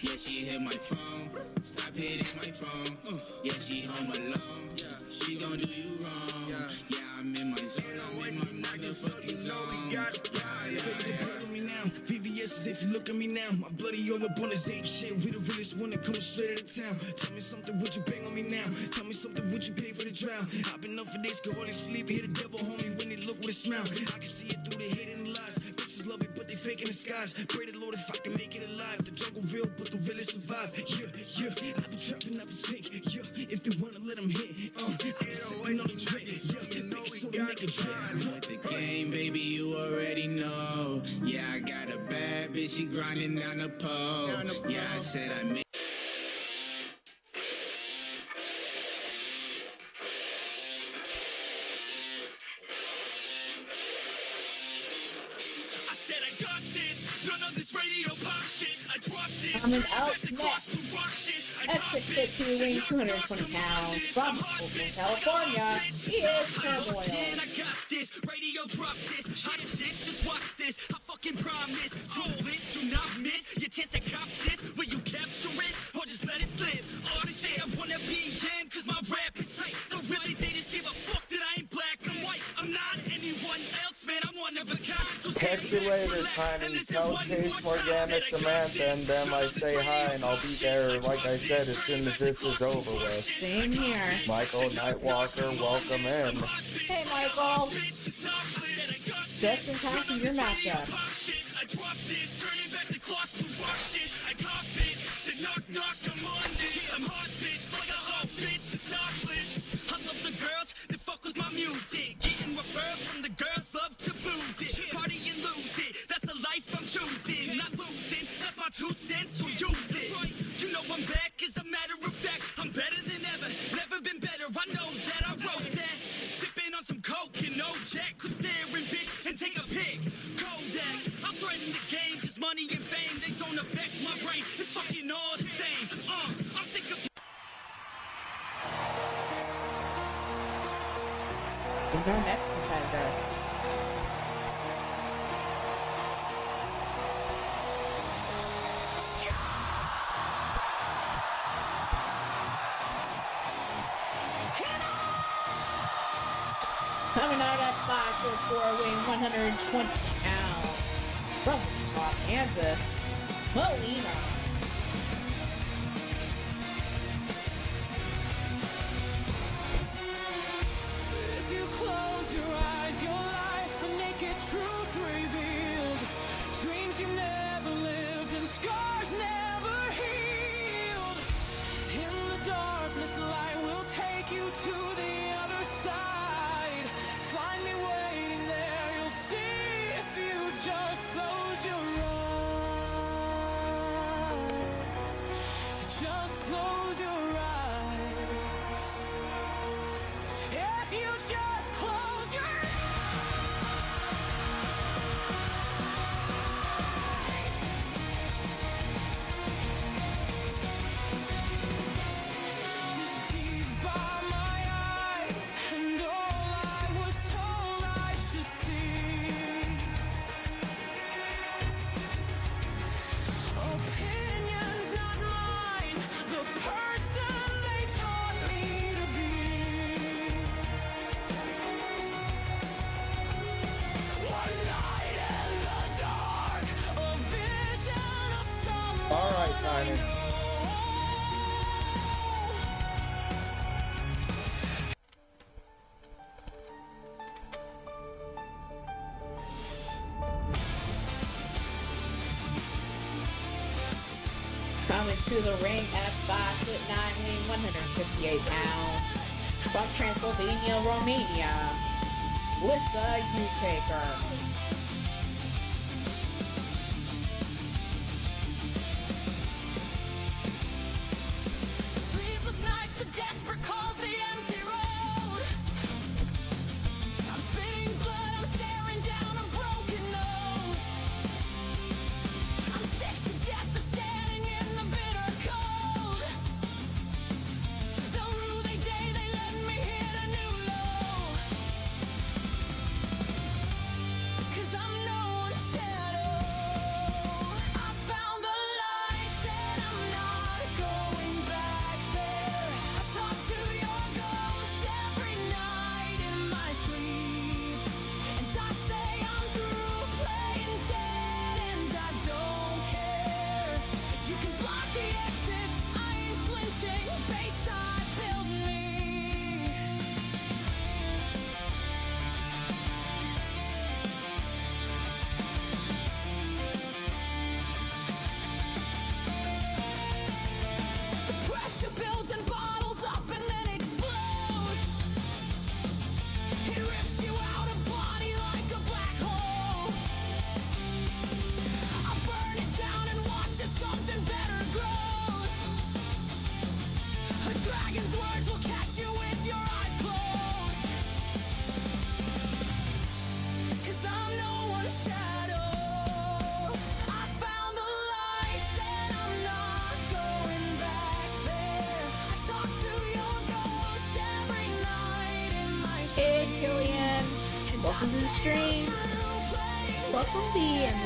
Yeah, she hit my phone. Stop hitting my phone. Yeah, she home alone. She gon' do you wrong. Yeah, I'm in my zone. I'm in my motherfucking zone. VVS is if you look at me now. My bloody all up on this ape shit. We the realest one that coming straight out of town. Tell me something, would you bang on me now? Tell me something, would you pay for the drown? I've been up for days, go all sleep. Hear the devil, homie, when they look with a smile. I can see it through the hate and the lies. Bitches love it, but they fake in the skies. Pray the Lord if I can make it alive. The jungle real, but the realest survive. Yeah, yeah, I've been trapping out the sink. Yeah, if they wanna let them hit. I've been sipping on the drink. Yeah, make it so they make a drink. I'm with the game, baby, you already know. Yeah, I got a bad bitch, she grinding down the pole. Yeah, I said I made. I said I got this. None of this radio pop shit. I dropped this. Coming out next at 6'2", weighing 220 pounds, from Oakland, California, he is Turmoil. I got this. Radio drop this. Hot shit, just watch this. I fucking promise. Roll it, do not miss your chance to cop this. Will you capture it or just let it slip? All they say I wanna be in, cause my rap is tight. No, really, they just give a fuck that I ain't black and white. I'm not anyone else, man. I'm one of a kind. So Catch you later, Tiny. Tell Chase, Morgana, Samantha, and them I say hi, and I'll be there, like I said, as soon as this is over with. Same here. Michael Nightwalker, welcome in. Hey, Michael. just in time for your matchup. I drop this, turning back the clock to rock shit. I cop it, said knock knock, I'm on this. I'm hot bitch, like a hot bitch, the topless. I love the girls that fuck with my music. Getting referrals from the girls, love to booze it. Party and lose it, that's the life I'm choosing. Not losing, that's my 2 cents, so use it. You know I'm back, as a matter of fact. I'm better than ever, never been better. I know that, I wrote that. Sipping on some coke and no jack. Could stare and bitch and take a pic. Kodak, I'm threatening the game, cause money and fame, they don't affect my brain. It's fucking all the same. I'm sick of And our next competitor. Coming out at 5'4", weighing 120 pounds. From Wichita, Kansas, Melina. If you close your eyes, your life a naked truth revealed. Dreams you never lived and scars never healed. In the darkness, light will take you to the other side. Find me waiting there, you'll see if you just close your eyes. Just close your eyes. If you just close your eyes. Deceived by my eyes, and all I was told I should see. Opinions not mine, the person they taught me to be. One night in the dark, a vision of someone All right, I Tyler. know. Coming to the ring at 5'9", weighing 158 pounds. From Transylvania, Romania, Lisa Utaker. Sleepless nights, the desperate calls, the empty road. I'm spitting blood, I'm staring down a broken nose. I'm sick to death of standing in the bitter cold. They'll rue the day they let me hit a new low. 'Cause I'm no one's shadow. I found the lights and I'm not going back there. I talk to your ghost every night in my sleep. And I say I'm through playing dead and I don't care. You can block the exits, I ain't flinching. Bayside build me. The pressure builds and bottles up and then explodes. It rips you out of body like a black hole. I'll burn it down and watch as something better grows. A dragon's words will catch you with your eyes closed. 'Cause I'm no one's shadow. I found the lights and I'm not going back there. I talk to your ghost every night in my Hey, sleep. Killian. Welcome to the stream. Welcome, Lee and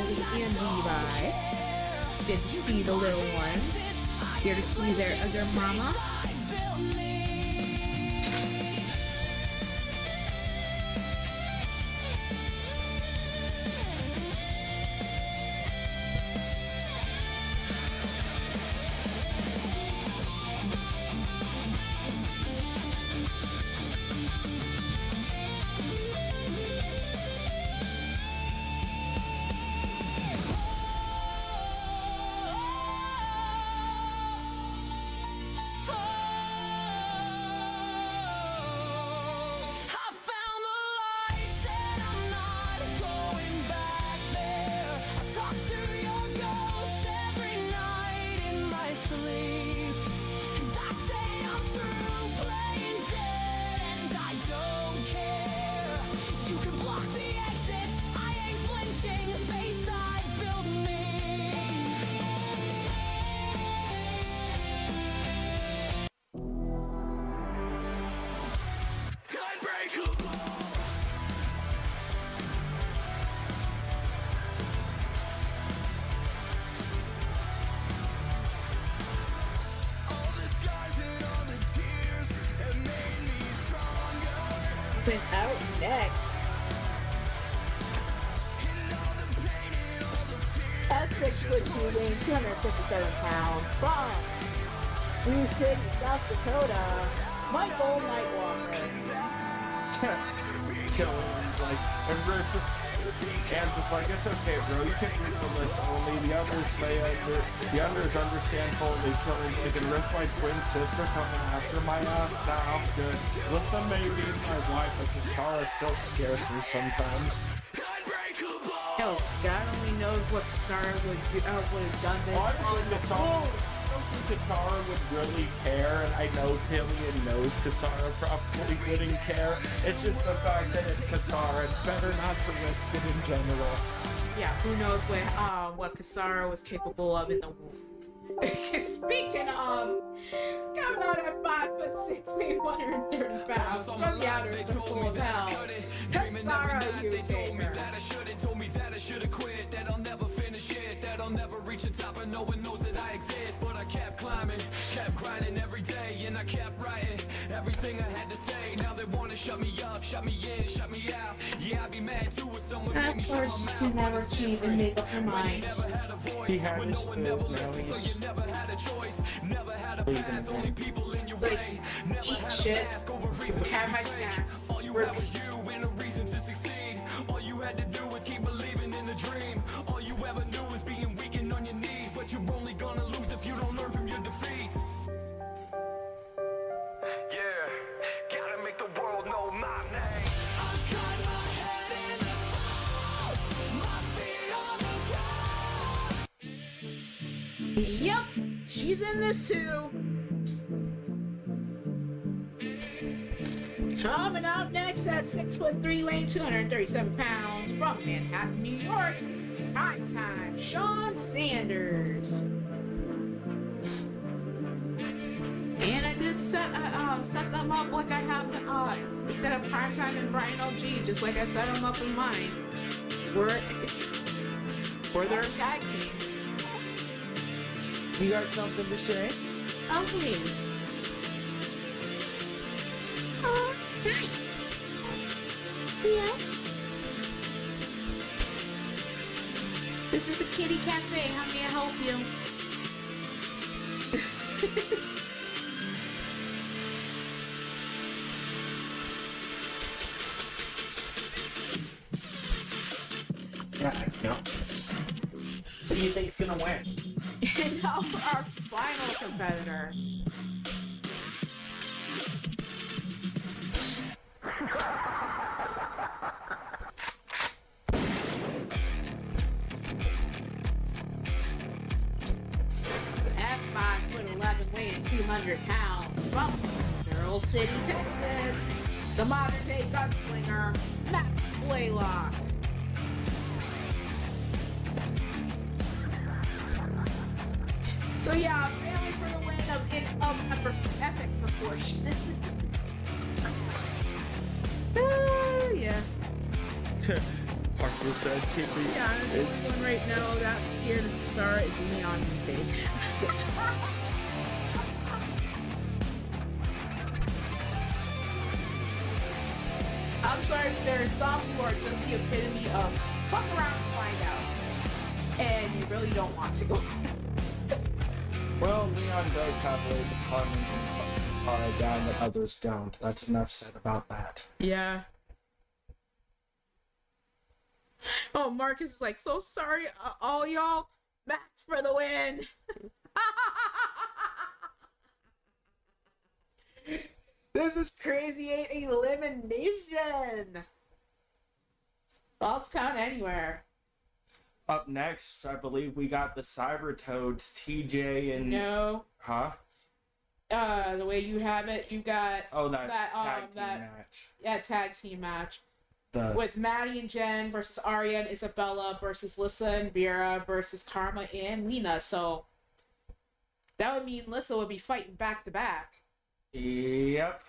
Levi. Good to see the little ones. Here to see their mama. Then out next. At 6'2", weighing 257 pounds, from Sioux City, South Dakota, Michael Nightwalker. Killian's like, and just like, it's okay, bro. You can read the list only. The others understand fully. Killian's like, and risk my twin sister coming after my ass. Nah, I'm good. Listen, maybe my wife, but Katara still scares me sometimes. Hell, God only knows what Kasara would have done then. I don't think Katara would really care, and I know Killian knows Kasara probably wouldn't care. It's just the fact that it's Kasara. It's better not to risk it in general. Yeah, who knows what Kasara was capable of in the womb. Speaking of, coming out at 5'6", weighing 130 pounds, from the outer circle of hell, Kasara Utaker. Told me that I should've quit, that I'll never finish it, that I'll never reach the top, and no one knows that I exist. But I kept climbing, kept grinding every day, and I kept writing everything I had to say. Now they wanna shut me up, shut me in, shut me out. Yeah, I'd be mad too if someone made me At shut first, my you mouth. never change and make up your mind. He had his food, now So you never had a choice, never had a leaving path, only people in your It's like, way. Never eat had shit, a mask or a reason to have be my fake. snacks, All you had was repeat. you and a reason to succeed. All you had to do was keep believing in the dream. All you ever knew was being weak and on your knees. But you're only gonna lose if you don't learn from your defeats. Yeah, gotta make the world know my name. I've got my head in the clouds, my feet on the ground. Yep, she's in this too. Coming out next at 6'3", weighing 237 pounds, from Manhattan, New York, prime time, Sean Sanders. And I did set them up like I have set up Primetime and Brian LG, just like I set them up in mine for their tag team. You got something to say? Oh, please. Hi. Yes. This is a kitty cafe. How may I help you? No. Who do you think's gonna win? And now for our final competitor. At 5'11", weighing 200 pounds, from Mineral City, Texas, the modern-day gunslinger, Max Blaylock. So yeah, family for the win of epic proportions. Yeah. Parker said, keep it. Yeah, honestly, the only one right now that's scared of Kasara is Leon these days. I'm sorry, but there are some who are just the epitome of fuck around and find out. And you really don't want to go. Well, Leon does have ways of calming Kasara down that others don't. That's enough said about that. Yeah. Oh, Marcus is like, so sorry, all y'all. Max for the win. This is crazy 8 elimination. Falls count anywhere. Up next, I believe we got the Cybertoads, TJ and... No. Huh? The way you have it, you got Oh, that tag team match. tag team match. The... With Maddie and Jen versus Arya and Isabella versus Lissa and Vera versus Karma and Lena. So that would mean Lissa would be fighting back to back. Yep.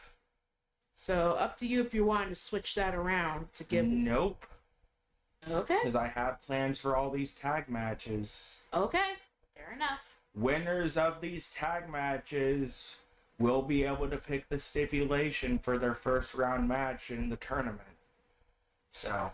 So up to you if you wanted to switch that around to give. Nope. Okay. Because I have plans for all these tag matches. Okay. Fair enough. Winners of these tag matches will be able to pick the stipulation for their first round match in the tournament. So,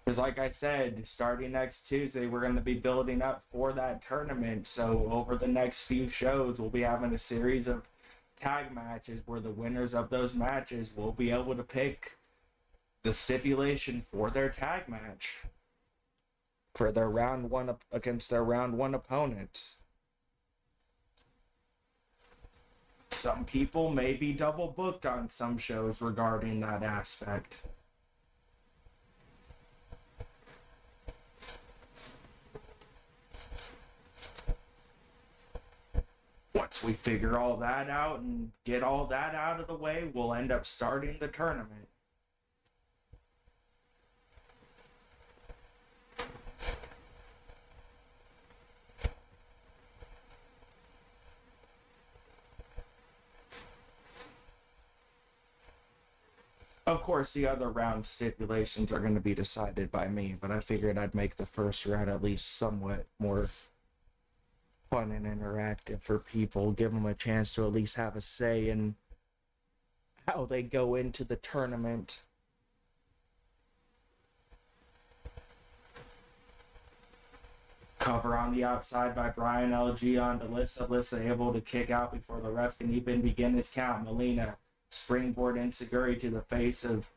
because like I said, starting next Tuesday, we're going to be building up for that tournament. So over the next few shows, we'll be having a series of tag matches where the winners of those matches will be able to pick the stipulation for their tag match for their round one against their round one opponents. Some people may be double booked on some shows regarding that aspect. Once we figure all that out and get all that out of the way, we'll end up starting the tournament. Of course, the other round stipulations are going to be decided by me, but I figured I'd make the first round at least somewhat more fun and interactive for people, give them a chance to at least have a say in how they go into the tournament. Cover on the outside by Brian LG on to Lissa. Lissa able to kick out before the ref can even begin his count. Melina springboard Enzuigiri to the face of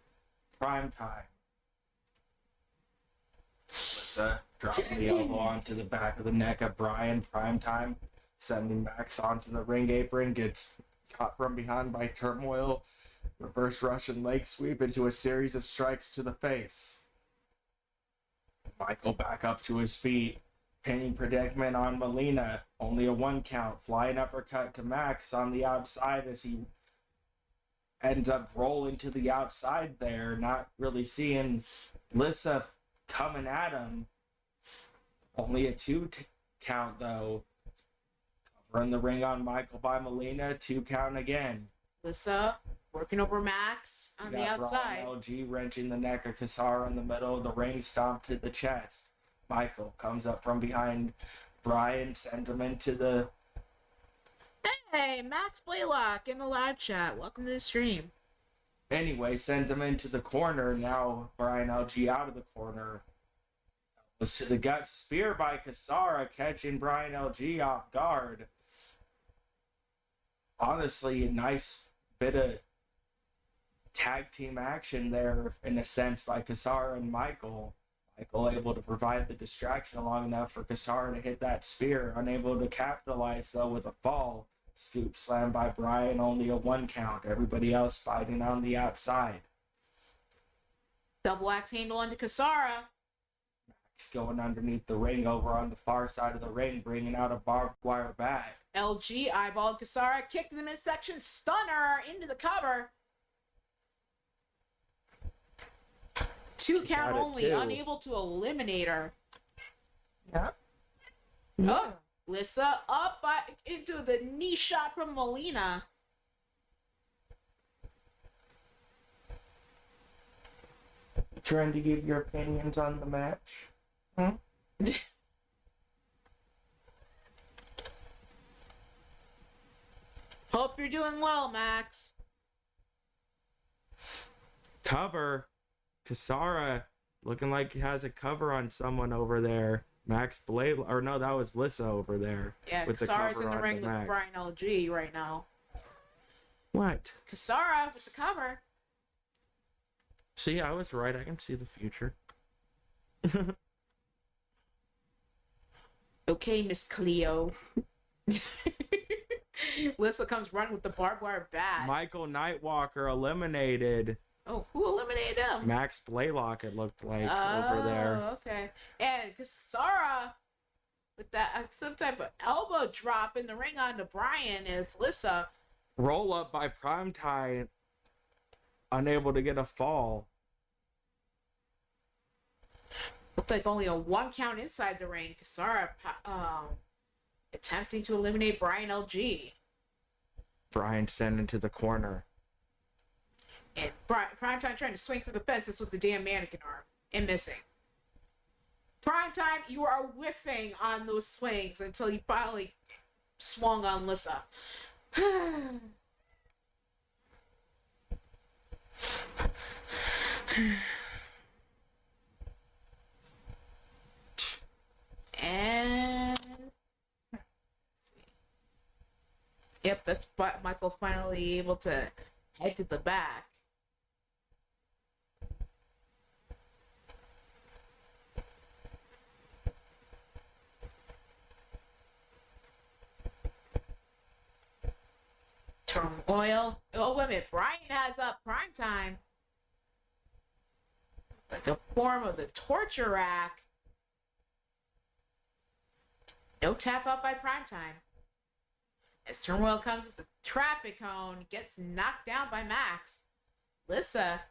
Primetime. Lissa dropping the elbow onto the back of the neck of Brian. Primetime sending Max onto the ring apron. Gets caught from behind by Turmoil. Reverse Russian leg sweep into a series of strikes to the face. Michael back up to his feet. Pinning predicament on Melina. Only a 1 count. Flying uppercut to Max on the outside as he ends up rolling to the outside there. Not really seeing Lissa coming at him. Only a 2 count though. Covering the ring on Michael by Melina. 2 count again. Lissa working over Max on the outside. Brian LG wrenching the neck of Kasara in the middle of the ring. Stomp to the chest. Michael comes up from behind Brian. Sends him into the... Hey, Max Blaylock in the live chat. Welcome to the stream. Anyway, sends him into the corner. Now Brian LG out of the corner. Was to the gut. Spear by Kasara, catching Brian LG off guard. Honestly, a nice bit of tag team action there, in a sense, by Kasara and Michael. Michael able to provide the distraction long enough for Kasara to hit that spear. Unable to capitalize, though, with a fall. Scoop slam by Brian, only a 1 count. Everybody else fighting on the outside. Double axe handle onto Kasara. Max going underneath the ring over on the far side of the ring, bringing out a barbed wire bat. LG eyeballed Kasara, kicked in the midsection, stunner into the cover. 2 count only, unable to eliminate her. Yeah. Oh, Lissa up into the knee shot from Melina. Trying to give your opinions on the match? Hope you're doing well, Max. Cover. Kasara looking like he has a cover on someone over there. Max Blaylock, or no, that was Lissa over there. Yeah, with Kasara's the in the cover ring on with Max. Brian LG right now. What? Kasara with the cover. See, I was right. I can see the future. Okay, Miss Cleo. Lissa comes running with the barbed wire bat. Michael Nightwalker eliminated Oh, who eliminated him? Max Blaylock, it looked like, over there. Oh, okay. And Kasara with that some type of elbow drop in the ring onto Brian, and it's Lissa. Roll up by Primetime, unable to get a fall. Looked like only a 1 count inside the ring. Kasara attempting to eliminate Brian LG. Brian sent into the corner. And Primetime trying to swing for the fences with the damn mannequin arm and missing. Prime Time, you are whiffing on those swings until you finally swung on Lissa. And yep, that's Michael finally able to head to the back. Turmoil. Oh, wait a minute. Brian has up Prime Time. Like a form of the torture rack. No tap out by Prime Time. As Turmoil comes with the traffic cone, gets knocked down by Max. Lissa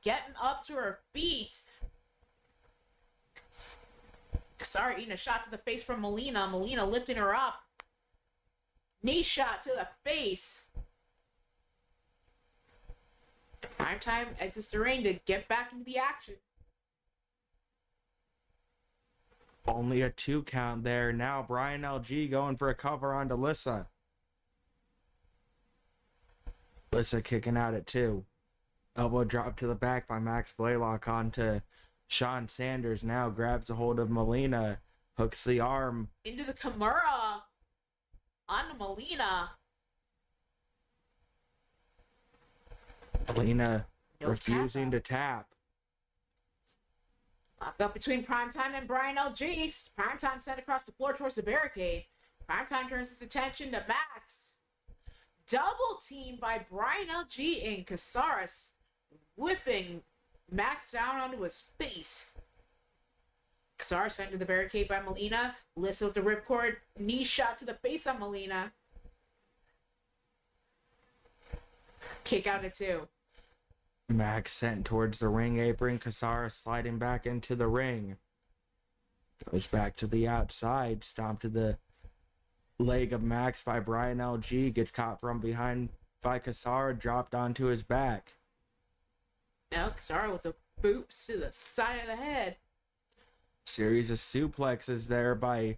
getting up to her feet. Kasara eating a shot to the face from Melina. Melina lifting her up. Knee shot to the face. Prime Time exits the ring to get back into the action. Only a 2 count there. Now Brian LG going for a cover onto Lissa. Lissa kicking out at 2. Elbow drop to the back by Max Blaylock onto Sean Sanders. Now grabs a hold of Melina. Hooks the arm. Into the Kimura. Onto Melina. Melina No refusing to tap. Lock up between Primetime and Brian LG. Primetime sent across the floor towards the barricade. Primetime turns his attention to Max. Double team by Brian LG and Casares, whipping Max down onto his face. Casares sent to the barricade by Melina. Lissa with the ripcord. Knee shot to the face on Melina. Kick out at 2. Max sent towards the ring apron. Casares sliding back into the ring. Goes back to the outside. Stomp to the leg of Max by Brian LG. Gets caught from behind by Casares. Dropped onto his back. Now Casares with the boots to the side of the head. Series of suplexes there by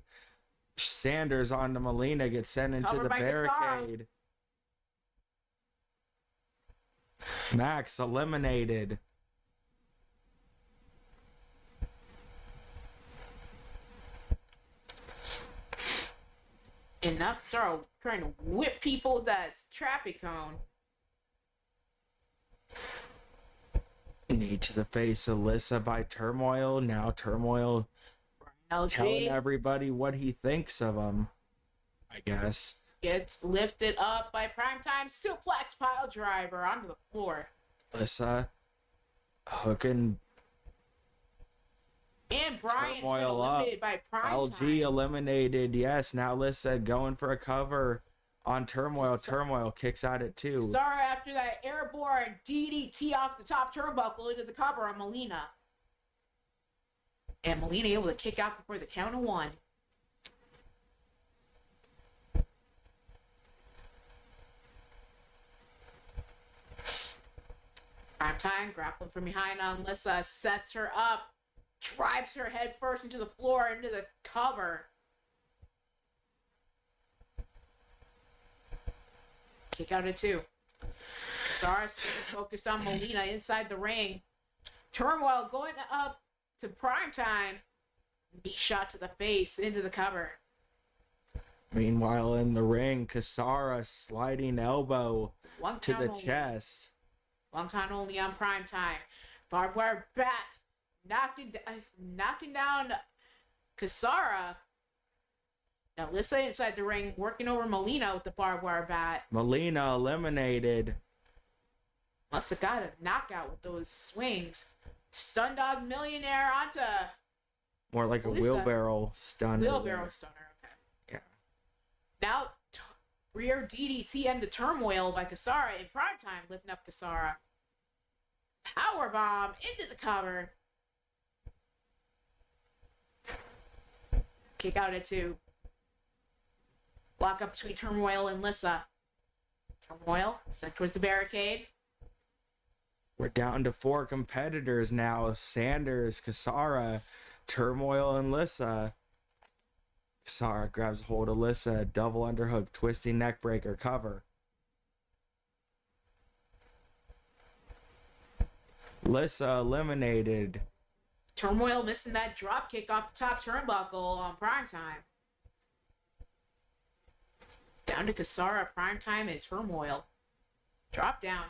Sanders onto Melina. Gets sent into Covered the by barricade. Max eliminated. And now Casares trying to whip people with that traffic cone. Knee to the face of Lissa by Turmoil. Now Turmoil LG telling everybody what he thinks of him, I guess. gets lifted up by Primetime suplex pile driver onto the floor. Lissa hooking And Brian's been Turmoil up. eliminated by LG Primetime. eliminated. Yes, now Lissa going for a cover on Turmoil. So- Turmoil kicks out at 2. Sorry, after that airborne DDT off the top turnbuckle into the cover on Melina. And Melina able to kick out before the count of 1. Primetime grappling from behind on Lissa, sets her up, drives her head first into the floor, into the cover. Kick out at 2. Casares is focused on Melina inside the ring. Turmoil going up to Primetime. Knee shot to the face into the cover. Meanwhile, in the ring, Casares sliding elbow One to count the only. chest. One count only on Primetime. Barbed wire bat knocking down Casares. Now Lissa inside the ring working over Melina with the barbed wire bat. Melina eliminated. Must have got a knockout with those swings. Stun Dog Millionaire onto More like a Lissa. wheelbarrow stunner. wheelbarrow stunner. Okay. Yeah. Now rear DDT into Turmoil by Casares in Primetime, lifting up Casares. Powerbomb into the cover. Kick out at 2. Lock up between Turmoil and Lissa. Turmoil sent towards the barricade. We're down to 4 competitors now. Sanders, Kasara, Turmoil, and Lissa. Kasara grabs hold of Lissa. Double underhook, twisting neckbreaker, cover. Lissa eliminated. Turmoil missing that drop kick off the top turnbuckle on Primetime. Down to Kasara, Primetime, and Turmoil. Drop down.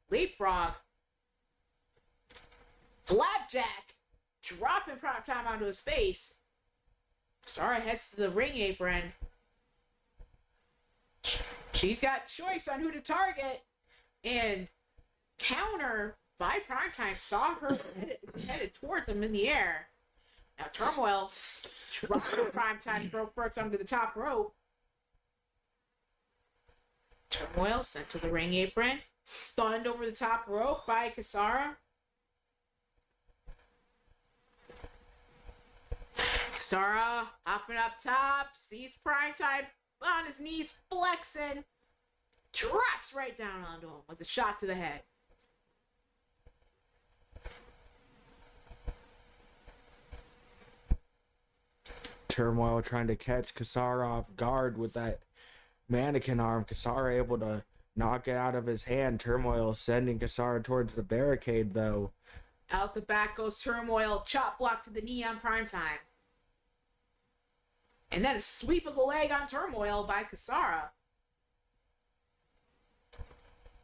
Leapfrog. Flapjack. Dropping Primetime onto his face. Kasara heads to the ring apron. She's got choice on who to target. And counter by Primetime saw her headed towards him in the air. Now Turmoil drops Primetime, broke Burks onto the top rope. Turmoil sent to the ring apron, stunned over the top rope by Kasara. Kasara hopping up top, sees Primetime on his knees, flexing, drops right down onto him with a shot to the head. Turmoil trying to catch Kasara off guard with that mannequin arm. Kasara able to knock it out of his hand. Turmoil sending Kasara towards the barricade, though. Out the back goes Turmoil, chop block to the knee on Primetime. And then a sweep of the leg on Turmoil by Kasara.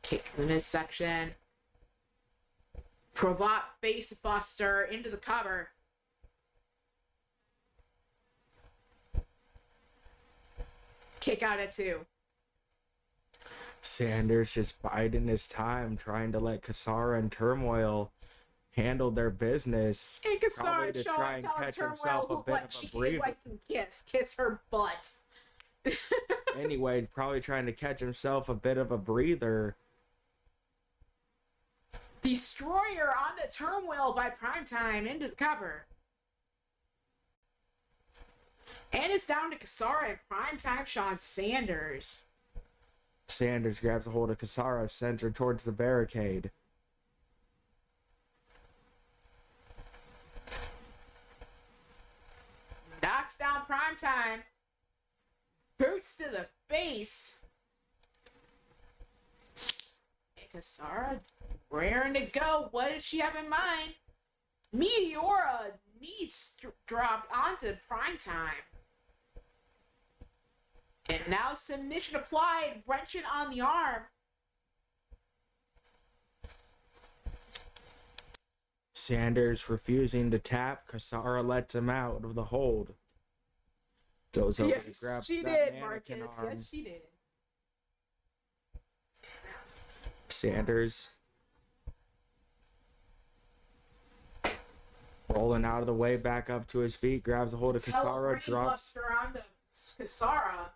Kick to the midsection. Cravat base buster into the cover. Kick out at 2. Sanders just biding his time, trying to let Kasara and Turmoil handle their business. And Probably Kasara to showing try and telling catch Turmoil himself a bit what of she a breather. like can kiss her butt. Anyway, probably trying to catch himself a bit of a breather. Destroyer on the Turmoil by Primetime into the cover. And it's down to Kasara and Primetime Sean Sanders. Sanders grabs a hold of Kasara, sends her towards the barricade. Knocks down Primetime. Boots to the face. And Kasara raring to go. What did she have in mind? Meteora knees dropped onto Primetime. And now submission applied, wrenching on the arm. Sanders refusing to tap. Kasara lets him out of the hold. Goes over to grab she that did, mannequin Marcus. arm. Yes, she did. Sanders rolling out of the way, back up to his feet, grabs a hold of Kasara, drops. On the Kasara.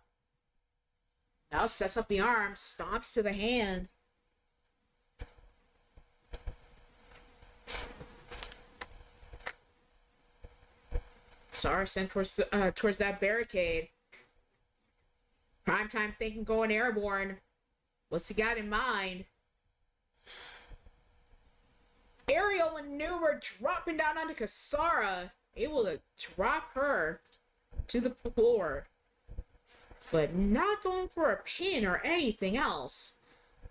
Now sets up the arm, stomps to the hand. Kasara sent towards that barricade. Primetime thinking going airborne. What's he got in mind? Aerial maneuver dropping down onto Kasara. Able to drop her to the floor. But not going for a pin or anything else.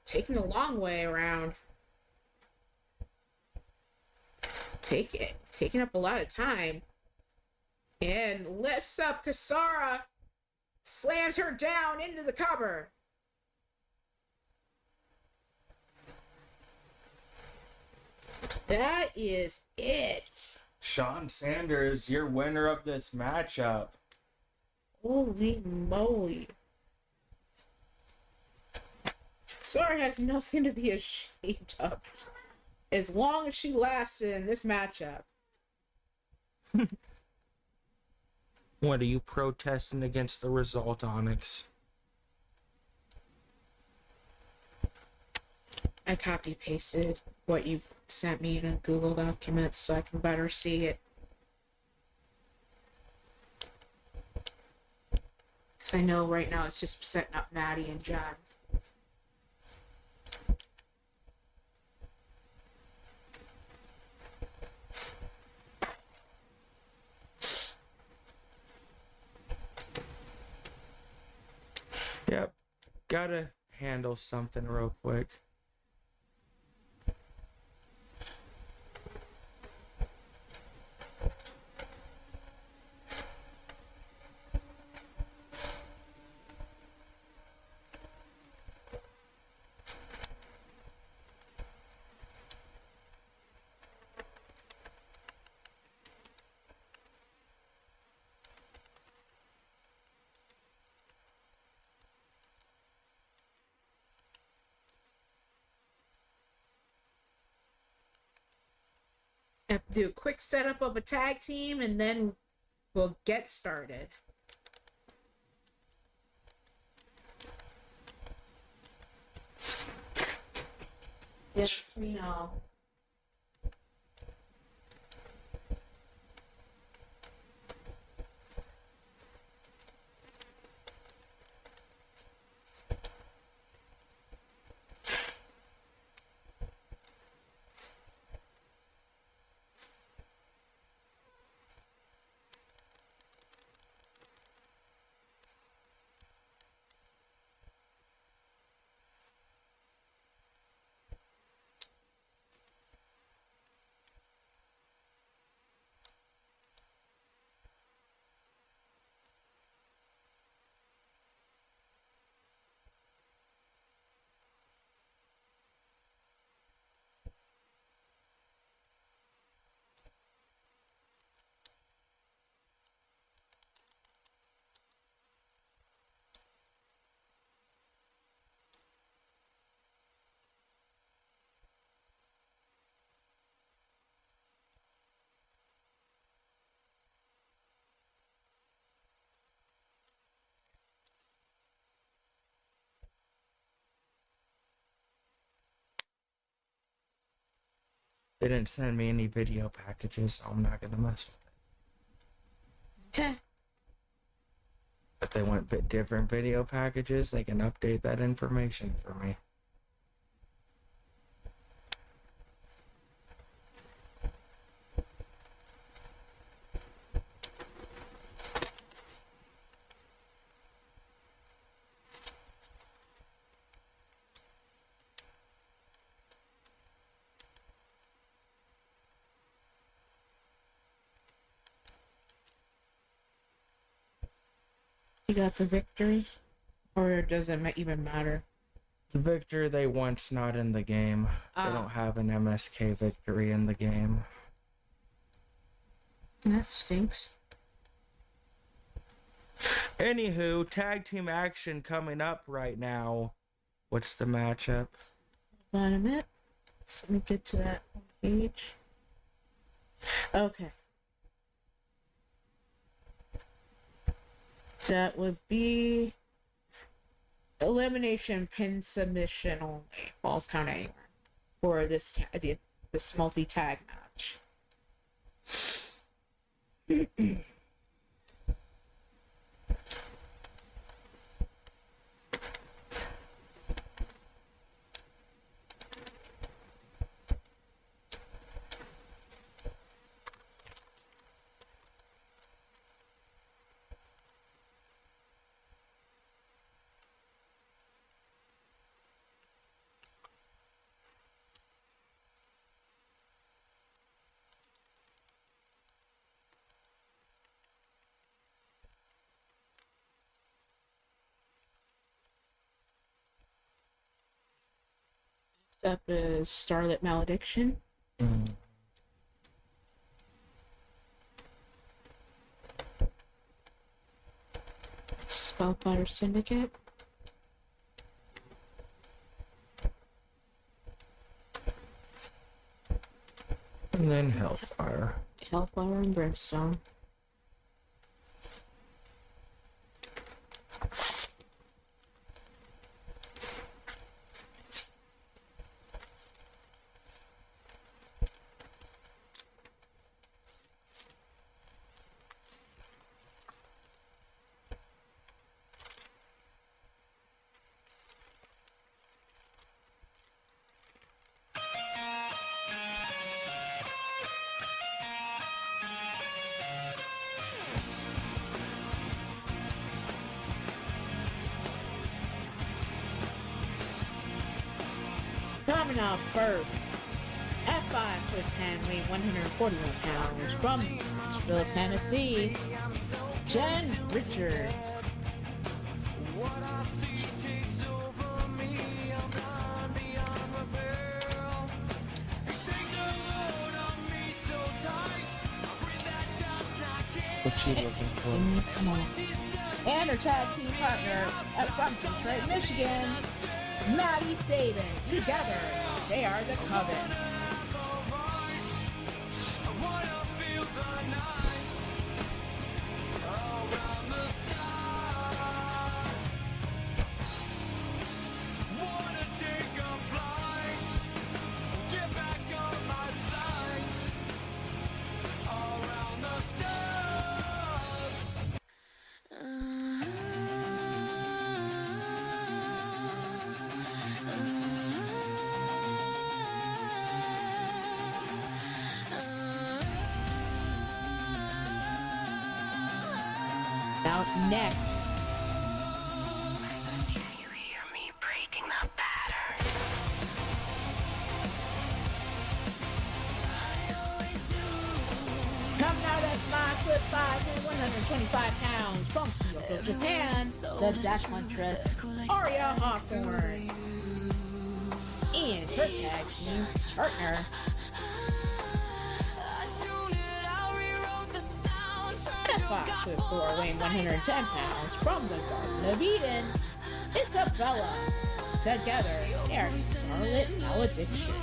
Taking the long way around. Taking up a lot of time. And lifts up Kasara. Slams her down into the cover. That is it. Sean Sanders, your winner of this matchup. Holy moly. Kasara has nothing to be ashamed of. As long as she lasts in this matchup. What are you protesting against the result, Onyx? I copy pasted what you sent me in a Google document so I can better see it. Because I know right now it's just setting up Maddie and John. Gotta handle something real quick. Have to do a quick setup of a tag team and then we'll get started. Yes, we know. They didn't send me any video packages, so I'm not gonna mess with it. Okay. If they want different video packages, they can update that information for me. You got the victory? Or does it even matter? The Victor they want's not in the game. They Oh. don't have an MSK victory in the game. That stinks. Anywho, tag team action coming up right now. What's the matchup? Hold on a minute. So let me get to that page. Okay. That would be elimination pin submission only. Falls count anywhere for this this multi tag match. Up is Starlit Malediction. Spellfire Syndicate. And then Hellfire. Hellfire and Brimstone. Coming out first, at 5'10", weighing 141 pounds, from Nashville, Tennessee, Jen Richards. What you looking for? And her tag team partner from Detroit, Michigan, Maddie Sabin. Together, they are the Coven. Out next, Can you hear me breaking the pattern? I always do. coming out at 5'5" and 125 pounds, from Kyoto, Japan, the Dash Huntress, Aria Hawthorne. And her tag team partner, I tuned it out, rewrote the sound, turned at your 5'4", weighing 110 pounds, from the Garden of Eden, Isabella. Together, they are Scarlet Malediction.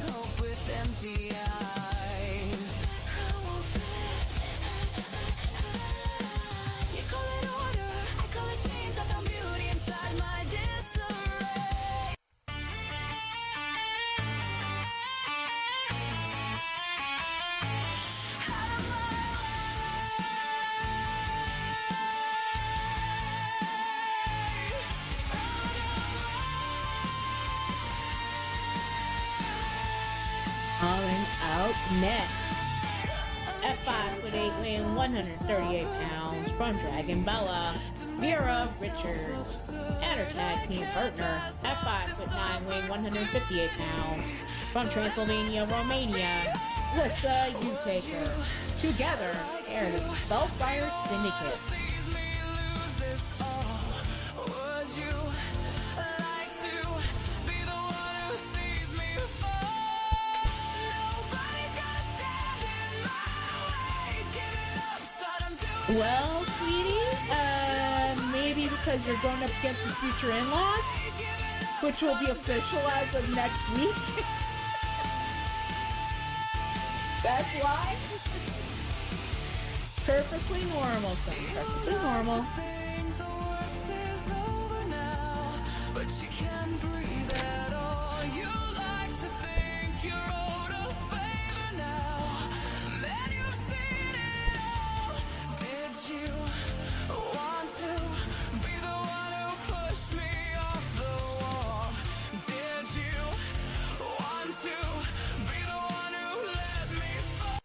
Hope with empty eyes. I won't fit. You call it order, I call it chains. I found beauty inside my disarray. Out of my Calling out next, at 5'8", weighing 138 pounds, from Dragon Bella, Vera Richards. And her tag team partner, at 5'9", weighing 158 pounds, from Transylvania, Romania, Lissa Utaker. Together, they are the Spellfire Syndicate. sees me lose this all. Would you like to be the one who sees me fall? Nobody's gonna stand in my way. Give it up, son, I'm doing Well, sweetie, maybe because you're going up against your future in-laws, which will be official as of next week. That's why. Perfectly normal, son. Perfectly normal. think the worst is over now, but you can't breathe at all. You like to think you're owed a favor now. Man, you've seen it all. Did you want to be the one who pushed me off the wall? Did you want to be the one who let me fall?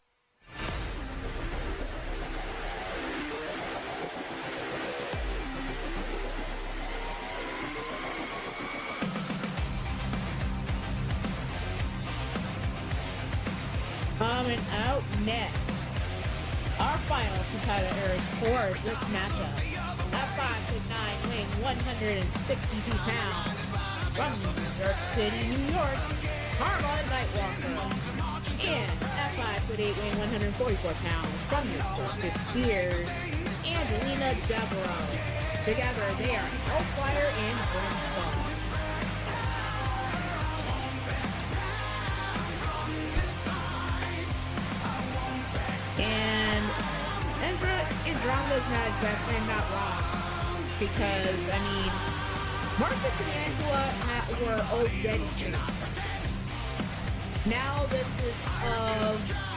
Coming out next, our final competitors for this matchup, at 5'9", weighing 162 pounds, from New York City, New York, Karma Nightwalker. And at 5'8", weighing 144 pounds, from New York, Spears, Angelina Devereaux. Together, they are Hellfire and Brimstone. Andromeda's definitely not wrong. Because, I mean, Marcus and Angela were already champions. Now this is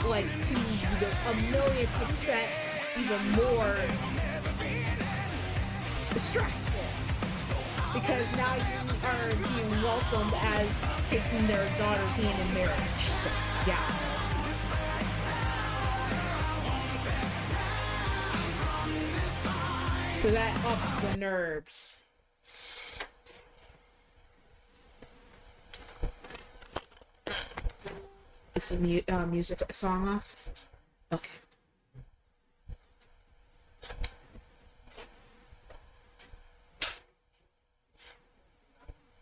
like to a million percent even more stressful. Because now you are being welcomed as taking their daughter's hand in marriage. So, yeah. So that ups the nerves. Is the music song off? Okay.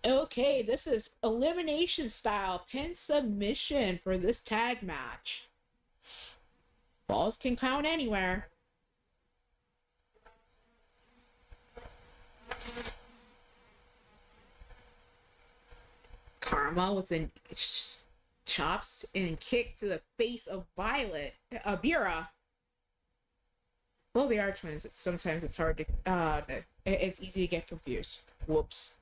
Okay, this is elimination style pin submission for this tag match. Balls can count anywhere. Karma with the chops and kick to the face of Violet, Abira. Well, they are twins. Sometimes it's hard to, it's easy to get confused. Whoops.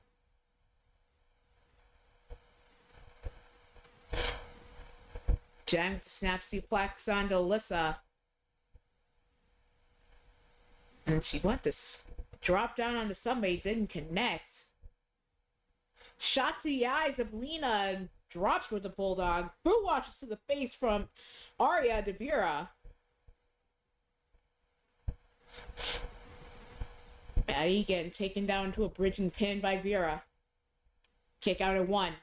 Jen with the snap suplex onto Alyssa. And she went to drop down onto somebody, didn't connect. Shot to the eyes of Lena and drops with the bulldog. Boot watches to the face from Arya Dabira. Maddie getting taken down to a bridge and pinned by Vera. Kick out at 1.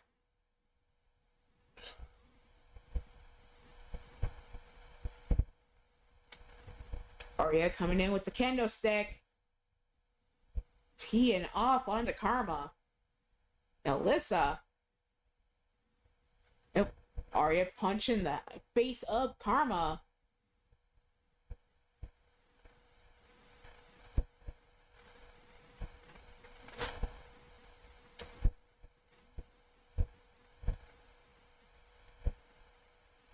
Arya coming in with the kendo stick. Teeing off onto Karma. Alyssa. Nope. Arya punching the face of Karma.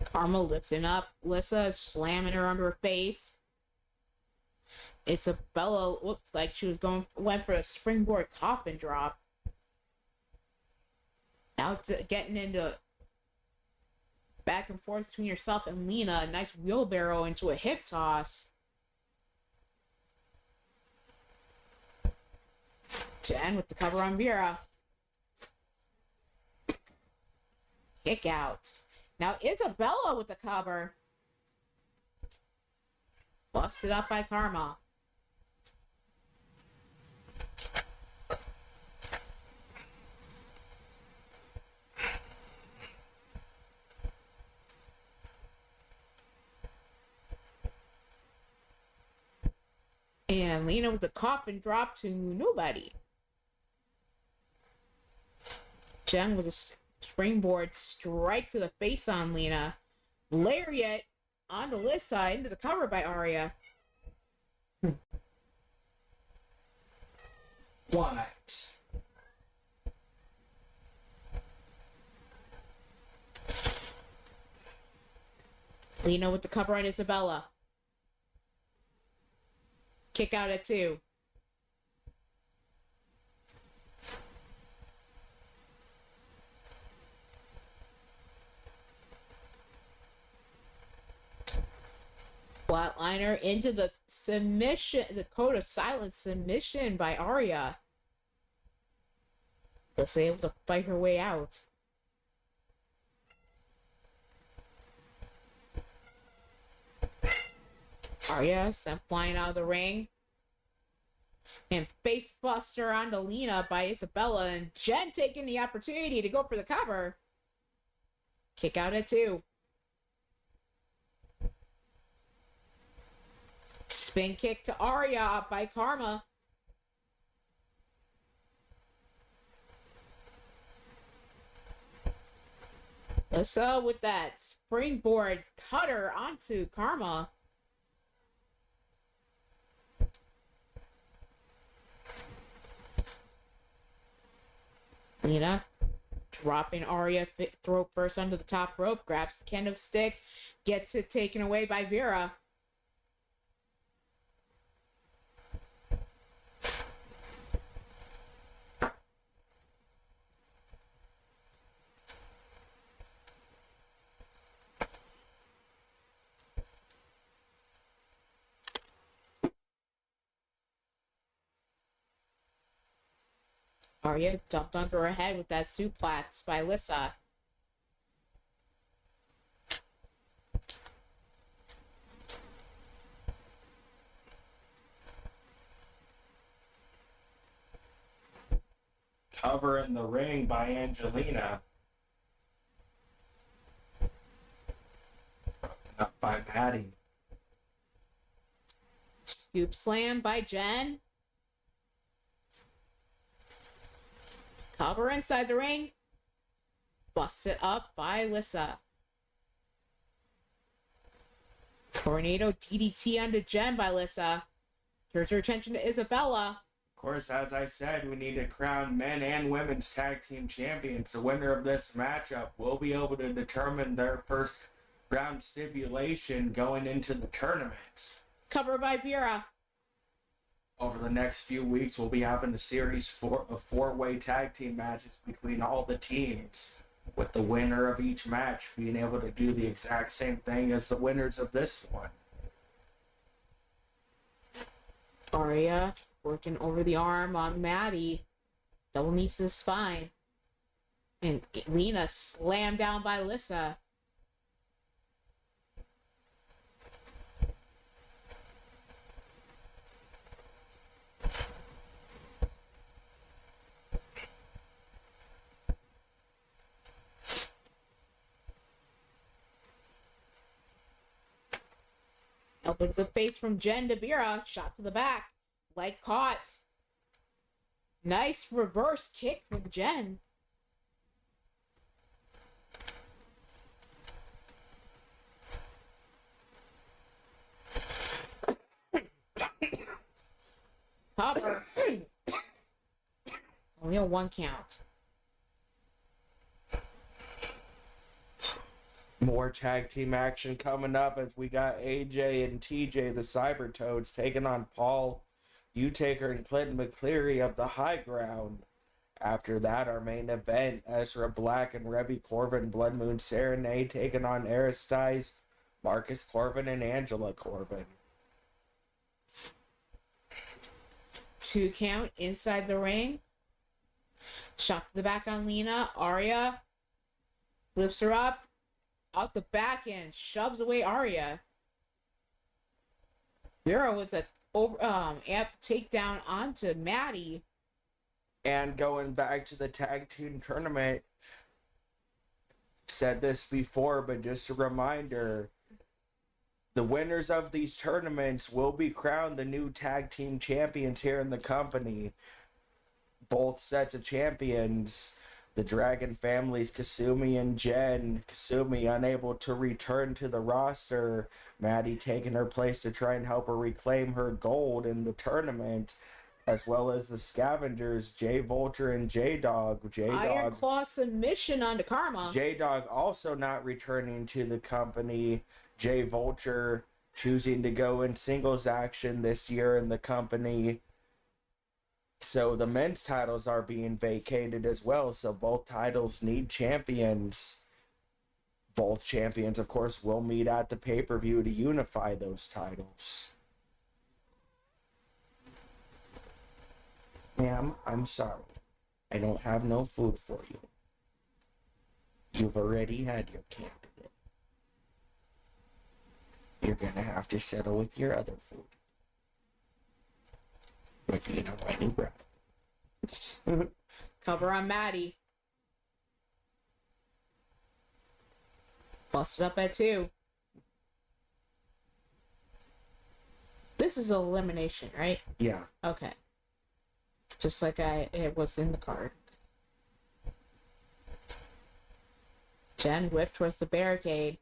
Karma lifting up Alyssa, slamming her under her face. Isabella looked like she was went for a springboard coffin drop. Now getting into back and forth between herself and Lena. A nice wheelbarrow into a hip toss. Jen with the cover on Vera. Kick out. Now Isabella with the cover. Busted up by Karma. And Lena with the coffin drop to nobody. Jen with a springboard strike to the face on Lena. Lariat on the list side into the cover by Arya. What? Lena with the cover on Isabella. Kick out at 2. Flatliner into the submission, the code of silence submission by Arya. Was able to fight her way out. Arya sent flying out of the ring. And face buster onto Lena by Isabella. And Jen taking the opportunity to go for the cover. Kick out at 2. Spin kick to Arya by Karma. Alyssa with that springboard cutter onto Karma. Lena dropping Arya throat first onto the top rope, grabs the kendo stick, gets it taken away by Vera. Arya dumped onto her head with that suplex by Alyssa. Cover in the ring by Angelina. Up by Maddie. Scoop slam by Jen. Cover inside the ring. Busted up by Alyssa. Tornado DDT onto Jen by Alyssa. Turns her attention to Isabella. Of course, as I said, we need to crown men and women's tag team champions. The winner of this matchup will be able to determine their first round stipulation going into the tournament. Cover by Bira. Over the next few weeks, we'll be having a series of four-way tag team matches between all the teams, with the winner of each match being able to do the exact same thing as the winners of this one. Arya working over the arm on Maddie. Double knees to the spine. And Lena slammed down by Alyssa. Elbow to the face from Jen to Bira. Shot to the back. Leg caught. Nice reverse kick from Jen. Cover. Only a 1 count. More tag team action coming up as we got AJ and TJ, the Cyber Toads, taking on Paul Utaker and Clinton McCleary of the High Ground. After that, our main event, Ezra Black and Rebby Corbin, Blood Moon Serenade, taking on Aristides, Marcus Corbin, and Angela Corbin. 2 count inside the ring. Shot to the back on Lena. Arya flips her up. Out the back end. Shoves away Arya. Bira with a amp takedown onto Maddie. And going back to the tag team tournament, said this before, but just a reminder, the winners of these tournaments will be crowned the new tag team champions here in the company. Both sets of champions, the Dragon families, Kasumi and Jen. Kasumi unable to return to the roster. Maddie taking her place to try and help her reclaim her gold in the tournament. As well as the Scavengers, J Vulture and J Dog. Iron Claw submission onto Karma. J Dog also not returning to the company. J Vulture choosing to go in singles action this year in the company. So the men's titles are being vacated as well. So both titles need champions. Both champions, of course, will meet at the pay-per-view to unify those titles. Ma'am, I'm sorry. I don't have no food for you. You've already had your candidate. You're gonna have to settle with your other food. With me a whiny bread. Cover on Maddie. Busted up at 2. This is elimination, right? Yeah. Okay. Just like it was in the card. Jen whipped towards the barricade.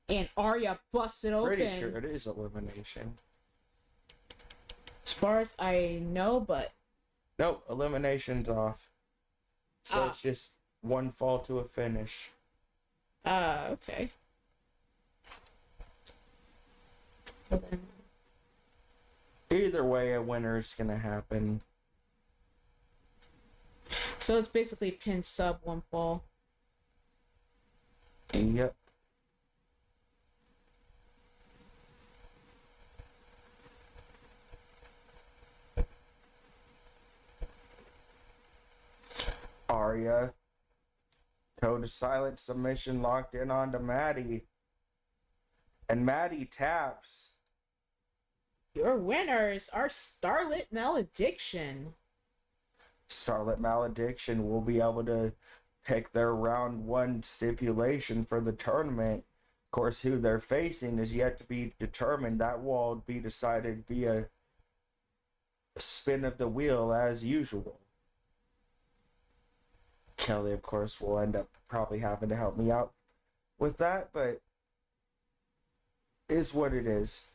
And Arya busted open. Pretty sure it is elimination. As far as I know, but... Nope, elimination's off. So it's just one fall to a finish. Okay. Well, then... Either way, a winner is gonna happen. So it's basically pin sub 1 fall. Yep. Victoria. Code of silent submission locked in onto Maddie. And Maddie taps. Your winners are Starlit Malediction. Starlit Malediction will be able to pick their round 1 stipulation for the tournament. Of course, who they're facing is yet to be determined. That will be decided via spin of the wheel as usual. Kelly, of course, will end up probably having to help me out with that, but is what it is.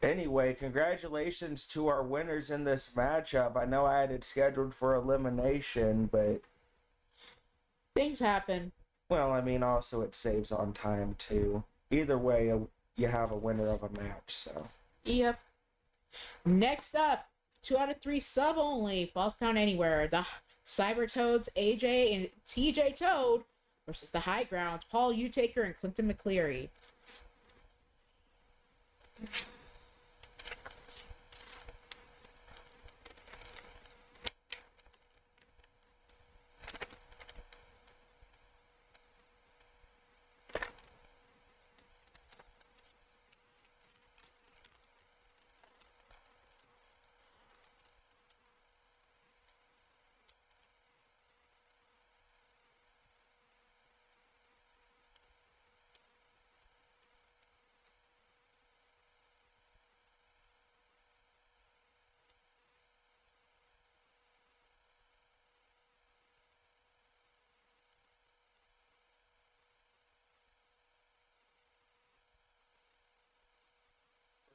Anyway, congratulations to our winners in this matchup. I know I had it scheduled for elimination, but Things happen. well, I mean, also it saves on time too. Either way, you have a winner of a match, so. Yep. Next up, 2 out of 3 sub only. Falls Count Anywhere. The Cyber Toads, AJ and TJ Toad versus the High Ground, Paul Utaker and Clinton McCleary.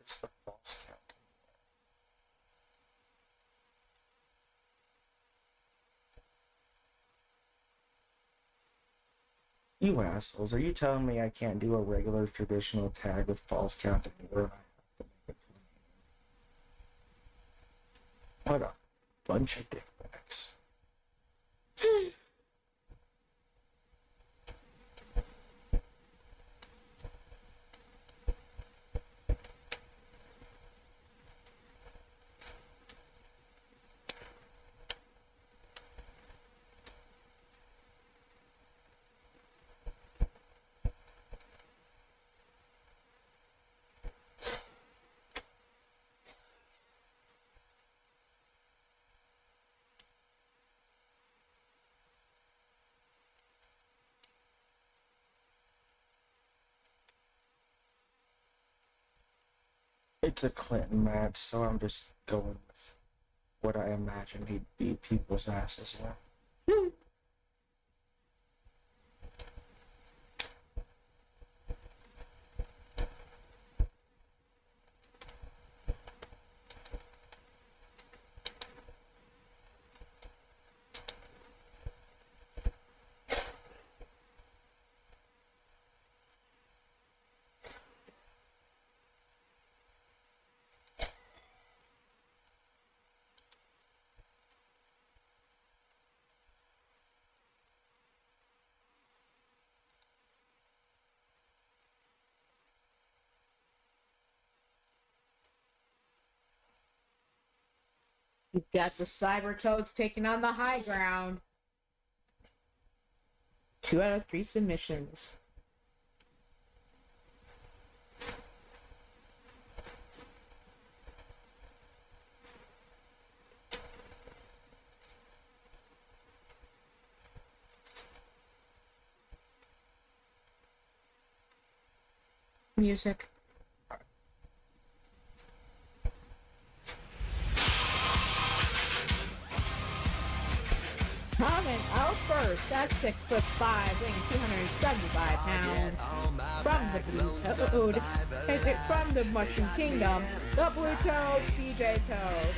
It's the false count. You assholes, are you telling me I can't do a regular traditional tag with false count anymore? I have to make it. What a bunch of dickbags. It's a Clinton match, so I'm just going with what I imagine he'd beat people's asses with. You've got the Cyber Toads taking on the High Ground. 2 out of 3 submissions. Music. Coming out first at 6'5", weighing 275 pounds. From the Blue Toad, from the Mushroom Kingdom, the Blue Toad, TJ Toad.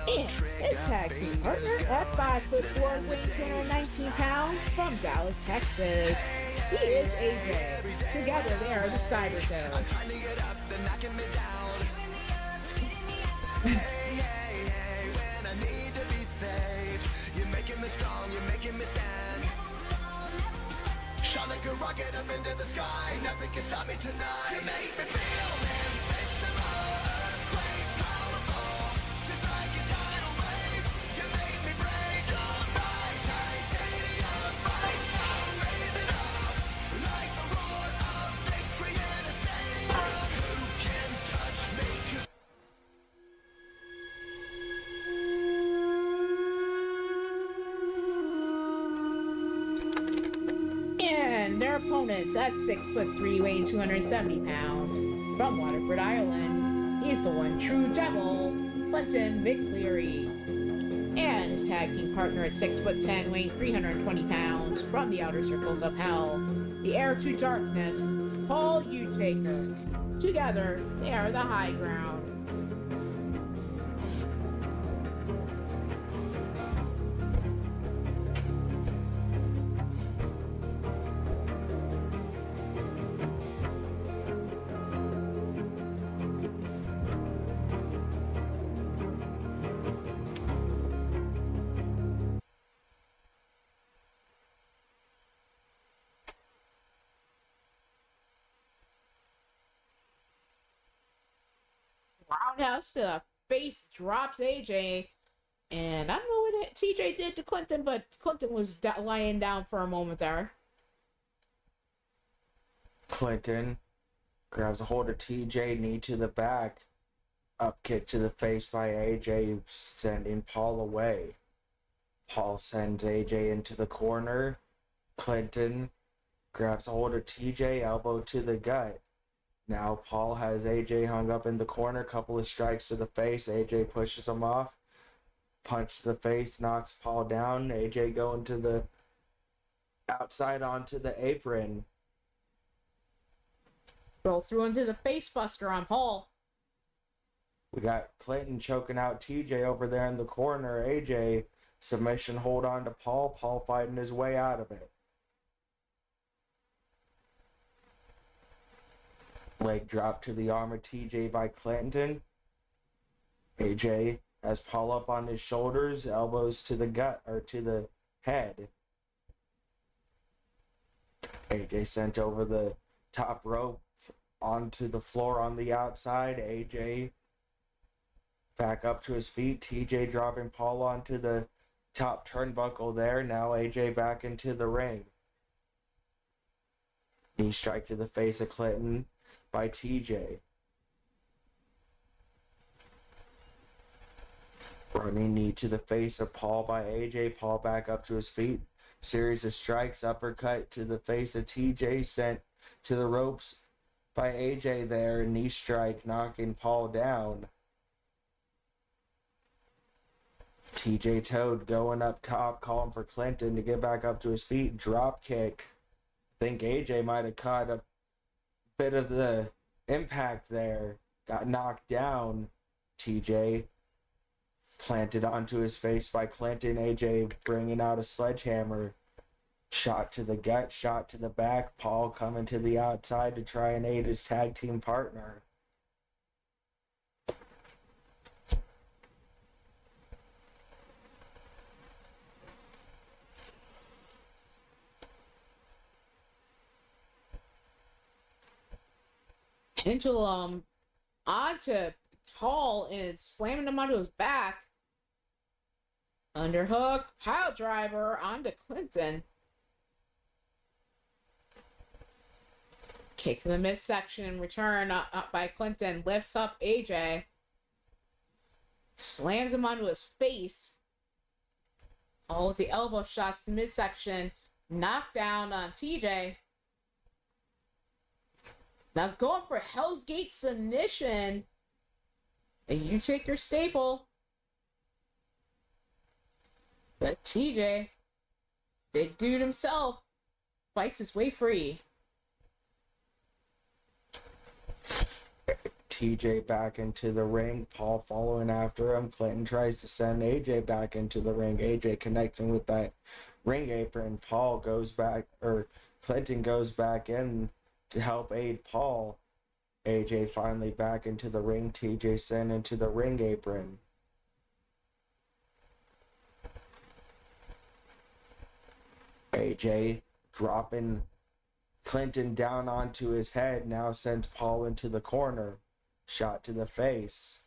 And his tag team partner at 5'4", weighing 219 pounds, from Dallas, Texas. He is AJ. Together they are the Cyber Toads. Strong, you're making me stand. Shot like a rocket up into the sky. Nothing can stop me tonight. You make me feel invincible, earthquake powerful, just like a tidal wave. You make me brave. opponents at 6'3", weighing 270 pounds. From Waterford, Ireland, he is the one true devil, Clinton McCleary. And his tag team partner at 6'10", weighing 320 pounds. From the Outer Circles of Hell, the Heir to Darkness, Paul Utaker. Together, they are the High Ground. Roundhouse to the face drops AJ. And I don't know what TJ did to Clinton, but Clinton was lying down for a moment there. Clinton grabs a hold of TJ, knee to the back. Up kick to the face by AJ, sending Paul away. Paul sends AJ into the corner. Clinton grabs a hold of TJ, elbow to the gut. Now Paul has AJ hung up in the corner, couple of strikes to the face. AJ pushes him off. Punch to the face, knocks Paul down. AJ going to the outside onto the apron. Roll through into the face buster on Paul. We got Clinton choking out TJ over there in the corner. AJ submission hold on to Paul. Paul fighting his way out of it. Leg drop to the arm of TJ by Clinton. AJ has Paul up on his shoulders, elbows to the gut or to the head. AJ sent over the top rope onto the floor on the outside. AJ back up to his feet. TJ dropping Paul onto the top turnbuckle there. Now AJ back into the ring. Knee strike to the face of Clinton by TJ. Running knee to the face of Paul by AJ. Paul back up to his feet. Series of strikes, uppercut to the face of TJ, sent to the ropes by AJ there. Knee strike, knocking Paul down. TJ Toad going up top, calling for Clinton to get back up to his feet. Drop kick. I think AJ might have caught a bit of the impact there. Got knocked down. TJ planted onto his face by Clinton. AJ bringing out a sledgehammer. Shot to the gut, shot to the back. Paul coming to the outside to try and aid his tag team partner. Pendulum onto Paul and slamming him onto his back. Underhook, pile driver onto Clinton. Kick to the midsection, return up by Clinton, lifts up AJ. Slams him onto his face. All with the elbow shots to the midsection. Knockdown on TJ. Now going for Hell's Gate submission. And you take your staple. But TJ, big dude himself, fights his way free. TJ back into the ring. Paul following after him. Clinton tries to send AJ back into the ring. AJ connecting with that ring apron. Paul goes back, or Clinton goes back in to help aid Paul. AJ finally back into the ring. TJ sent into the ring apron. AJ dropping Clinton down onto his head. Now sends Paul into the corner. Shot to the face.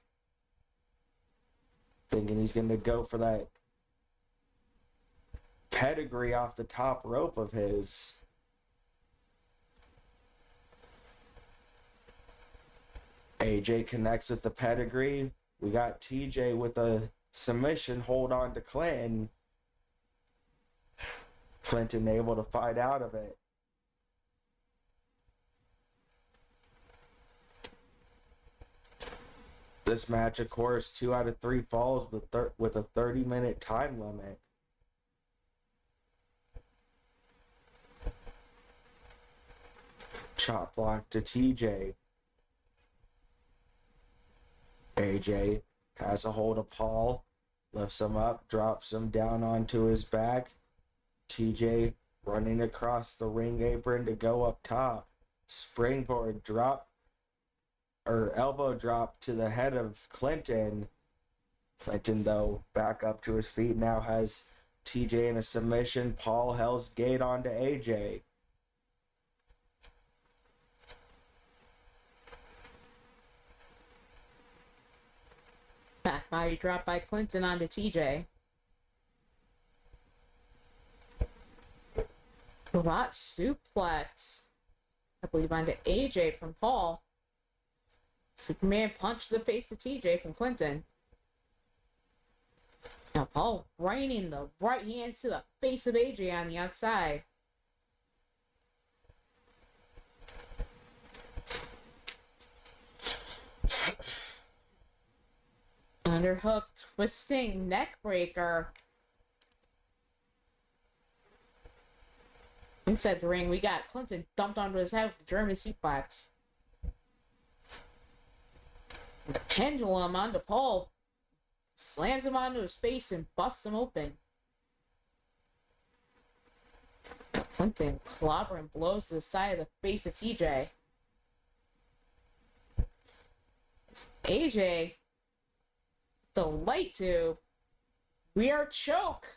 Thinking he's going to go for that pedigree off the top rope of his. AJ connects with the pedigree. We got TJ with a submission hold on to Clinton. Clinton able to fight out of it. This match, of course, 2 out of 3 falls with a 30-minute time limit. Chop block to TJ. AJ has a hold of Paul, lifts him up, drops him down onto his back. TJ running across the ring apron to go up top. Springboard drop, or elbow drop to the head of Clinton. Clinton, though, back up to his feet, now has TJ in a submission. Paul Hell's Gate onto AJ. Back body drop by Clinton onto TJ. Cravat suplex, I believe, onto AJ from Paul. Superman punch to the face of TJ from Clinton. Now Paul raining the right hand to the face of AJ on the outside. Underhook, twisting neck breaker. Inside the ring, we got Clinton dumped onto his head with the German suplex. The pendulum onto Paul. Slams him onto his face and busts him open. Clinton clobbering blows to the side of the face of TJ. It's AJ. The light tube. Rear choke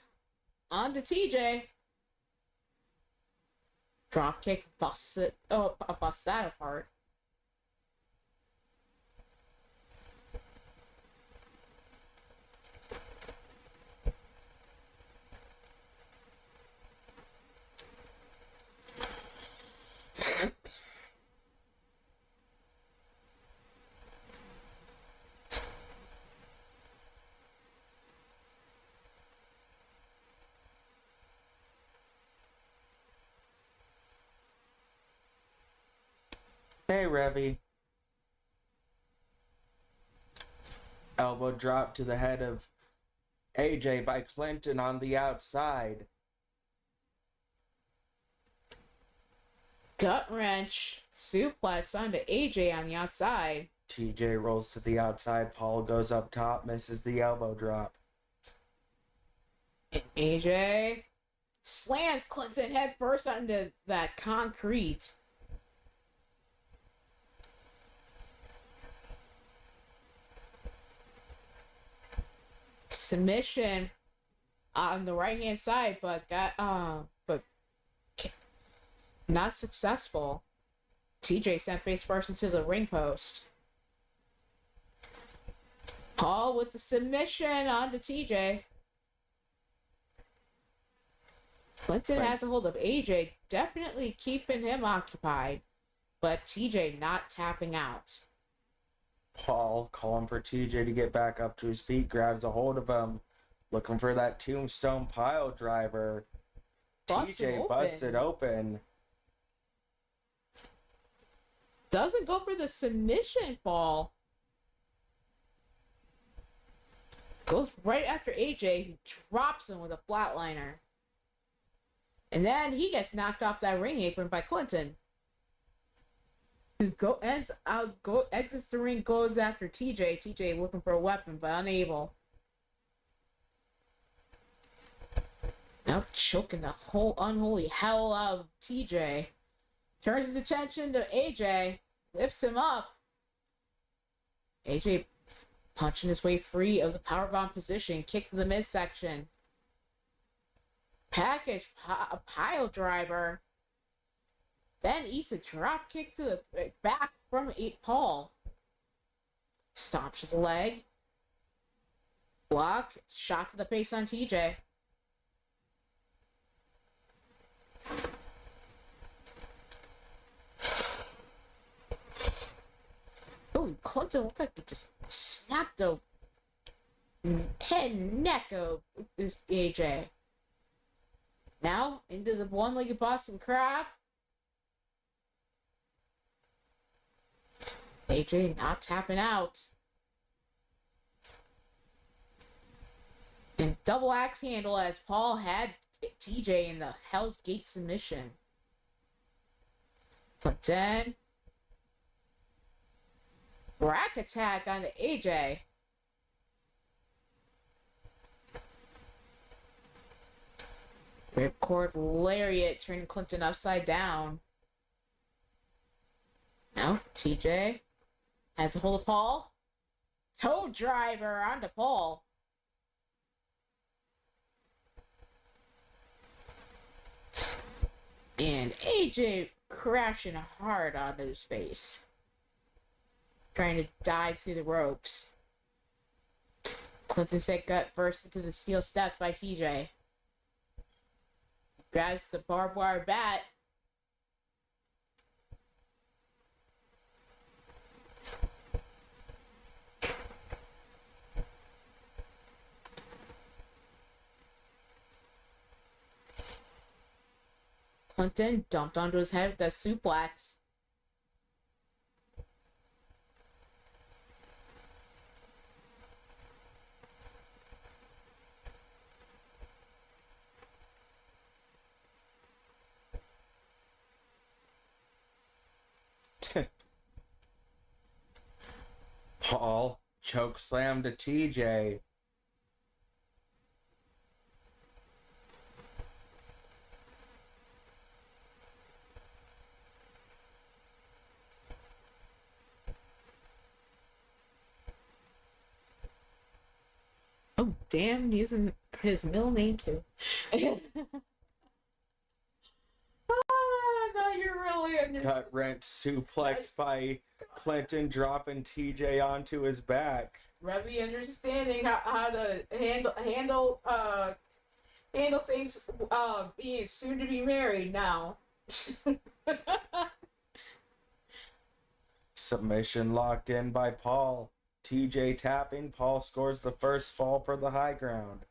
onto TJ. Drop kick busts it. Oh, busts that apart. Hey, Revy. Elbow drop to the head of AJ by Clinton on the outside. Gut wrench suplex onto AJ on the outside. TJ rolls to the outside. Paul goes up top, misses the elbow drop. And AJ slams Clinton head first onto that concrete. Submission on the right hand side, but not successful. TJ sent face first into the ring post. Paul with the submission onto TJ. Clinton has a hold of AJ, definitely keeping him occupied, but TJ not tapping out. Paul calling for TJ to get back up to his feet, grabs a hold of him, looking for that tombstone pile driver. TJ busted open. Doesn't go for the submission fall. Goes right after AJ, who drops him with a flatliner. And then he gets knocked off that ring apron by Clinton. Who exits the ring, goes after TJ. TJ looking for a weapon, but unable. Now choking the whole unholy hell out of TJ. Turns his attention to AJ. Lifts him up. AJ punching his way free of the powerbomb position. Kick to the midsection. Package pile driver. Then eats a drop kick to the back from Paul. Stomps his leg. Block. Shot to the face on TJ. Oh, Clinton looked like he just snapped the head and neck of this AJ. Now, into the one-legged Boston Crab. AJ not tapping out. And double axe handle as Paul had TJ in the Hell's Gate submission. But then rack attack onto AJ. Ripcord lariat turning Clinton upside down. Now TJ has to hold of Paul. Toe driver onto Paul. And AJ crashing hard onto his face. Trying to dive through the ropes. Clinton said gut burst into the steel steps by TJ. Grabs the barbed wire bat. Clinton dumped onto his head with that suplex. Paul choke slam to TJ. Oh, damn, using his middle name too. Ah, now you're really understanding. Gut wrench suplex by Clinton, dropping TJ onto his back. Really understanding how to handle things being soon to be married now. Submission locked in by Paul. TJ tapping. Paul scores the first fall for the high ground.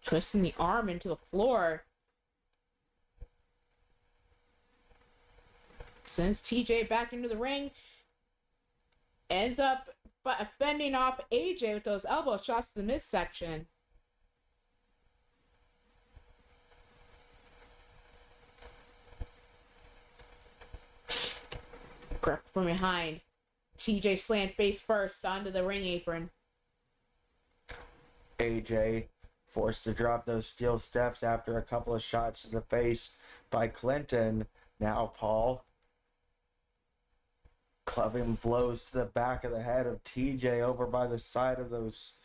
Twisting the arm into the floor. Sends TJ back into the ring. Ends up fending off AJ with those elbow shots to the midsection. Grip from behind. TJ slammed face first onto the ring apron. AJ forced to drop those steel steps after a couple of shots to the face by Clinton. Now Paul clubbing blows to the back of the head of TJ over by the side of those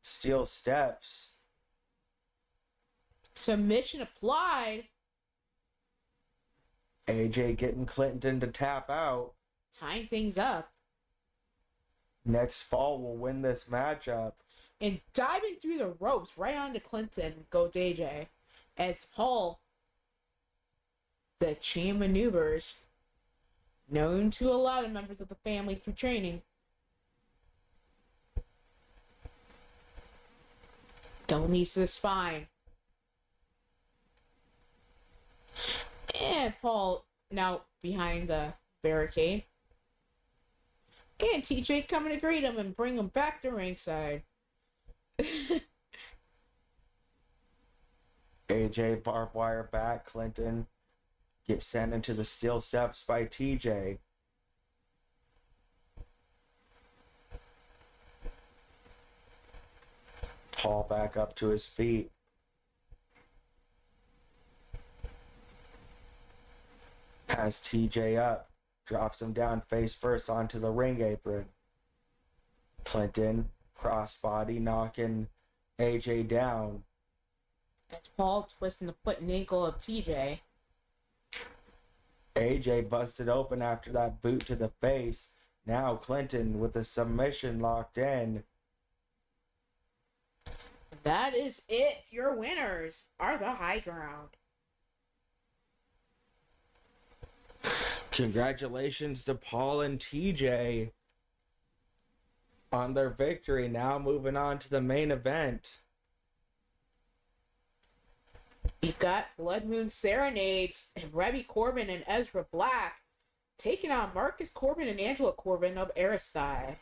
steel steps. Submission applied. AJ getting Clinton to tap out. Tying things up. Next fall will win this matchup. And diving through the ropes right onto Clinton goes AJ. As Paul, the chain maneuvers, known to a lot of members of the family through training. Double knees to the spine. And Paul now behind the barricade. And TJ coming to greet him and bring him back to ringside. AJ barbed wire back. Clinton gets sent into the steel steps by TJ. Paul back up to his feet. Has TJ up. Drops him down face first onto the ring apron. Clinton crossbody knocking AJ down. As Paul twisting the foot and ankle of TJ. AJ busted open after that boot to the face. Now Clinton with the submission locked in. That is it. Your winners are the High Ground. Congratulations to Paul and TJ on their victory. Now moving on to the main event. We got Blood Moon Serenades and Rebby Corbin and Ezra Black taking on Marcus Corbin and Angela Corbin of Aristai.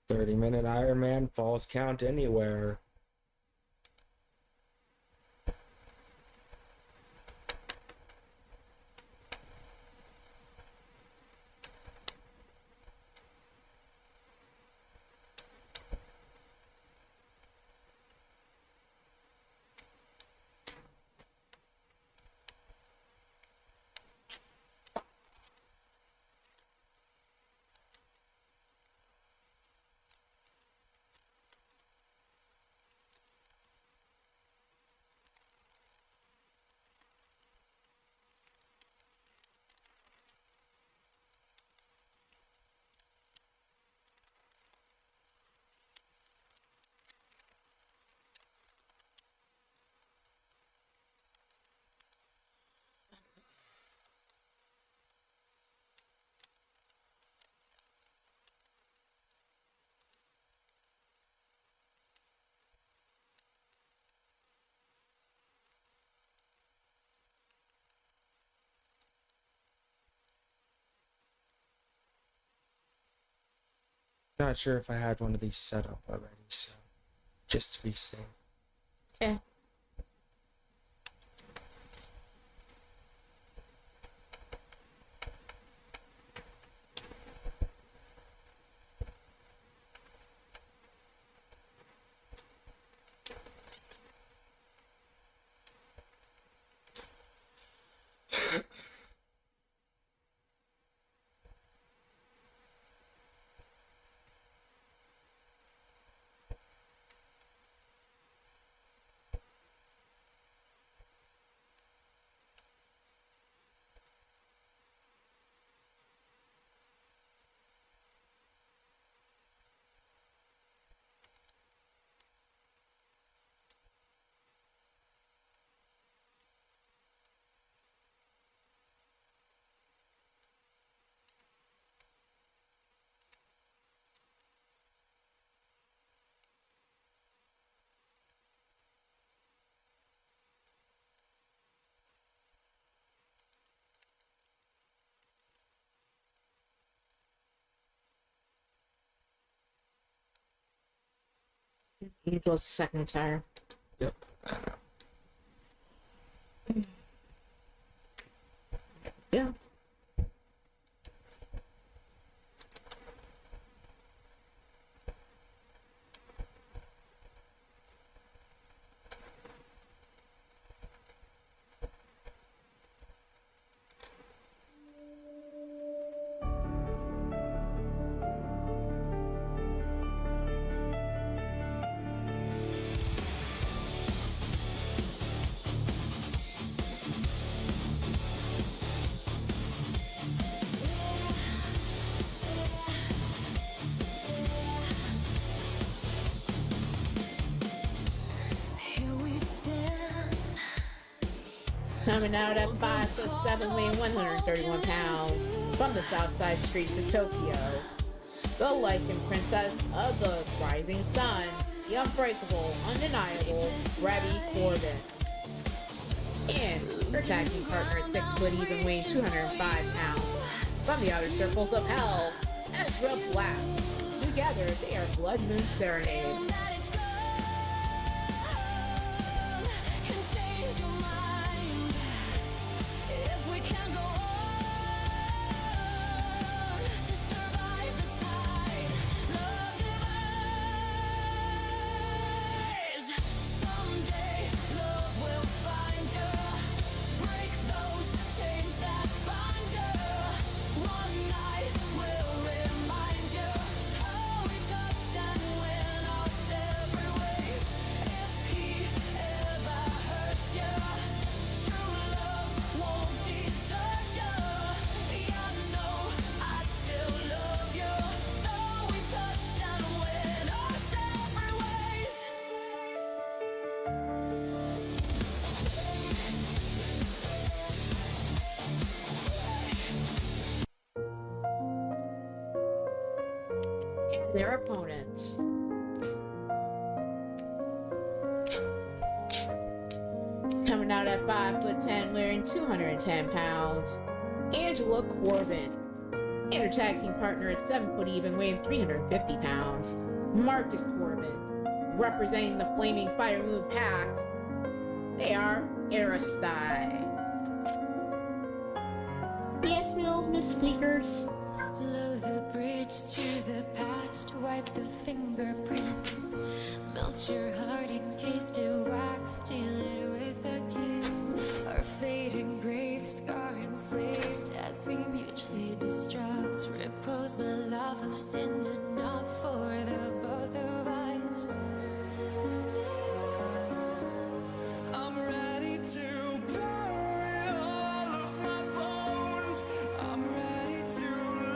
30-minute Iron Man, falls count anywhere. Not sure if I had one of these set up already, so just to be safe. Yeah. Angel's second attire. Yep. Yeah. Here we stand. Coming out at 5'7", weighing 131 pounds, from the south side streets of Tokyo. The Lycan princess of the rising sun, the unbreakable, undeniable Rebby Corbin. And her tag team partner is 6 foot even, weighing 205 pounds, from the outer circles of hell, Ezra Black. Together, they are Blood Moon Serenade. That it's gone can change your mind if we can go on to survive the tide. Love divides. Someday love will find you. Break those chains that bind you. One night will remind you how we touched and went our separate ways. If he ever hurts you, true love won't desert you. Yeah, I know I still love you, though we touched and went our separate ways. And their opponents. Coming out at 5'10", wearing 210 pounds, Angela Corbin. And her tag team partner is 7 foot even, weighing 350 pounds. Marcus Corbin, representing the Flaming Fire Moon Pack. They are Aristide. Yes, Miss Squeakers. Blow the bridge to the past, wipe the fingerprints, melt your heart encased in wax, steal it with a kiss. Our fate engraved, scar enslaved as we mutually destruct. Repose my love of sinned enough for the both of us. I'm ready to bury all of my bones. I'm ready to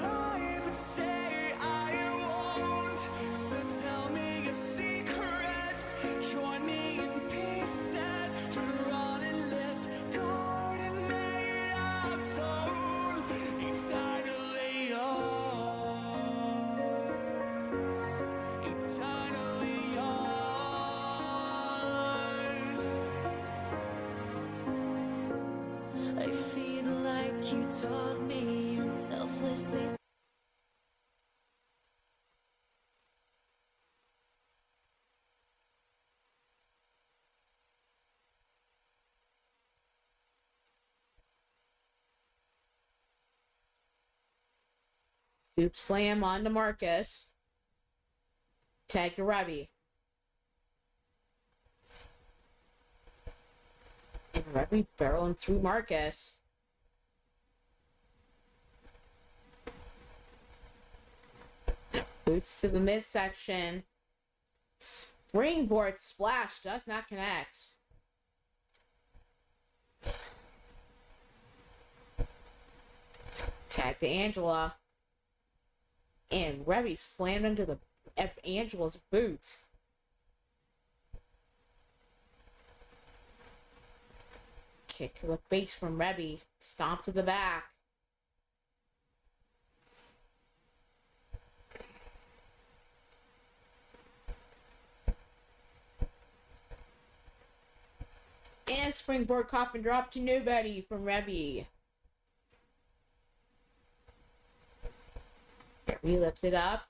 lie, but say I won't. So tell me your secrets. Join me in pieces to run and let's garden made of stone. Eternally yours. Eternally yours. I feel like you taught me and selflessly. Scoop slam onto Marcus. Tag to Reby. And Reby barreling through Marcus. Boots to the midsection. Springboard splash does not connect. Tag to Angela. And Reby slammed into the Angela's boot. Kick to the face from Reby. Stomp to the back. And springboard coffin drop to nobody from Reby. Reby lifted up.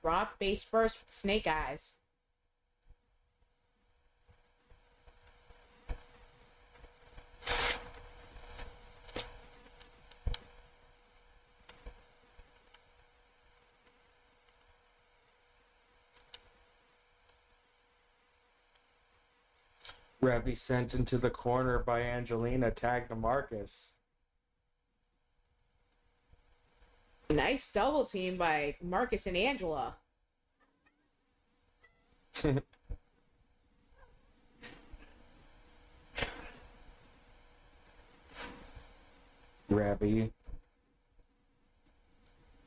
Drop base first with snake eyes. Reby sent into the corner by Angelina, tagged to Marcus. Nice double team by Marcus and Angela. Reby.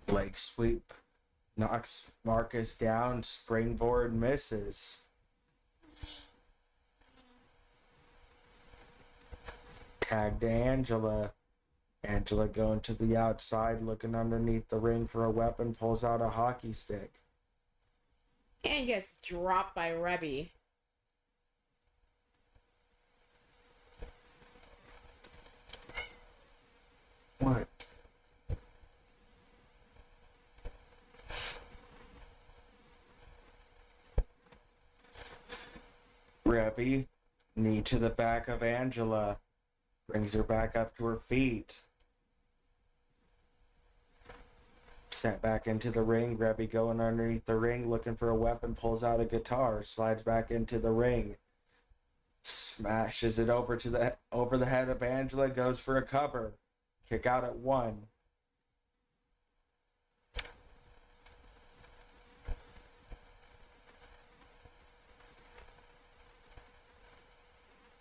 Leg sweep. Knocks Marcus down. Springboard misses. Tag to Angela. Angela going to the outside, looking underneath the ring for a weapon, pulls out a hockey stick. And gets dropped by Reby. What? Reby, knee to the back of Angela. Brings her back up to her feet. Sent back into the ring. Reby going underneath the ring, looking for a weapon, pulls out a guitar, slides back into the ring. Smashes it over the head of Angela, goes for a cover. Kick out at 1.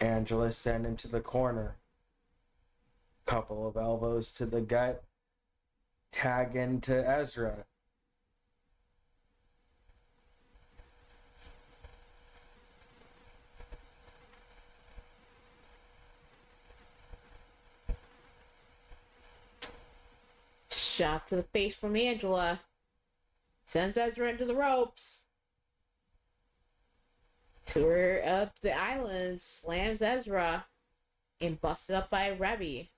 Angela sent into the corner. Couple of elbows to the gut. Tag into Ezra. Shot to the face from Angela. Sends Ezra into the ropes. Tour up the island. Slams Ezra. And busted up by Reby.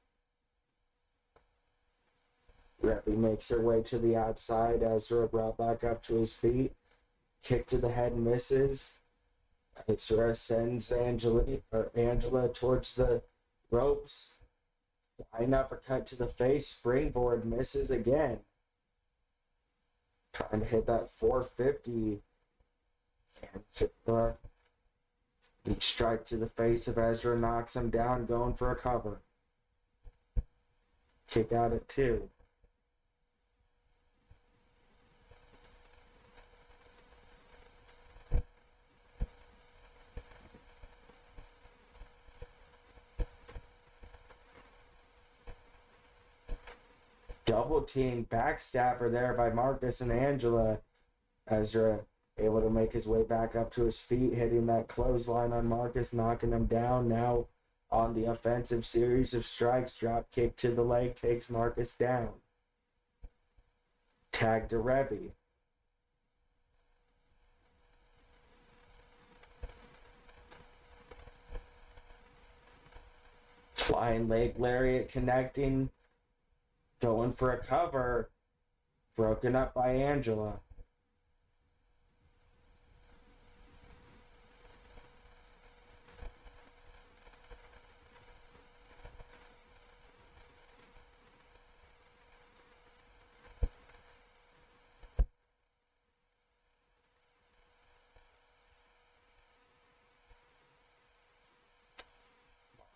Rebbe makes her way to the outside. Ezra brought back up to his feet. Kick to the head misses. Ezra sends Angela towards the ropes. Flying uppercut to the face. Springboard misses again. Trying to hit that 450. Angela. Each strike to the face of Ezra knocks him down, going for a cover. Kick out at 2. Double team backstabber there by Marcus and Angela. Ezra able to make his way back up to his feet, hitting that clothesline on Marcus, knocking him down. Now on the offensive series of strikes, drop kick to the leg takes Marcus down. Tag to Rebbe. Flying leg lariat connecting. Going for a cover. Broken up by Angela.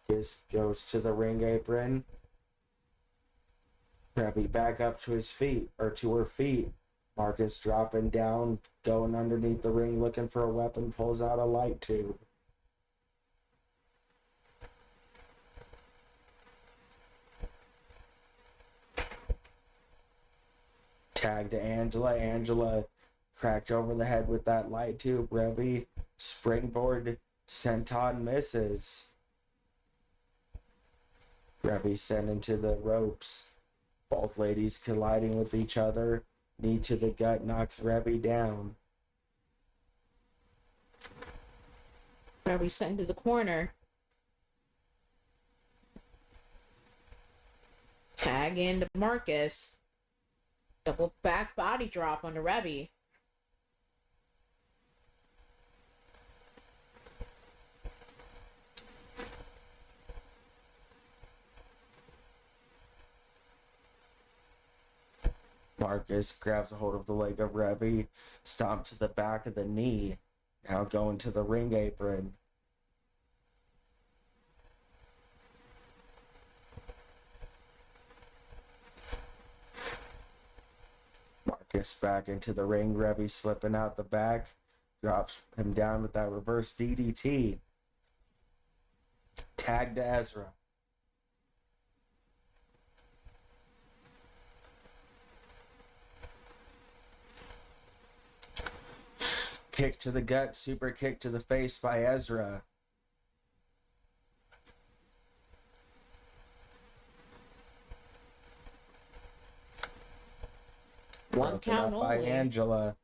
Marcus goes to the ring apron. Rebbe back up to his feet, or to her feet. Marcus dropping down, going underneath the ring, looking for a weapon, pulls out a light tube. Tag to Angela. Angela cracked over the head with that light tube. Rebbe springboard senton misses. Rebbe sent into the ropes. Both ladies colliding with each other. Knee to the gut knocks Rebbe down. Rebbe sent into the corner. Tag into Marcus. Double back body drop onto Rebbe. Marcus grabs a hold of the leg of Rebbe, stomp to the back of the knee, now going to the ring apron. Marcus back into the ring, Rebbe slipping out the back, drops him down with that reverse DDT. Tag to Ezra. Kick to the gut, super kick to the face by Ezra. One Broken count up by only. Angela.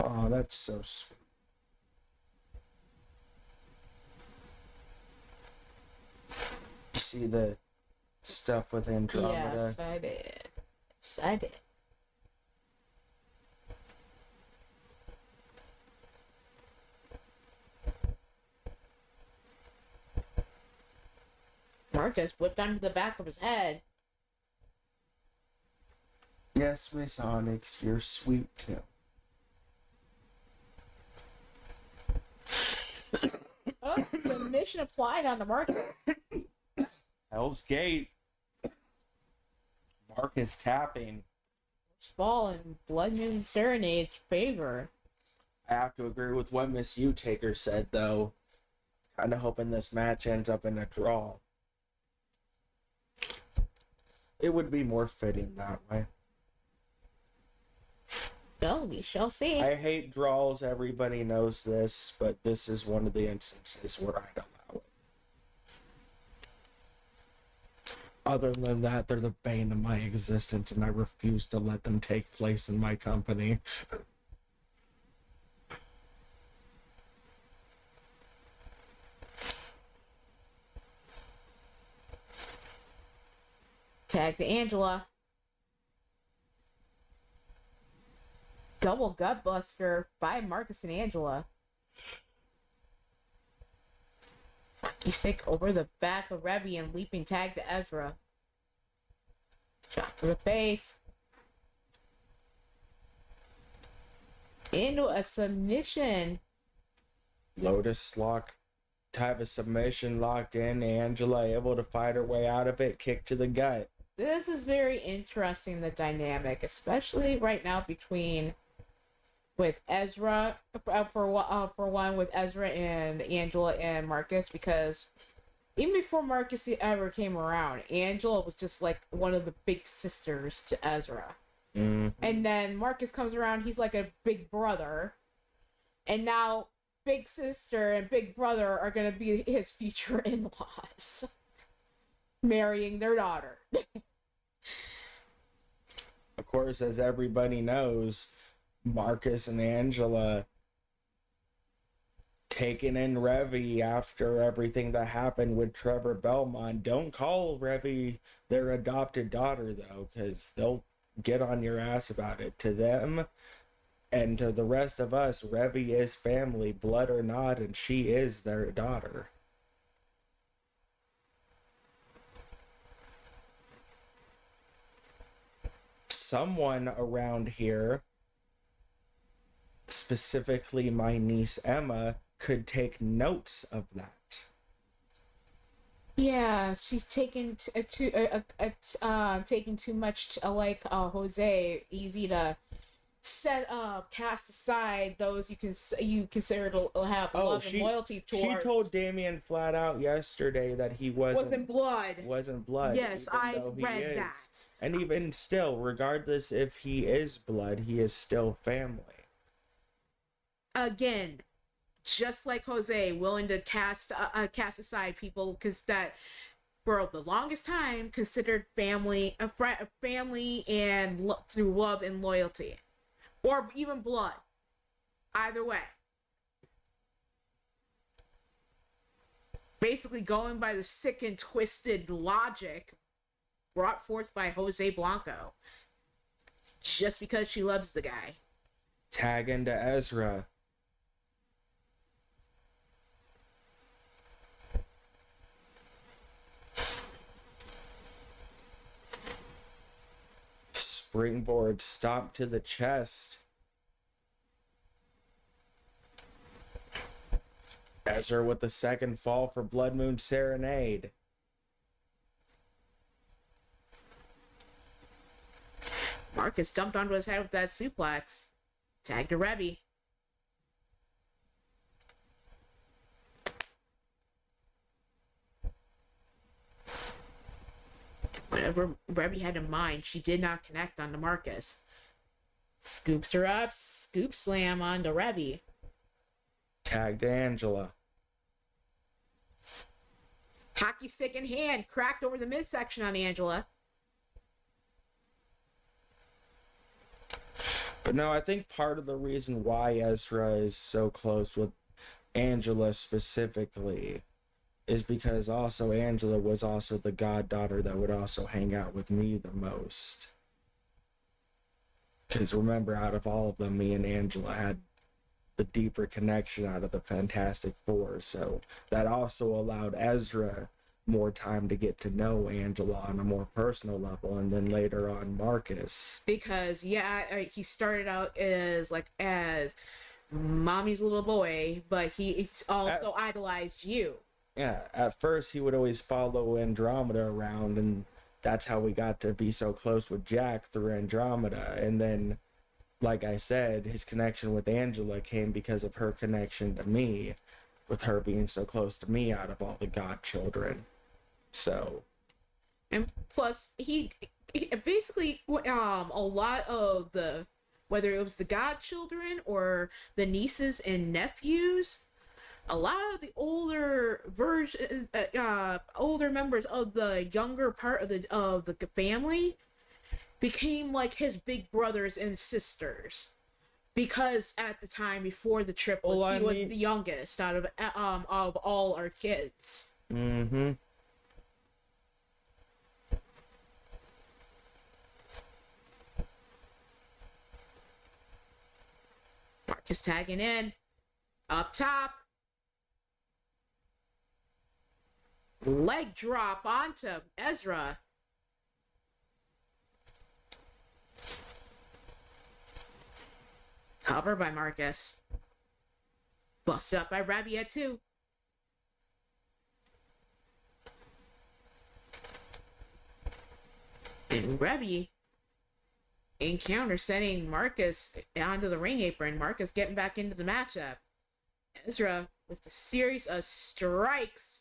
Oh, that's so sweet. You see the stuff with Andromeda? Yes, I did. Yes, I did. Marcus whipped onto the back of his head. Yes, Miss Onyx, you're sweet too. Oh, submission applied on the Marcus. Hell's Gate. Marcus tapping. Ball in Blood Moon Serenade's favor. I have to agree with what Miss U Taker said, though. Kind of hoping this match ends up in a draw. It would be more fitting that way. No, we shall see. I hate draws, everybody knows this, but this is one of the instances where I'd allow it. Other than that, they're the bane of my existence, and I refuse to let them take place in my company. Tag to Angela. Double gutbuster by Marcus and Angela. You stick over the back of Reby and leaping tag to Ezra. Shot to the face. Into a submission. Lotus lock type of submission locked in. Angela able to fight her way out of it. Kick to the gut. This is very interesting, the dynamic, especially right now with Ezra, for one, with Ezra and Angela and Marcus, because even before Marcus ever came around, Angela was just like one of the big sisters to Ezra. Mm. And then Marcus comes around, he's like a big brother. And now big sister and big brother are going to be his future in-laws, marrying their daughter. Of course, as everybody knows, Marcus and Angela taking in Revy after everything that happened with Trevor Belmont. Don't call Revy their adopted daughter, though, because they'll get on your ass about it. To them and to the rest of us, Revy is family, blood or not, and she is their daughter. Someone around here, specifically my niece Emma, could take notes of that. Yeah, she's taking taking too much to, like Jose. Easy to cast aside those you consider to have love and loyalty towards. She told Damien flat out yesterday that he wasn't blood. Yes, I read that. And even still, regardless if he is blood, he is still family. Again, just like Jose, willing to cast aside people that for the longest time considered family, family and through love and loyalty, or even blood. Either way, basically going by the sick and twisted logic brought forth by Jose Blanco, just because she loves the guy. Tag into Ezra. Springboard stomp to the chest. Ezra with the second fall for Blood Moon Serenade. Marcus dumped onto his head with that suplex. Tag to Reby. Whatever Reby had in mind, she did not connect onto Marcus. Scoops her up, scoop slam onto Reby. Tag to Angela. Hockey stick in hand, cracked over the midsection on Angela. But no, I think part of the reason why Ezra is so close with Angela specifically is because also Angela was also the goddaughter that would also hang out with me the most. Because remember, out of all of them, me and Angela had the deeper connection out of the Fantastic Four. So that also allowed Ezra more time to get to know Angela on a more personal level, and then later on Marcus. Because, he started out as mommy's little boy, but he also idolized you. Yeah, at first he would always follow Andromeda around, and that's how we got to be so close with Jack through Andromeda. And then, like I said, his connection with Angela came because of her connection to me, with her being so close to me out of all the godchildren. So, and plus he basically a lot of the, whether it was the godchildren or the nieces and nephews, a lot of the older older members of the younger part of the family became like his big brothers and sisters, because at the time before the triplets, he was the youngest out of all our kids. mm-hmm. Marcus tagging in. Up top. Leg drop onto Ezra. Cover by Marcus. Busted up by Rabia too. And Rebby encounter sending Marcus onto the ring apron. Marcus getting back into the matchup. Ezra with the series of strikes.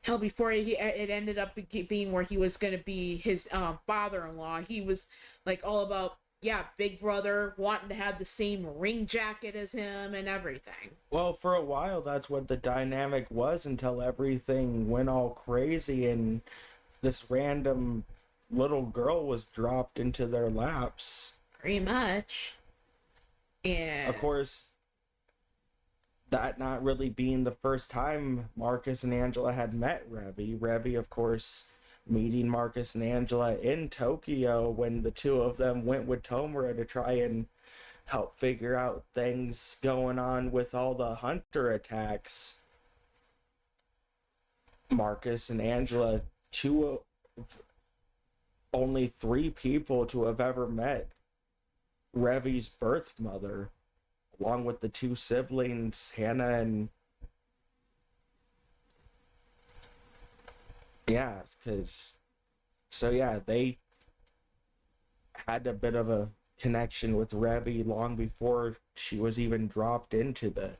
Hell, before it ended up being where he was going to be his father-in-law. He was like all about, yeah, big brother, wanting to have the same ring jacket as him and everything. Well, for a while, that's what the dynamic was until everything went all crazy and this random little girl was dropped into their laps. Pretty much. And Of course, that not really being the first time Marcus and Angela had met Rebby. Rebby, of course, meeting Marcus and Angela in Tokyo when the two of them went with Tomura to try and help figure out things going on with all the Hunter attacks. Marcus and Angela, two of only 3 people to have ever met Revy's birth mother, along with the 2 siblings, Hannah and... Yeah, because... So yeah, they had a bit of a connection with Revy long before she was even dropped into the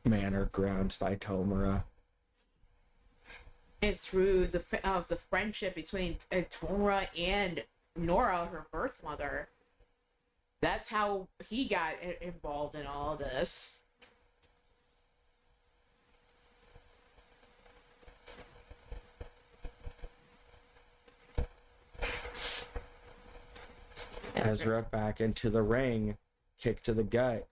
manor grounds by Tomura. it's through the friendship between Tomura and Nora, her birth mother. That's how he got involved in all of this. Ezra back into the ring, kick to the gut.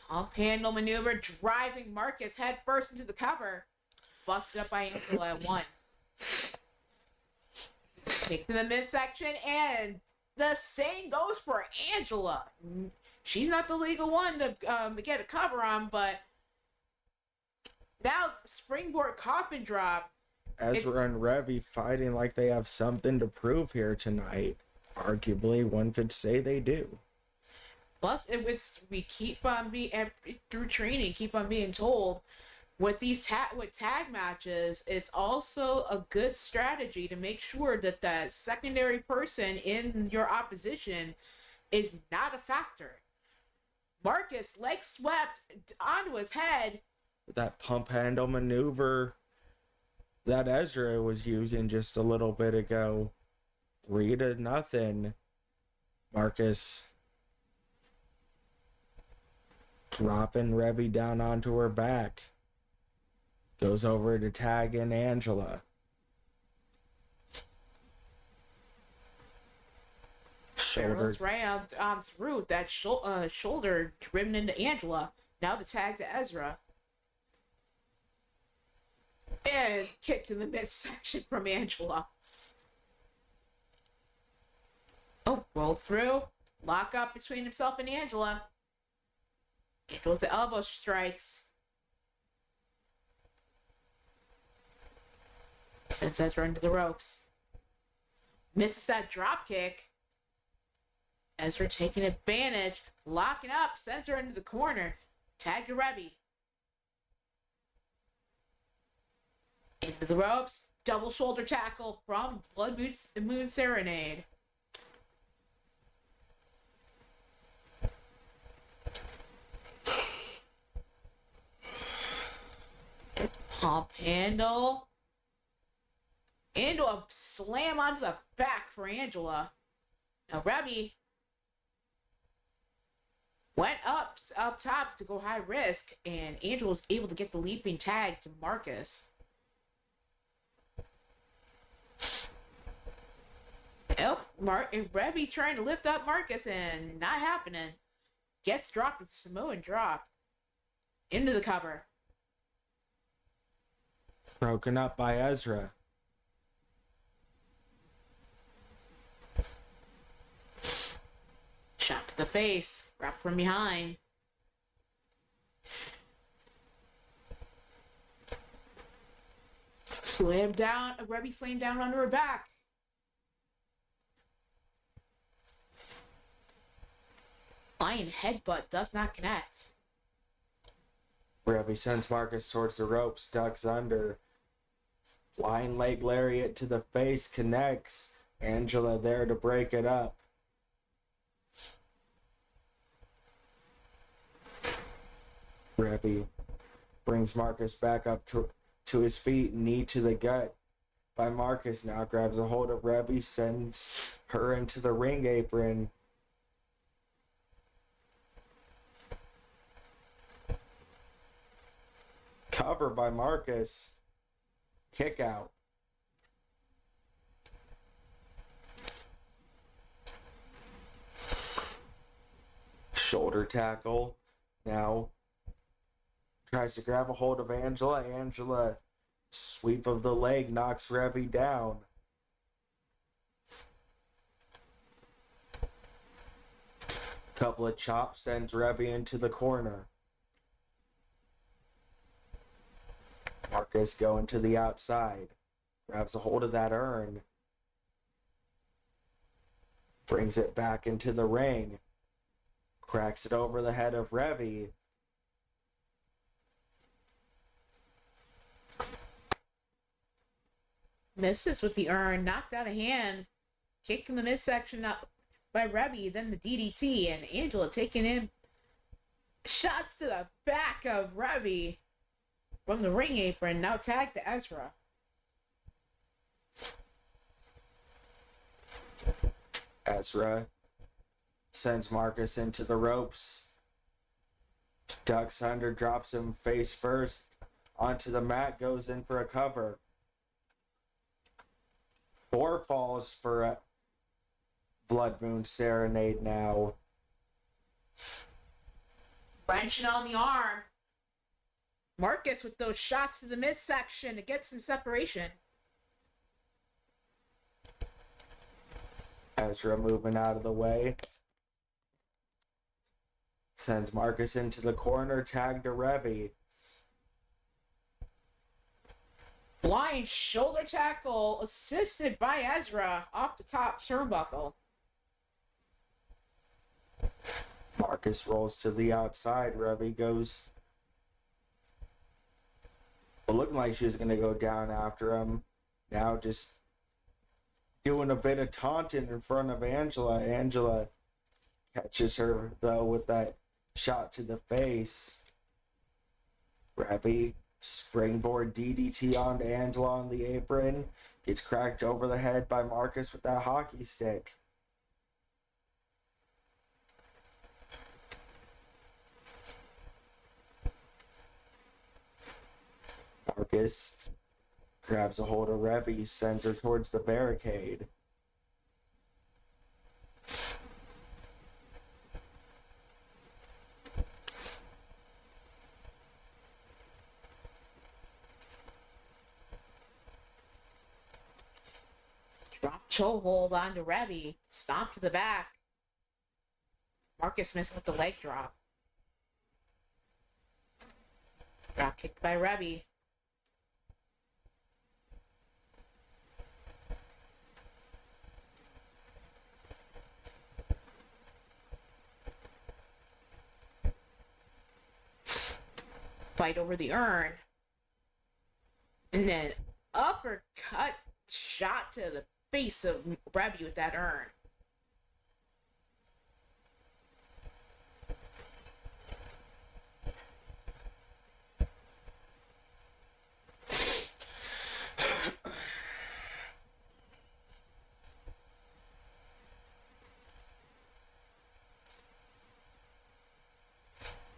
Pump handle maneuver, driving Marcus head first into the cover. Busted up by Angela at 1. Kick to the midsection, and the same goes for Angela. She's not the legal one to get a cover on, but now springboard coffin drop. Ezra and Revy fighting like they have something to prove here tonight. Arguably, one could say they do. Plus, we keep on being through training, keep on being told with these tag matches, it's also a good strategy to make sure that that secondary person in your opposition is not a factor. Marcus leg swept onto his head. That pump handle maneuver that Ezra was using just a little bit ago. 3-0. Marcus dropping Revy down onto her back. Goes over to tag in Angela. Shoulder. Goes right on through that shoulder driven into Angela. Now the tag to Ezra. And kick to the midsection from Angela. Oh, roll through. Lock up between himself and Angela. Angela with the elbow strikes. Sends Ezra into the ropes. Misses that drop kick. Ezra taking advantage. Locking up. Sends her into the corner. Tag to Revy. Into the ropes. Double shoulder tackle from Blood Moon Serenade. Pump handle. Into a slam onto the back for Angela. Now Revy went up top to go high risk, and Angela was able to get the leaping tag to Marcus. Revy trying to lift up Marcus and not happening. Gets dropped with a Samoan drop. Into the cover. Broken up by Ezra. the face, wrapped from behind. Slam down, Reby slammed down onto her back. Lion headbutt does not connect. Reby sends Marcus towards the ropes, ducks under. Flying leg lariat to the face connects. Angela there to break it up. Reby brings Marcus back up to his feet, knee to the gut by Marcus. Now grabs a hold of Reby, sends her into the ring apron. Cover by Marcus. Kick out. Shoulder tackle. Now tries to grab a hold of Angela. Angela, sweep of the leg, knocks Reby down. Couple of chops sends Reby into the corner. Marcus going to the outside. Grabs a hold of that urn. Brings it back into the ring. Cracks it over the head of Reby. Misses with the urn, knocked out of hand. Kicked in the midsection up by Reby, then the DDT, and Angela taking in shots to the back of Reby from the ring apron. Now tagged to Ezra. Ezra sends Marcus into the ropes. Ducks under, drops him face first onto the mat, goes in for a cover. 4 falls for Blood Moon Serenade now. Wrenching on the arm. Marcus with those shots to the midsection to get some separation. Ezra moving out of the way. Sends Marcus into the corner, tag to Reby. Flying shoulder tackle assisted by Ezra off the top turnbuckle. Marcus rolls to the outside. Reby goes. Well, looking like she was going to go down after him. Now just doing a bit of taunting in front of Angela. Angela catches her, though, with that shot to the face. Reby springboard DDT onto Angela on the apron. Gets cracked over the head by Marcus with that hockey stick. Marcus grabs a hold of Reby, sends her towards the barricade. Drop chokehold onto Reby. Stomp to the back. Marcus missing with the leg drop. Drop kicked by Reby. Fight over the urn. And then uppercut shot to the face of Reby with that urn.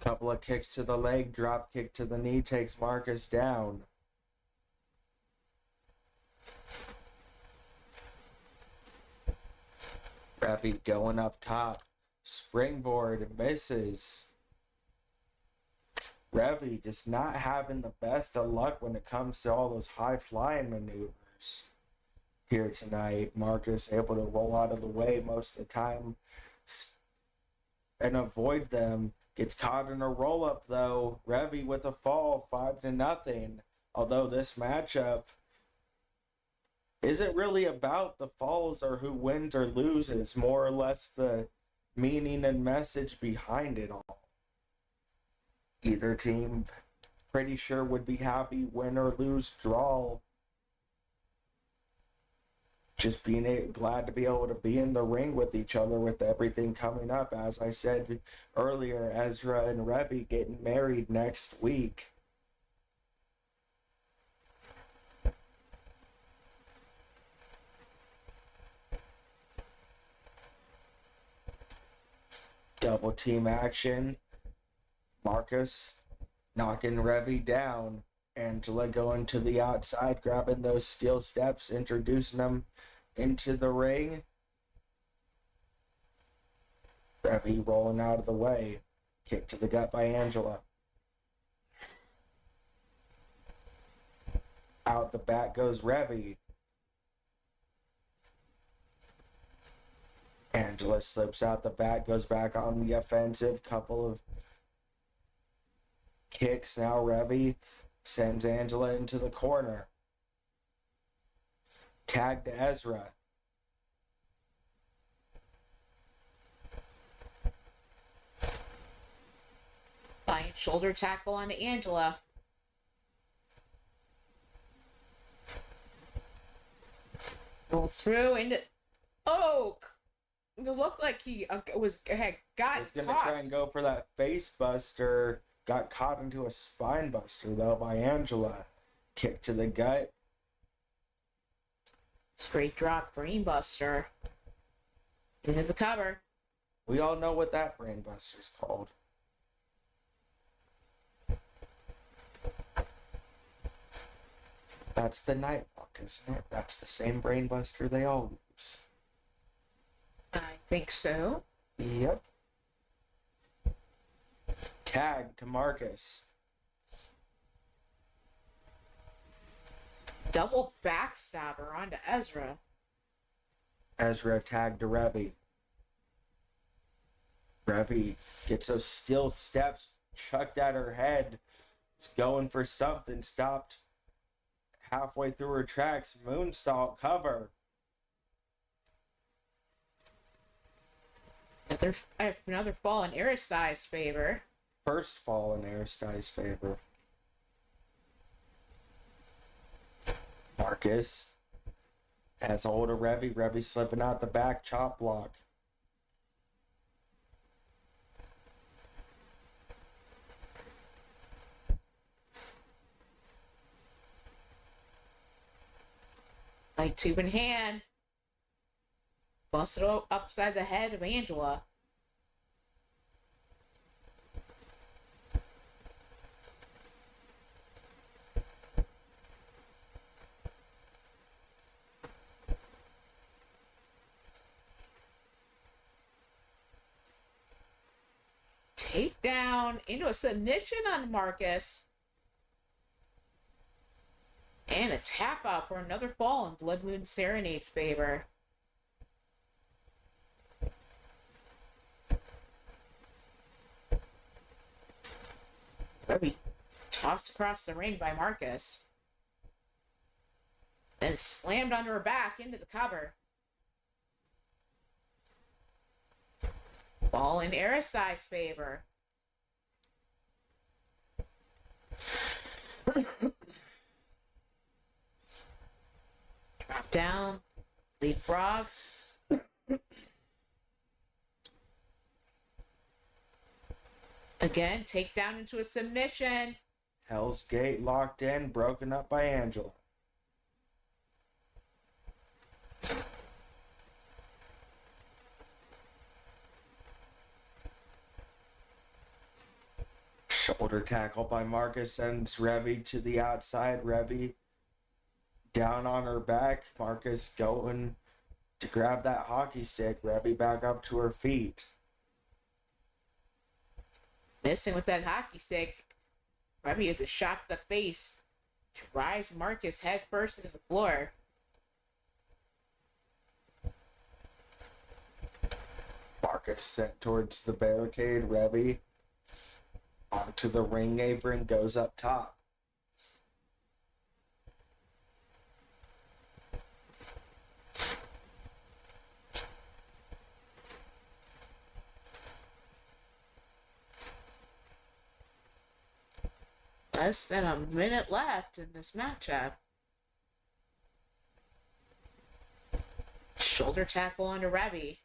Couple of kicks to the leg, drop kick to the knee, takes Marcus down. Reby going up top. Springboard misses. Reby just not having the best of luck when it comes to all those high flying maneuvers here tonight. Marcus able to roll out of the way most of the time. and avoid them. Gets caught in a roll-up, though. Revy with a fall, 5-0. Although this matchup isn't really about the falls or who wins or loses, more or less the meaning and message behind it all. Either team, pretty sure, would be happy, win or lose, draw. Just being glad to be able to be in the ring with each other with everything coming up. As I said earlier, Ezra and Revy getting married next week. Double team action. Marcus knocking Revy down. Angela going to the outside, grabbing those steel steps, introducing them into the ring. Revy rolling out of the way. Kick to the gut by Angela. Out the back goes Revy. Angela slips out the back, goes back on the offensive. Couple of kicks. Now Revy sends Angela into the corner. Tag to Ezra. Flying shoulder tackle onto Angela. Roll through into. Oh! It looked like he had He's gonna caught. try and go for that face buster. Got caught into a spine buster though by Angela. Kick to the gut. Straight drop brain buster. Into the cover. We all know what that brain buster's called. That's the Nightwalk, isn't it? That's the same brain buster they all use. I think so. Yep. Tag to Marcus. Double backstabber onto Ezra. Ezra tagged to Revy. Revy gets those steel steps chucked at her head. She's going for something. Stopped halfway through her tracks. Moonsault cover. Another fall in Aristai's favor. First fall in Aristai's favor. Marcus has a hold of Revy. Revy slipping out the back. Chop block. Light tube in hand. Busted upside the head of Angela. Takedown into a submission on Marcus. And a tap out for another fall in Blood Moon Serenade's favor. Revy tossed across the ring by Marcus. Then slammed onto her back into the cover. Ball in Aristai's favor. Drop down. Lead frog. Again, take down into a submission. Hell's Gate locked in, broken up by Angela. Shoulder tackle by Marcus sends Revy to the outside. Revy down on her back. Marcus going to grab that hockey stick. Revy back up to her feet. Missing with that hockey stick. Revy with a shot to the face. Drives Marcus head first into the floor. Marcus sent towards the barricade. Reby onto the ring apron, goes up top. Less than a minute left in this matchup. Shoulder tackle onto Reby.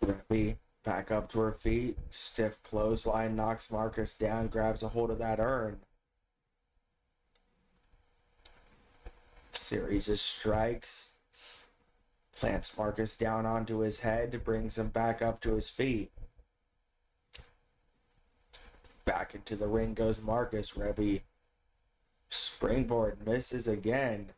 Reby back up to her feet. Stiff clothesline knocks Marcus down, grabs a hold of that urn. Series of strikes. Plants Marcus down onto his head, brings him back up to his feet. Back into the ring goes Marcus. Reby springboard misses again.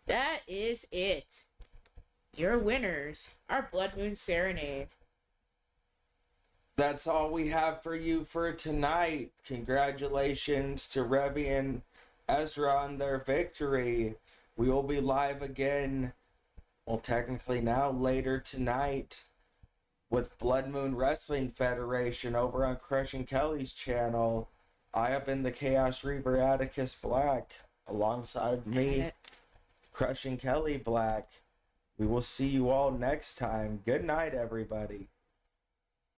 That is it. Your winners are Blood Moon Serenade. That's all we have for you for tonight. Congratulations to Reby and Ezra on their victory. We will be live again, well, technically now, later tonight with Blood Moon Wrestling Federation over on Crushing Kelly's channel. I have been the Chaos Reaper Atticus Black, alongside me, Crushing Kelly Black. We will see you all next time. Good night, everybody.